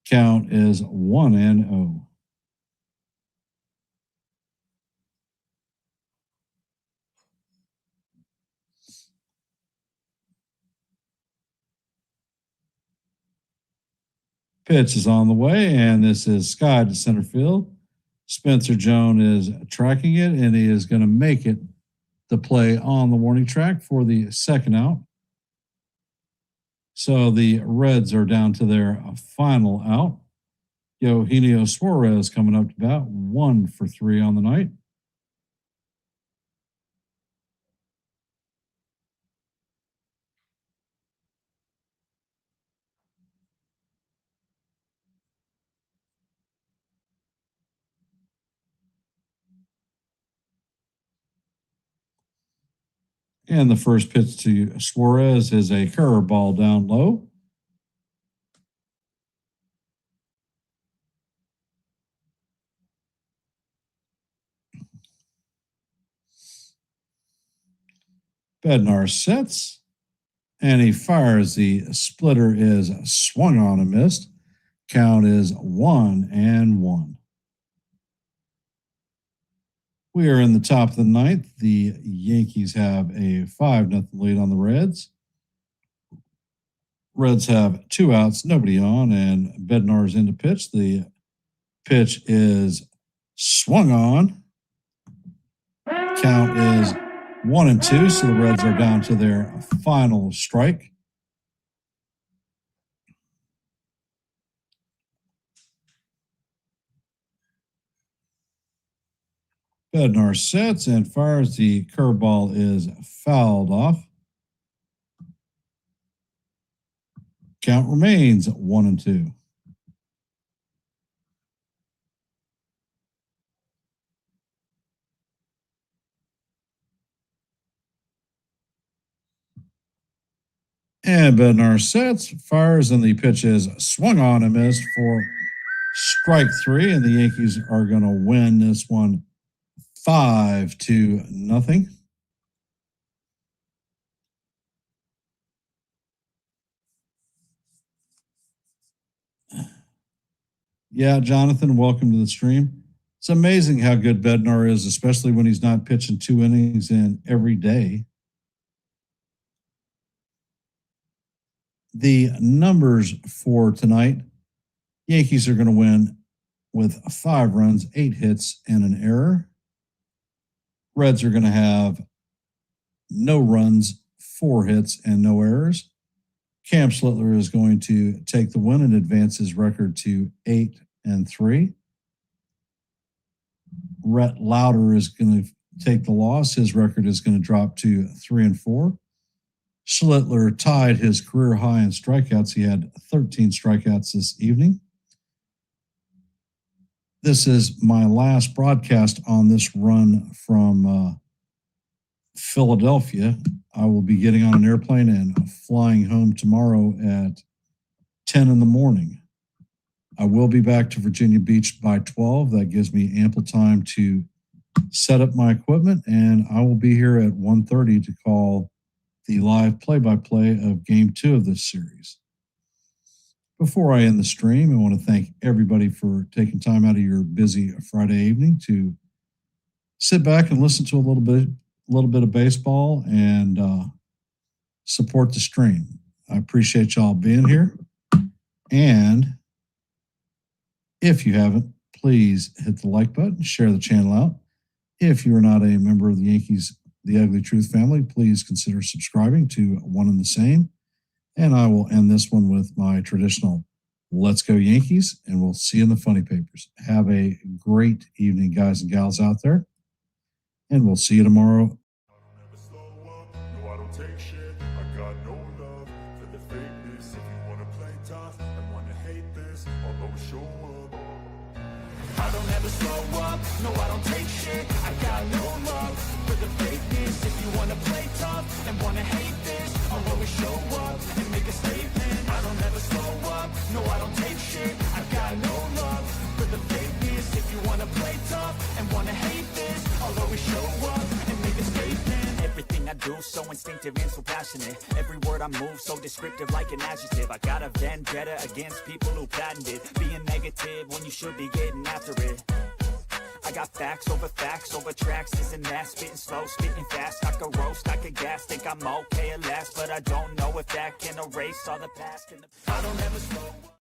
Count is 1-0. Pitch is on the way, and this is sky to center field. Spencer Jones is tracking it, and he is going to make it the play on the warning track for the second out. So the Reds are down to their final out. Eugenio Suarez coming up to bat, 1 for 3 on the night. And the first pitch to Suarez is a curveball down low. Bednar sets, and he fires. The splitter is swung on and missed. Count is 1-1. We are in the top of the ninth. The Yankees have a 5-0 lead on the Reds. Reds have 2 outs, nobody on, and Bednar's in to pitch. The pitch is swung on. Count is 1-2, so the Reds are down to their final strike. Bednar sets and fires. The curveball is fouled off. Count remains 1-2. And Bednar sets, fires, and the pitch is swung on and missed for strike 3. And the Yankees are going to win this one 5-0. Yeah, Jonathan, welcome to the stream. It's amazing how good Bednar is, especially when he's not pitching 2 innings in every day. The numbers for tonight, Yankees are going to win with 5 runs, 8 hits, and an error. Reds are going to have no runs, 4 hits, and no errors. Cam Slittler is going to take the win and advance his record to 8-3. Rhett Lauder is going to take the loss. His record is going to drop to 3-4. Slittler tied his career high in strikeouts. He had 13 strikeouts this evening. This is my last broadcast on this run from Philadelphia. I will be getting on an airplane and flying home tomorrow at 10 in the morning. I will be back to Virginia Beach by 12. That gives me ample time to set up my equipment, and I will be here at 1:30 to call the live play-by-play of Game 2 of this series. Before I end the stream, I want to thank everybody for taking time out of your busy Friday evening to sit back and listen to a little bit of baseball and support the stream. I appreciate y'all being here. And if you haven't, please hit the like button, share the channel out. If you are not a member of the Yankees, The Ugly Truth family, please consider subscribing to One and the Same. And I will end this one with my traditional Let's Go Yankees, and we'll see you in the funny papers. Have a great evening, guys and gals out there, and we'll see you tomorrow. I don't ever slow up, no I don't take shit. I got no love for the fakeness. If you wanna play tough and wanna hate this, I'll always show up. I don't ever slow up, no I don't take shit. I got no love for the fakeness. If you wanna play tough and wanna hate this, I'll always show up and make a statement. I don't ever slow up, no I don't take shit. always show up and make a statement. Everything I do so instinctive and so passionate. Every word I move so descriptive like an adjective. I got a vendetta against people who patented being negative when you should be getting after it. I got facts over tracks, this and that. Spitting slow, spitting fast. I could roast, I could gas. Think I'm okay at last, but I don't know if that can erase all the past. I don't ever slow up.